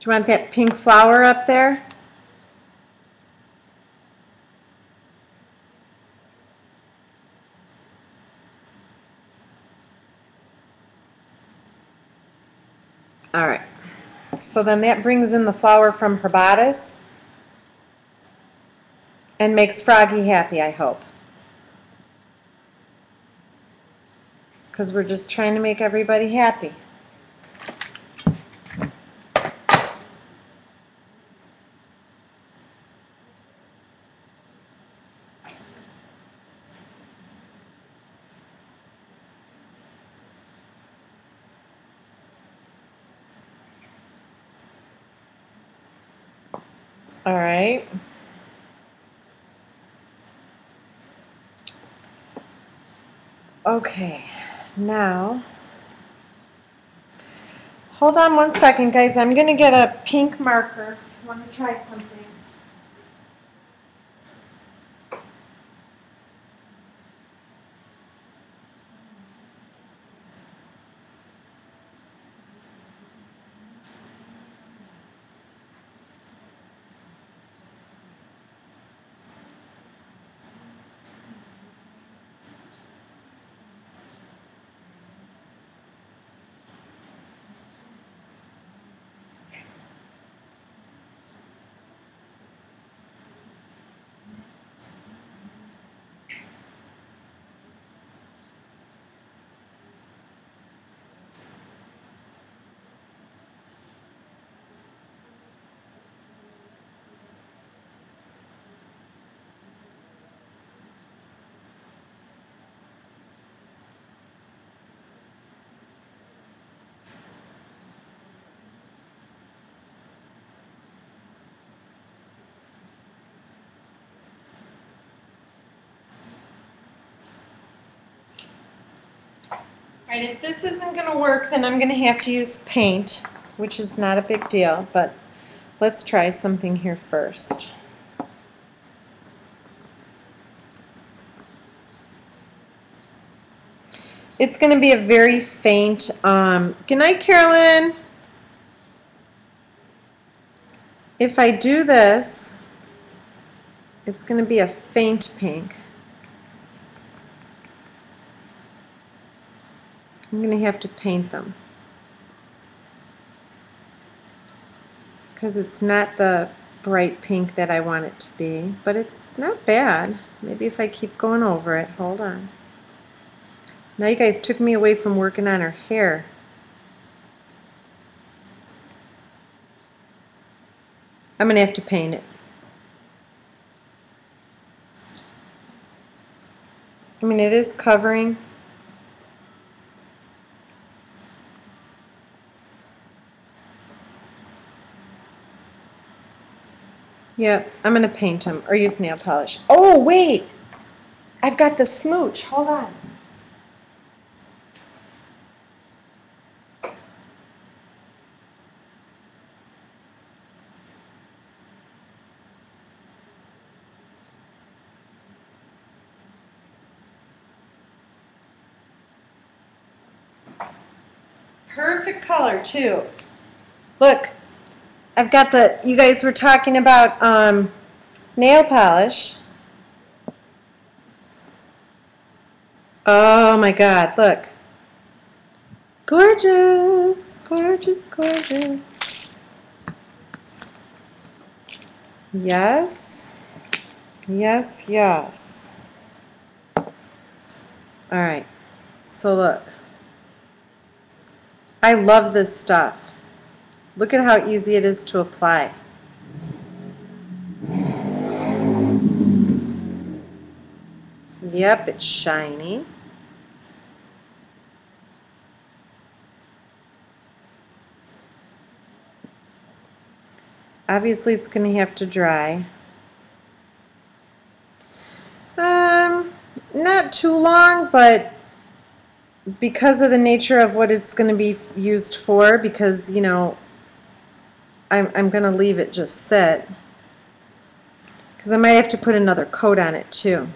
Do you want that pink flower up there? All right. So then that brings in the flower from her bodice and makes Froggy happy, I hope. Because we're just trying to make everybody happy. All right. Okay, now, hold on one second, guys. I'm going to get a pink marker. I want to try something. Alright, if this isn't going to work, then I'm going to have to use paint, which is not a big deal, but let's try something here first. It's going to be a very faint, good night, Carolyn. If I do this, it's going to be a faint pink. I'm going to have to paint them because it's not the bright pink that I want it to be, but it's not bad. Maybe if I keep going over it. Hold on. Now you guys took me away from working on her hair. I'm going to have to paint it. I mean, it is covering. Yep, I'm going to paint him or use nail polish. Oh, wait! I've got the smooch. Hold on. Perfect color, too. Look. I've got the, you guys were talking about nail polish. Oh my God, look. Gorgeous, gorgeous, gorgeous. Yes, yes, yes. All right, so look. I love this stuff. Look at how easy it is to apply. Yep, it's shiny. Obviously, it's going to have to dry. Not too long, but because of the nature of what it's going to be used for, because, you know, I'm going to leave it just sit because I might have to put another coat on it too.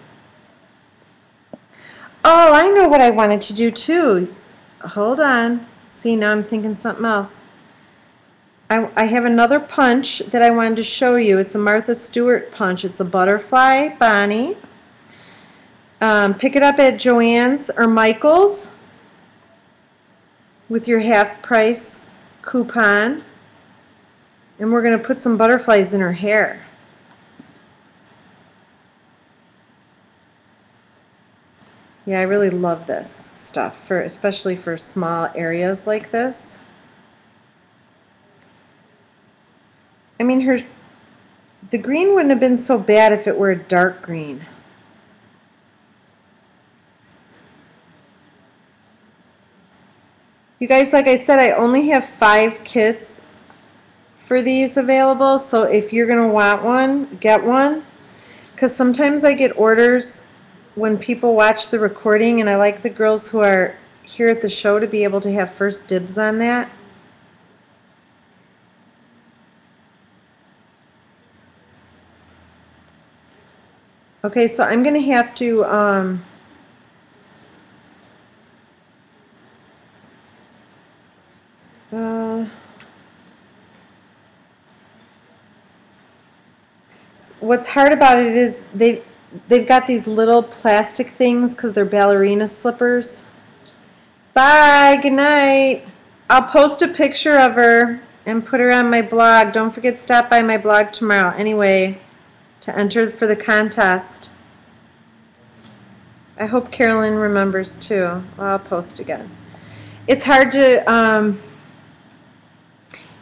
Oh, I know what I wanted to do too. Hold on. See, now I'm thinking something else. I have another punch that I wanted to show you. It's a Martha Stewart punch. It's a butterfly Bonnie. Pick it up at Joann's or Michael's with your half price coupon. And we're going to put some butterflies in her hair. Yeah, I really love this stuff, especially for small areas like this. I mean, the green wouldn't have been so bad if it were a dark green. You guys, like I said, I only have 5 kits for these available, so if you're going to want one, get one. Because sometimes I get orders when people watch the recording, and I like the girls who are here at the show to be able to have first dibs on that. Okay, so I'm going to have to what's hard about it is they've got these little plastic things because they're ballerina slippers. Bye, good night. I'll post a picture of her and put her on my blog. Don't forget to stop by my blog tomorrow anyway to enter for the contest. I hope Carolyn remembers too. I'll post again. It's hard to,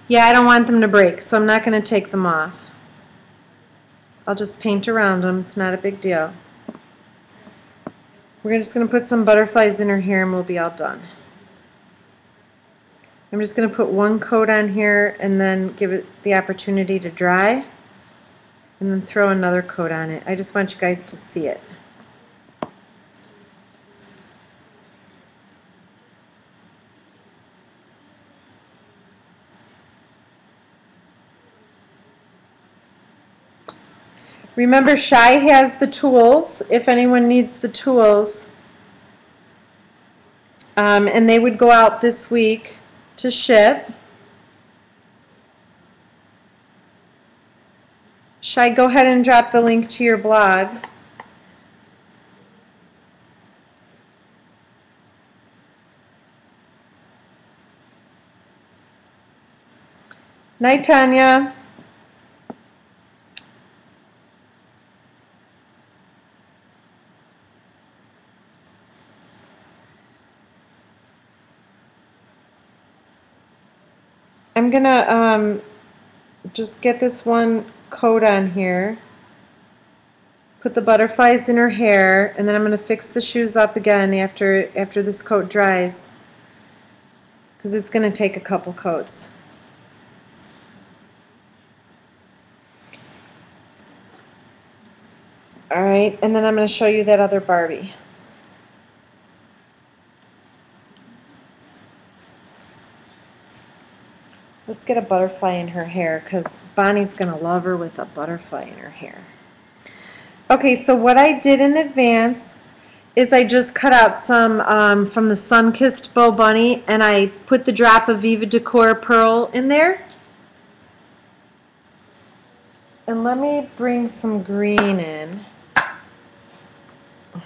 yeah, I don't want them to break, so I'm not going to take them off. I'll just paint around them. It's not a big deal. We're just going to put some butterflies in her hair and we'll be all done. I'm just going to put one coat on here and then give it the opportunity to dry and then throw another coat on it. I just want you guys to see it. Remember, Shy has the tools, if anyone needs the tools. And they would go out this week to ship. Shy, go ahead and drop the link to your blog. Night, Tanya. I'm gonna just get this one coat on here. Put the butterflies in her hair, and then I'm gonna fix the shoes up again after this coat dries, because it's gonna take a couple coats. All right, and then I'm gonna show you that other Barbie. Let's get a butterfly in her hair, because Bonnie's going to love her with a butterfly in her hair. Okay, so what I did in advance is I just cut out some from the Sun-Kissed Bo Bunny, and I put the drop of Viva Decor Pearl in there. And let me bring some green in.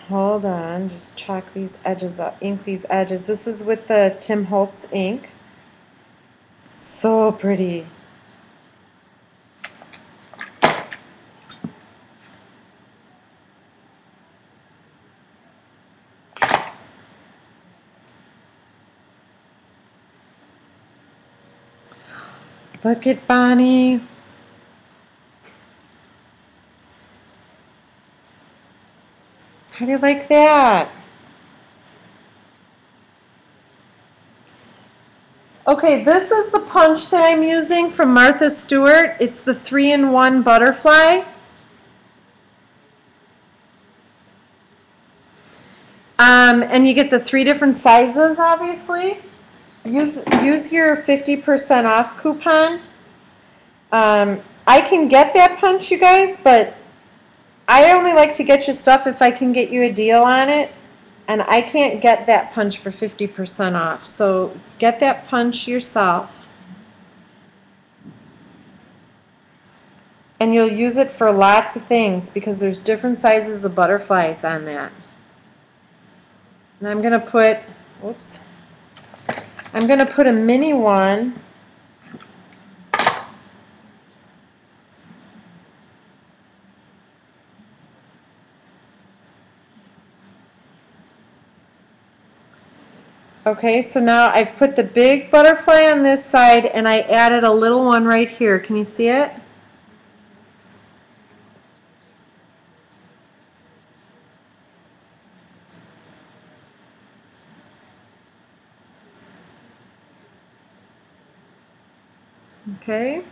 Hold on, just chalk these edges up, ink these edges. This is with the Tim Holtz ink. So pretty. Look at Bonnie. How do you like that? Okay, this is the punch that I'm using from Martha Stewart. It's the 3-in-1 butterfly. And you get the 3 different sizes, obviously. Use your 50% off coupon. I can get that punch, you guys, but I only like to get you stuff if I can get you a deal on it. And I can't get that punch for 50% off. So get that punch yourself. And you'll use it for lots of things because there's different sizes of butterflies on that. And I'm going to put, whoops, I'm going to put a mini one. Okay, so now I've put the big butterfly on this side and I added a little one right here. Can you see it? Okay.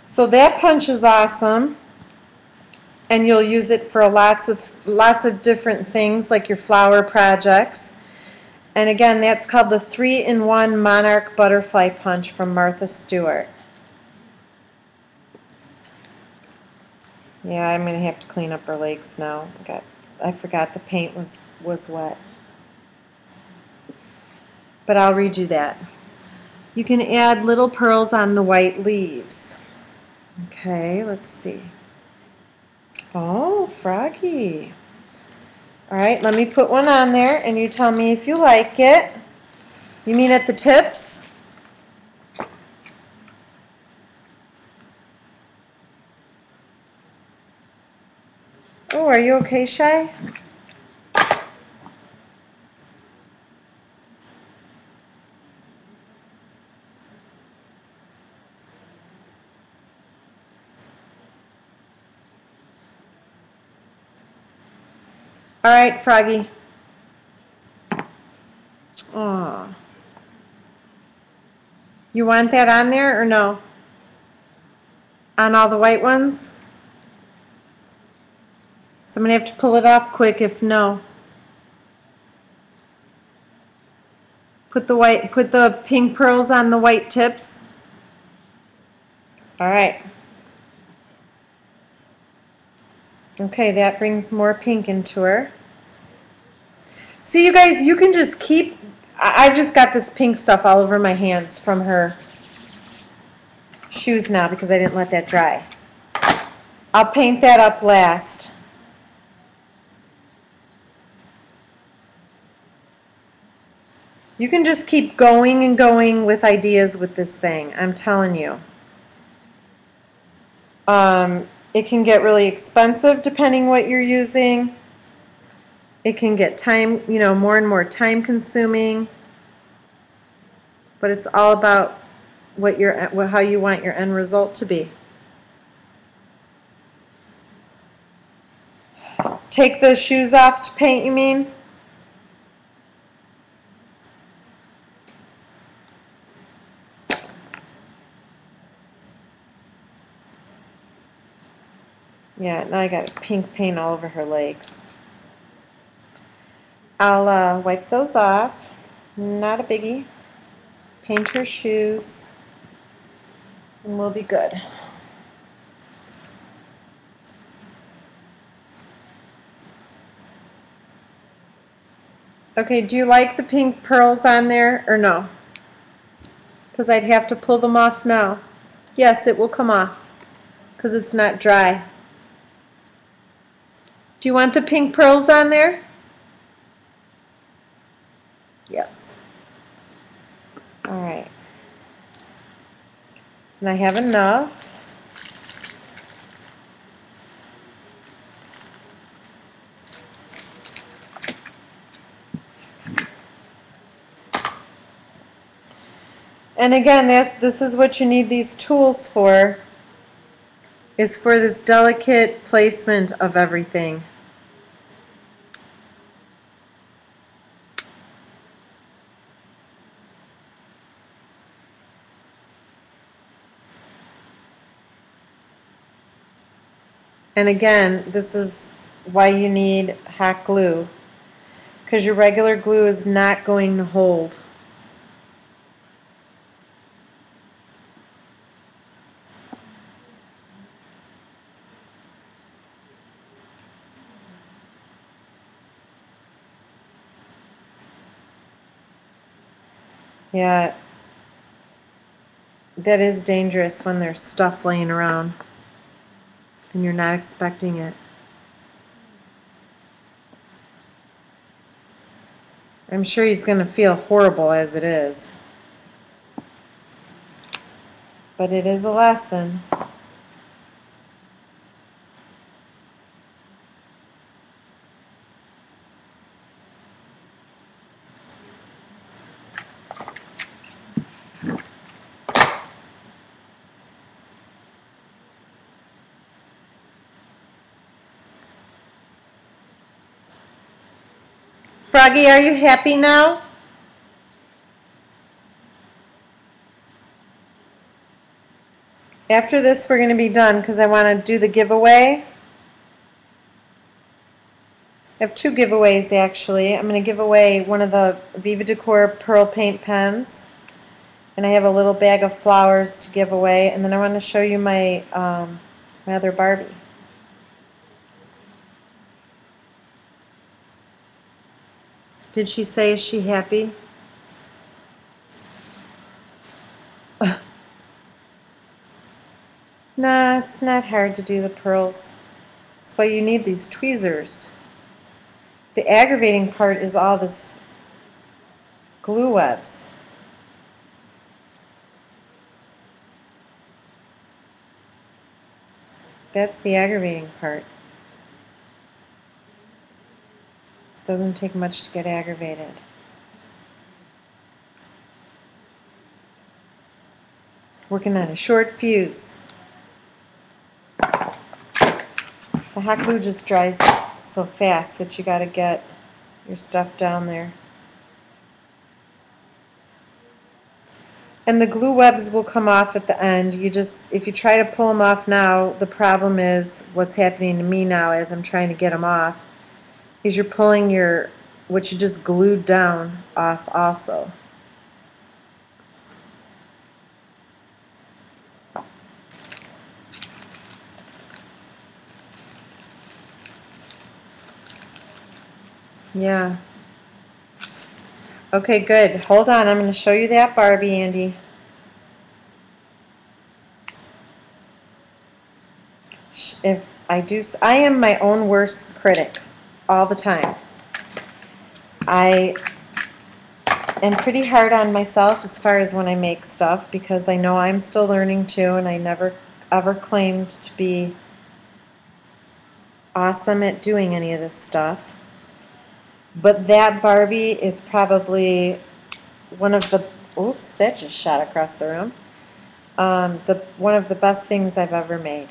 So that punch is awesome. And you'll use it for lots of different things like your flower projects. And again, that's called the 3-in-1 Monarch Butterfly Punch from Martha Stewart. Yeah, I'm going to have to clean up her legs now. I forgot the paint was wet. But I'll redo that. You can add little pearls on the white leaves. Okay, let's see. Oh, Froggy. All right, let me put one on there, and you tell me if you like it. You mean at the tips? Oh, are you okay, Shy? All right, Froggy. Oh. You want that on there or no? On all the white ones? So I'm going to have to pull it off quick if no. Put the pink pearls on the white tips. All right. Okay, that brings more pink into her. See, you guys, you can just keep, I've just got this pink stuff all over my hands from her shoes now because I didn't let that dry. I'll paint that up last. You can just keep going and going with ideas with this thing, I'm telling you. It can get really expensive depending what you're using. It can get time, more and more time consuming. But it's all about how you want your end result to be. Take the shoes off to paint, you mean? Yeah, now I got pink paint all over her legs. I'll wipe those off. Not a biggie. Paint her shoes. And we'll be good. Okay, do you like the pink pearls on there or no? Because I'd have to pull them off now. Yes, it will come off because it's not dry. Do you want the pink pearls on there? Yes. All right. And I have enough. And again, this is what you need these tools for, is for this delicate placement of everything. And again, this is why you need hot glue, because your regular glue is not going to hold. Yeah, that is dangerous when there's stuff laying around and you're not expecting it. I'm sure he's going to feel horrible as it is. But it is a lesson. Froggy, are you happy now? After this, we're going to be done because I want to do the giveaway. I have two giveaways actually. I'm going to give away one of the Viva Decor Pearl Paint Pens. And I have a little bag of flowers to give away. And then I want to show you my, my other Barbie. Did she say, is she happy? Nah, it's not hard to do the pearls. That's why you need these tweezers. The aggravating part is all this glue webs. That's the aggravating part. Doesn't take much to get aggravated. Working on a short fuse. The hot glue just dries so fast that you got to get your stuff down there. And the glue webs will come off at the end. If you try to pull them off now, the problem is what's happening to me now as I'm trying to get them off, is you're pulling what you just glued down off also. Yeah. Okay, good. Hold on. I'm going to show you that Barbie, Andy. If I am my own worst critic all the time. I am pretty hard on myself as far as when I make stuff because I know I'm still learning too, and I never ever claimed to be awesome at doing any of this stuff. But that Barbie is probably one of the, oops, that just shot across the room. One of the best things I've ever made.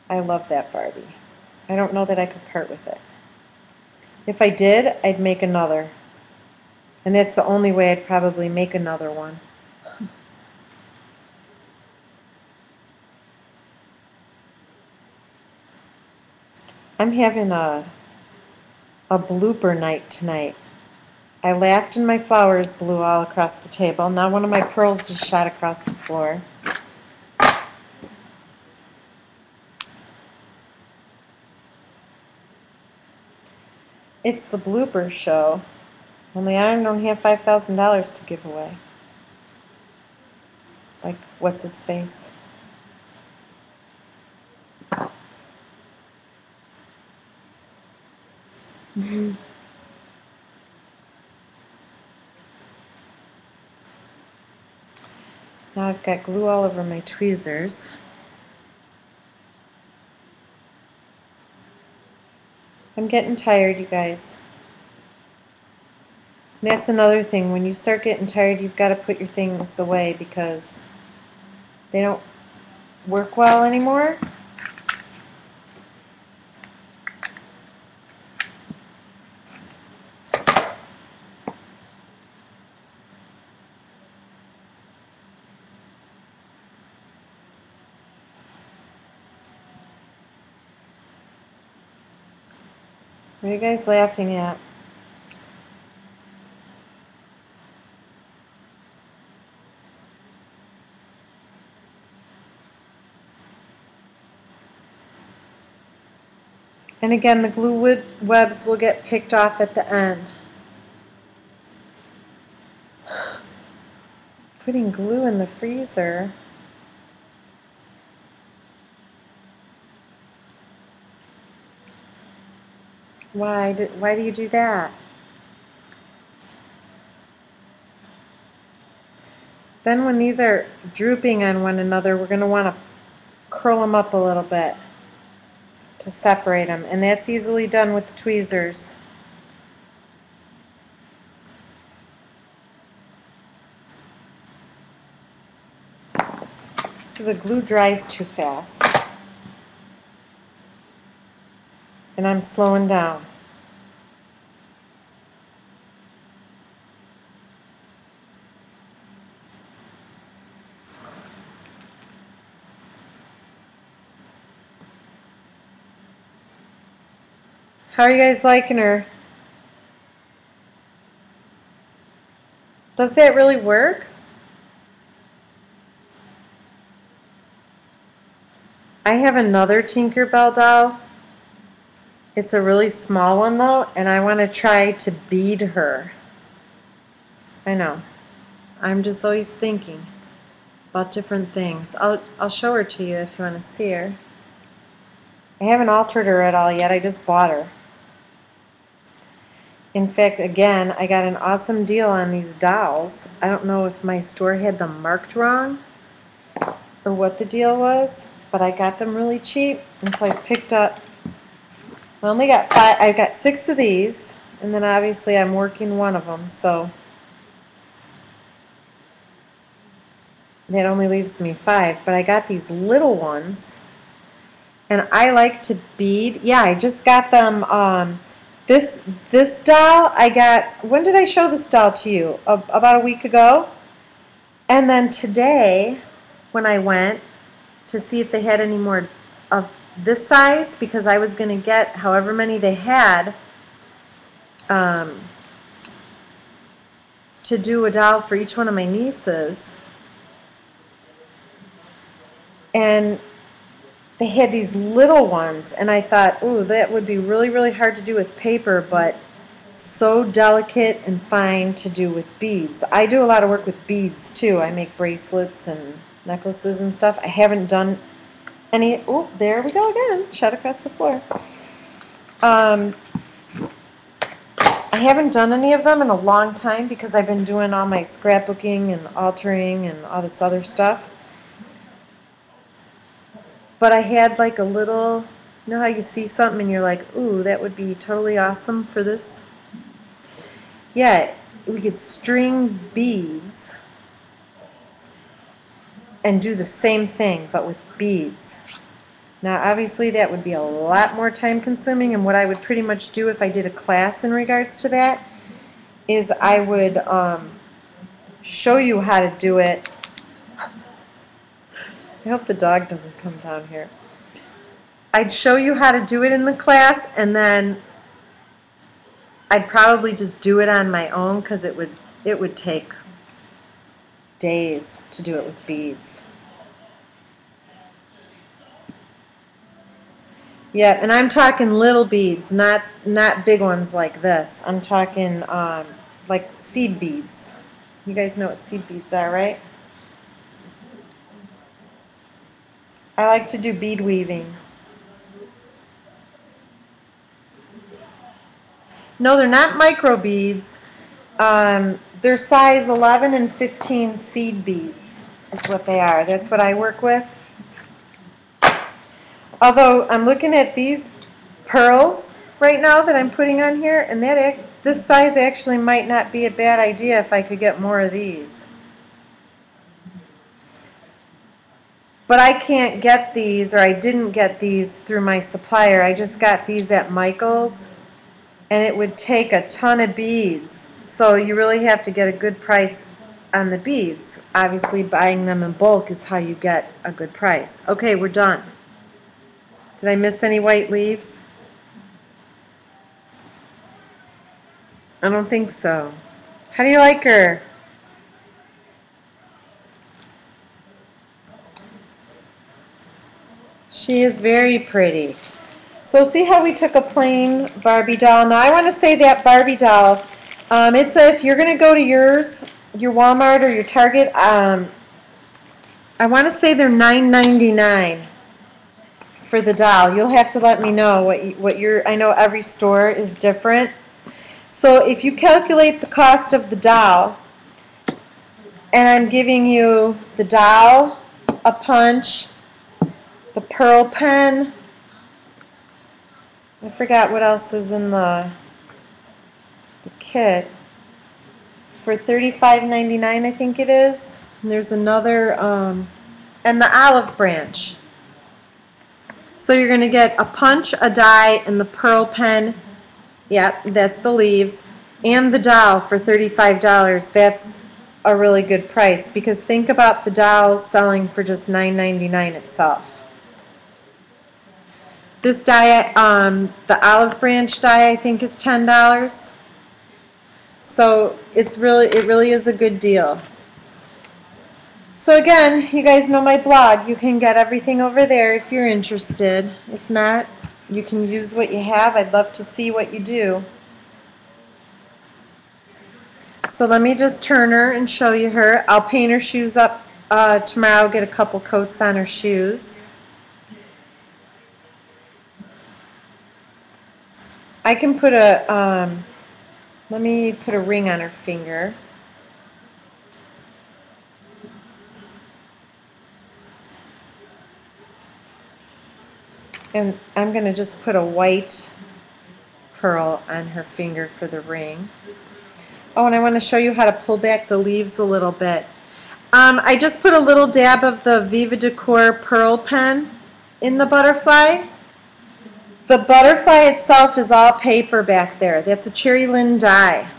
I love that Barbie. I don't know that I could part with it. If I did, I'd make another. And that's the only way I'd probably make another one. I'm having a blooper night tonight. I laughed and my flowers blew all across the table. Now one of my pearls just shot across the floor. It's the blooper show. Only I don't have $5,000 to give away. Like, what's his face? Now I've got glue all over my tweezers. I'm getting tired, you guys. And that's another thing. When you start getting tired, you've got to put your things away because they don't work well anymore. What are you guys laughing at? And again, the glue webs will get picked off at the end. Putting glue in the freezer. Why do you do that? Then when these are drooping on one another, we're going to want to curl them up a little bit to separate them. And that's easily done with the tweezers. So the glue dries too fast. And I'm slowing down. How are you guys liking her? Does that really work? I have another Tinkerbell doll. It's a really small one though, and I want to try to bead her. I know. I'm just always thinking about different things. I'll show her to you if you want to see her. I haven't altered her at all yet. I just bought her. In fact, again, I got an awesome deal on these dolls. I don't know if my store had them marked wrong or what the deal was, but I got them really cheap, and so I picked up, I only got 5, I got 6 of these, and then obviously I'm working one of them, so that only leaves me 5, but I got these little ones, and I like to bead. Yeah, I just got them, this doll I got, when did I show this doll to you? About a week ago? And then today, when I went to see if they had any more of this size, because I was going to get however many they had to do a doll for each one of my nieces. And they had these little ones, and I thought, ooh, that would be really, really hard to do with paper, but so delicate and fine to do with beads. I do a lot of work with beads too. I make bracelets and necklaces and stuff. I haven't done any. Oh, there we go again. Shot across the floor. I haven't done any of them in a long time because I've been doing all my scrapbooking and altering and all this other stuff. But I had like a little, you know how you see something and you're like, ooh, that would be totally awesome for this? Yeah, we could string beads and do the same thing, but with beads. Now, obviously, that would be a lot more time consuming, and what I would pretty much do if I did a class in regards to that is I would show you how to do it. I hope the dog doesn't come down here. I'd show you how to do it in the class, and then I'd probably just do it on my own because it would take days to do it with beads. Yeah, and I'm talking little beads, not big ones like this. I'm talking like seed beads. You guys know what seed beads are, right? I like to do bead weaving. No, they're not micro beads. They're size 11 and 15 seed beads is what they are. That's what I work with. Although I'm looking at these pearls right now that I'm putting on here, and this size actually might not be a bad idea if I could get more of these. But I can't get these, or I didn't get these through my supplier. I just got these at Michael's, and it would take a ton of beads. So you really have to get a good price on the beads. Obviously, buying them in bulk is how you get a good price. Okay, we're done. Did I miss any white leaves? I don't think so. How do you like her? She is very pretty. So see how we took a plain Barbie doll. Now I want to say that Barbie doll, if you're going to go to your Walmart or your Target, I want to say they're $9.99 for the doll. You'll have to let me know what your, I know every store is different. So if you calculate the cost of the doll, and I'm giving you the doll, a punch, the pearl pen, I forgot what else is in the kit, for $35.99 I think it is. And there's another, and the olive branch. So you're going to get a punch, a die, and the pearl pen. Yep, that's the leaves. And the doll for $35. That's a really good price, because think about the doll selling for just $9.99 itself. This die, the olive branch die, I think is $10. So it really is a good deal. So again, you guys know my blog. You can get everything over there if you're interested. If not, you can use what you have. I'd love to see what you do. So let me just turn her and show you her. I'll paint her shoes up tomorrow, get a couple coats on her shoes. I can put a, let me put a ring on her finger. And I'm going to just put a white pearl on her finger for the ring. Oh, and I want to show you how to pull back the leaves a little bit. I just put a little dab of the Viva Decor pearl pen in the butterfly. The butterfly itself is all paper back there. That's a Cherry Lynn die.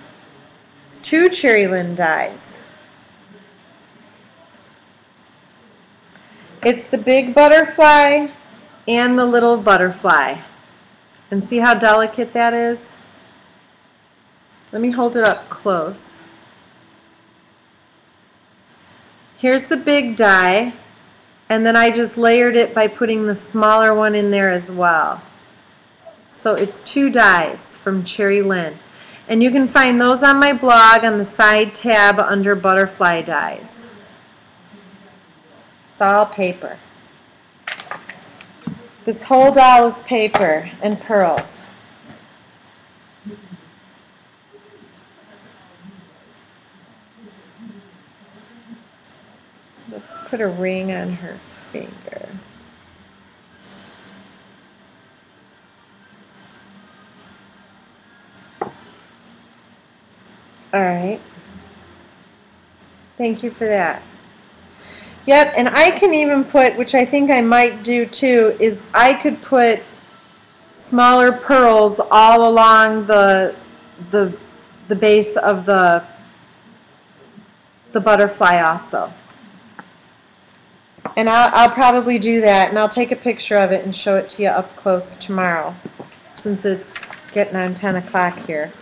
It's 2 Cherry Lynn dies. It's the big butterfly and the little butterfly. And see how delicate that is? Let me hold it up close. Here's the big die, and then I just layered it by putting the smaller one in there as well. So it's 2 dies from Cherry Lynn. And you can find those on my blog on the side tab under butterfly dies. It's all paper. This whole doll is paper and pearls. Let's put a ring on her finger. All right. Thank you for that. Yep, and I can even put, which I think I might do too, is I could put smaller pearls all along the base of the butterfly also. And I'll probably do that, and I'll take a picture of it and show it to you up close tomorrow, since it's getting on 10 o'clock here.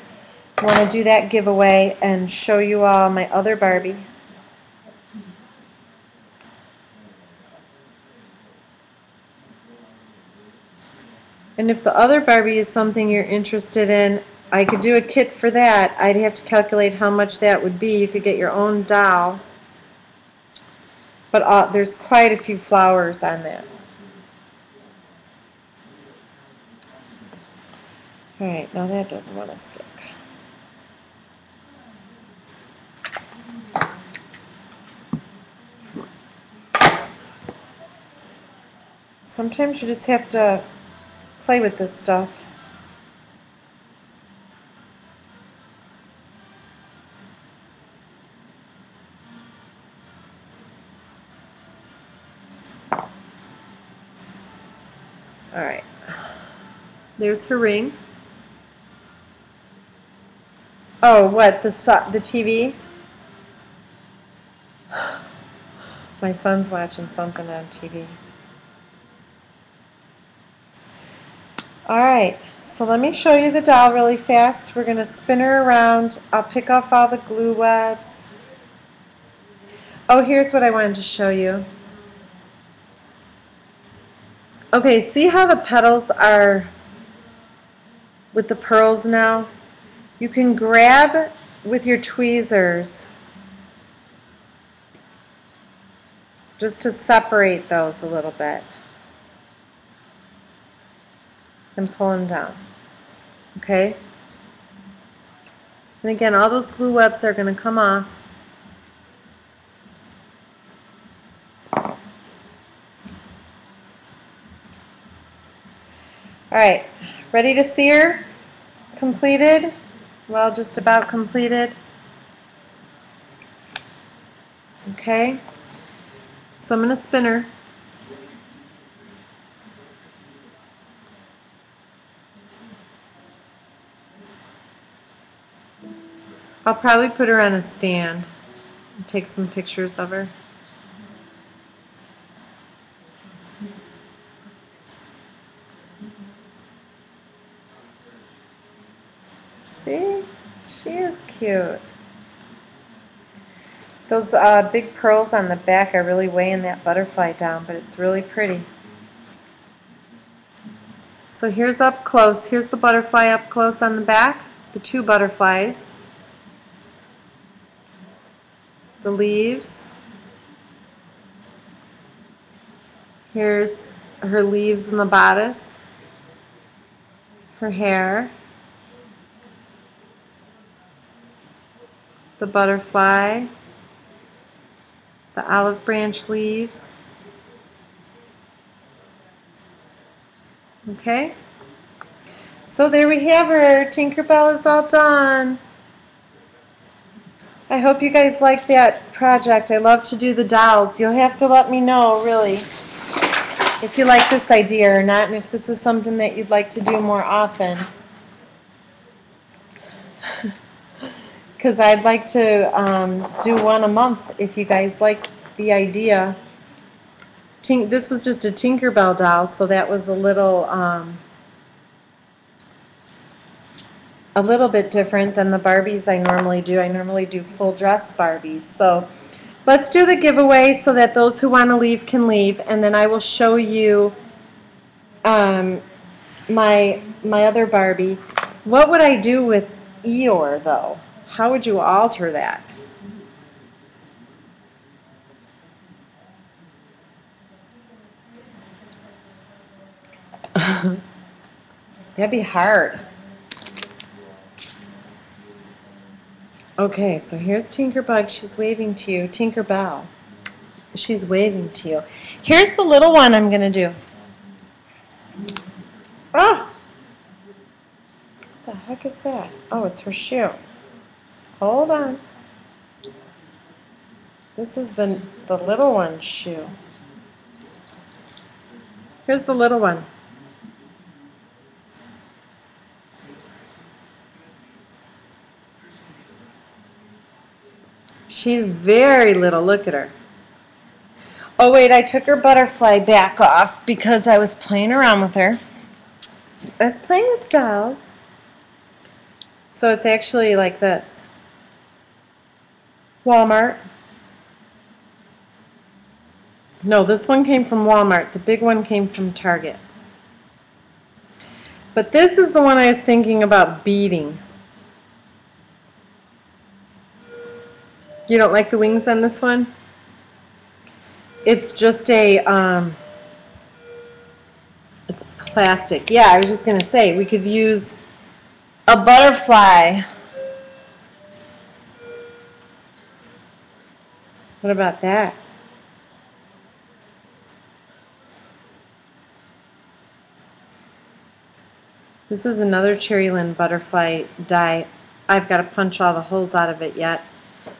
I want to do that giveaway and show you all my other Barbie. And if the other Barbie is something you're interested in, I could do a kit for that. I'd have to calculate how much that would be. You could get your own doll. But there's quite a few flowers on that. Alright, now that doesn't want to stick. Sometimes you just have to play with this stuff. All right, there's her ring. Oh, what, the TV? My son's watching something on TV. All right, so let me show you the doll really fast. We're going to spin her around. I'll pick off all the glue webs. Oh, here's what I wanted to show you. Okay, see how the petals are with the pearls now? You can grab with your tweezers just to separate those a little bit and pull them down. Okay? And again, all those glue webs are going to come off. Alright, ready to see her? Completed? Well, just about completed. Okay, so I'm going to spin her. I'll probably put her on a stand and take some pictures of her. See? She is cute. Those big pearls on the back are really weighing that butterfly down, but it's really pretty. So here's up close. Here's the butterfly up close on the back. The two butterflies. The leaves. Here's her leaves in the bodice. Her hair. The butterfly, the olive branch leaves. Okay, so there we have her. Tinkerbell is all done. I hope you guys like that project. I love to do the dolls. You'll have to let me know, really, if you like this idea or not, and if this is something that you'd like to do more often. Because I'd like to do one a month if you guys like the idea. This was just a Tinkerbell doll, so that was a little bit different than the Barbies I normally do. I normally do full dress Barbies. So let's do the giveaway so that those who want to leave can leave, and then I will show you my other Barbie. What would I do with Eeyore, though. How would you alter that? That'd be hard. Okay, so here's Tinkerbug. She's waving to you. Tinkerbell. She's waving to you. Here's the little one I'm going to do. Oh! What the heck is that? Oh, it's her shoe. Hold on. This is the little one's shoe. Here's the little one. She's very little. Look at her. Oh, wait, I took her butterfly back off because I was playing around with her. I was playing with dolls. So it's actually like this. Walmart. No, this one came from Walmart. The big one came from Target. But this is the one I was thinking about beading. You don't like the wings on this one? It's just a, it's plastic. Yeah, I was just going to say, we could use a butterfly. What about that? This is another Cherry-Lin butterfly die. I've got to punch all the holes out of it yet.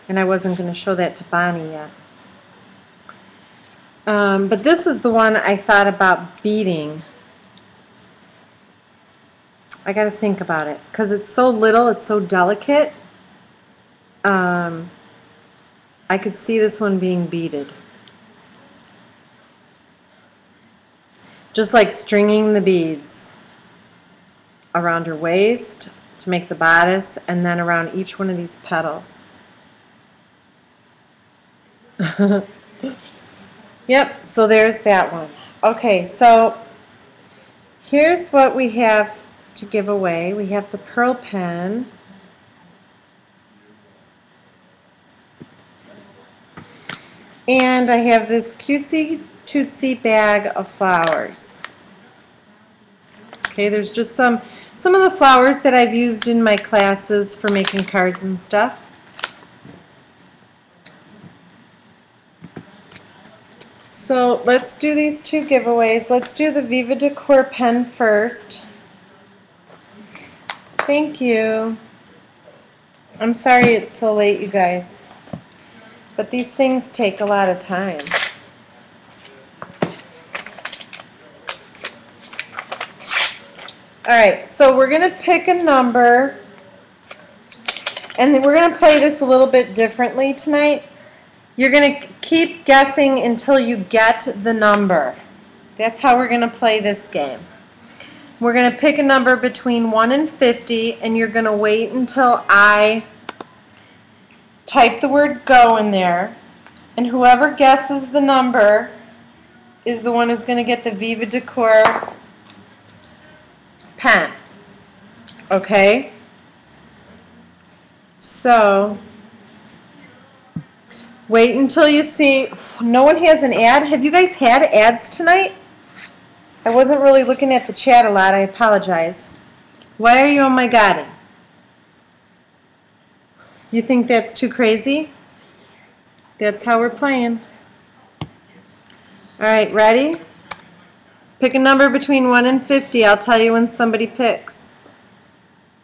And I wasn't going to show that to Bonnie yet. But this is the one I thought about beading. I got to think about it. Because it's so little, it's so delicate. I could see this one being beaded. Just like stringing the beads around her waist to make the bodice, and then around each one of these petals. Yep, so there's that one. Okay, so here's what we have to give away. We have the pearl pen. And I have this cutesy tootsie bag of flowers. Okay, there's just some of the flowers that I've used in my classes for making cards and stuff. So let's do these two giveaways. Let's do the Viva Decor pen first. Thank you. I'm sorry it's so late, you guys. But these things take a lot of time. Alright, so we're going to pick a number. And then we're going to play this a little bit differently tonight. You're going to keep guessing until you get the number. That's how we're going to play this game. We're going to pick a number between 1 and 50, and you're going to wait until I type the word go in there. And whoever guesses the number is the one who's going to get the Viva Decor pen. Okay? So wait until you see. No one has an ad. Have you guys had ads tonight? I wasn't really looking at the chat a lot. I apologize. Why are you on my godding? You think that's too crazy? That's how we're playing. Alright, ready? Pick a number between 1 and 50. I'll tell you when somebody picks.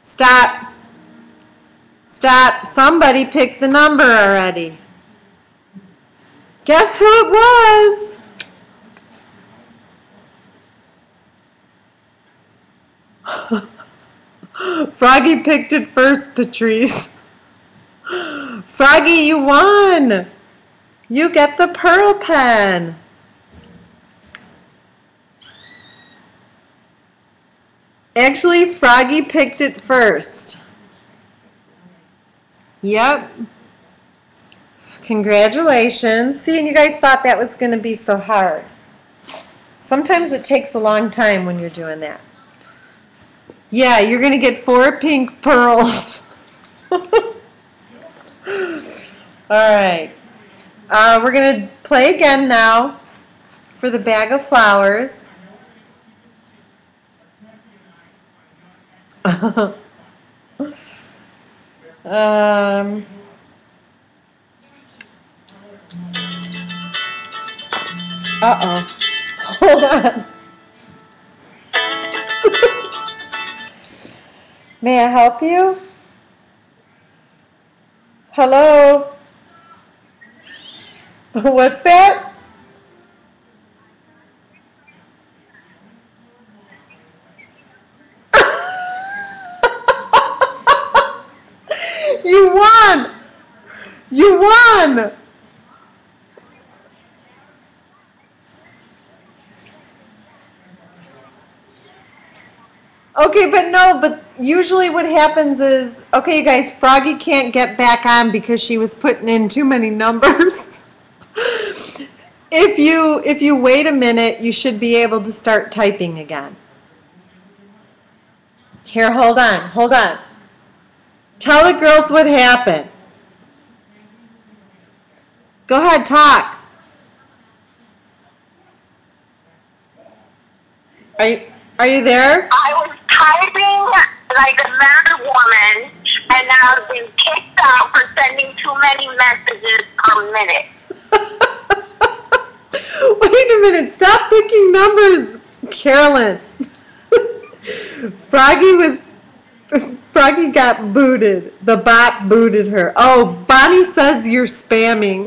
Stop. Stop. Somebody picked the number already. Guess who it was? Froggy picked it first, Patrice. Froggy, you won. You get the pearl pen. Actually, Froggy picked it first. Yep. Congratulations. See, and you guys thought that was going to be so hard. Sometimes it takes a long time when you're doing that. Yeah, you're going to get 4 pink pearls. All right. We're going to play again now for the bag of flowers. Uh-oh. Hold on. May I help you? Hello? What's that? You won! You won! Okay, but usually what happens is, okay, you guys, Froggy can't get back on because she was putting in too many numbers. If you wait a minute, you should be able to start typing again. Here, hold on. Tell the girls what happened. Go ahead, talk. Are you there? I was typing like a mad woman, and now I've been kicked out for sending too many messages per minute. Wait a minute. Stop picking numbers, Carolyn. Froggy got booted. The bot booted her. Oh, Bonnie says you're spamming.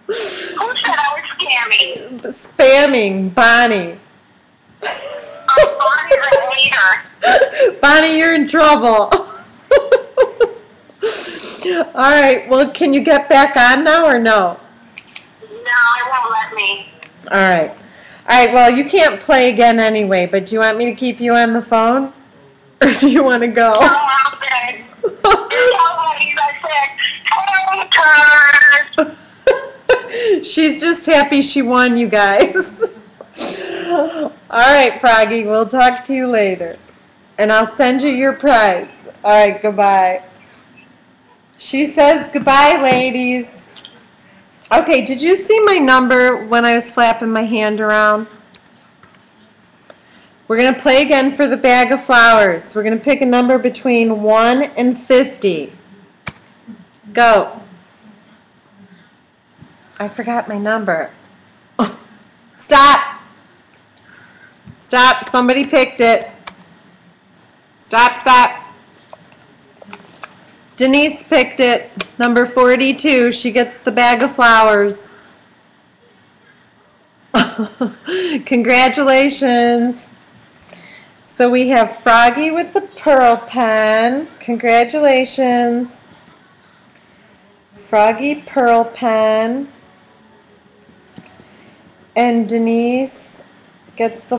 Who said I was scamming? Spamming, Bonnie. Bonnie's a hater. Bonnie, you're in trouble. All right. Well, can you get back on now or no? No, it won't let me. All right. Well, you can't play again anyway, but do you want me to keep you on the phone? Or do you want to go? No, I'm good. There's always, I said, haters. She's just happy she won, you guys. All right, Froggy, we'll talk to you later. And I'll send you your prize. All right, goodbye. She says goodbye, ladies. Okay, did you see my number when I was flapping my hand around? We're going to play again for the bag of flowers. We're going to pick a number between 1 and 50. Go. I forgot my number. Stop. Stop. Somebody picked it. Stop. Denise picked it. Number 42. She gets the bag of flowers. Congratulations. So we have Froggy with the pearl pen. Congratulations. Froggy pearl pen. And Denise gets the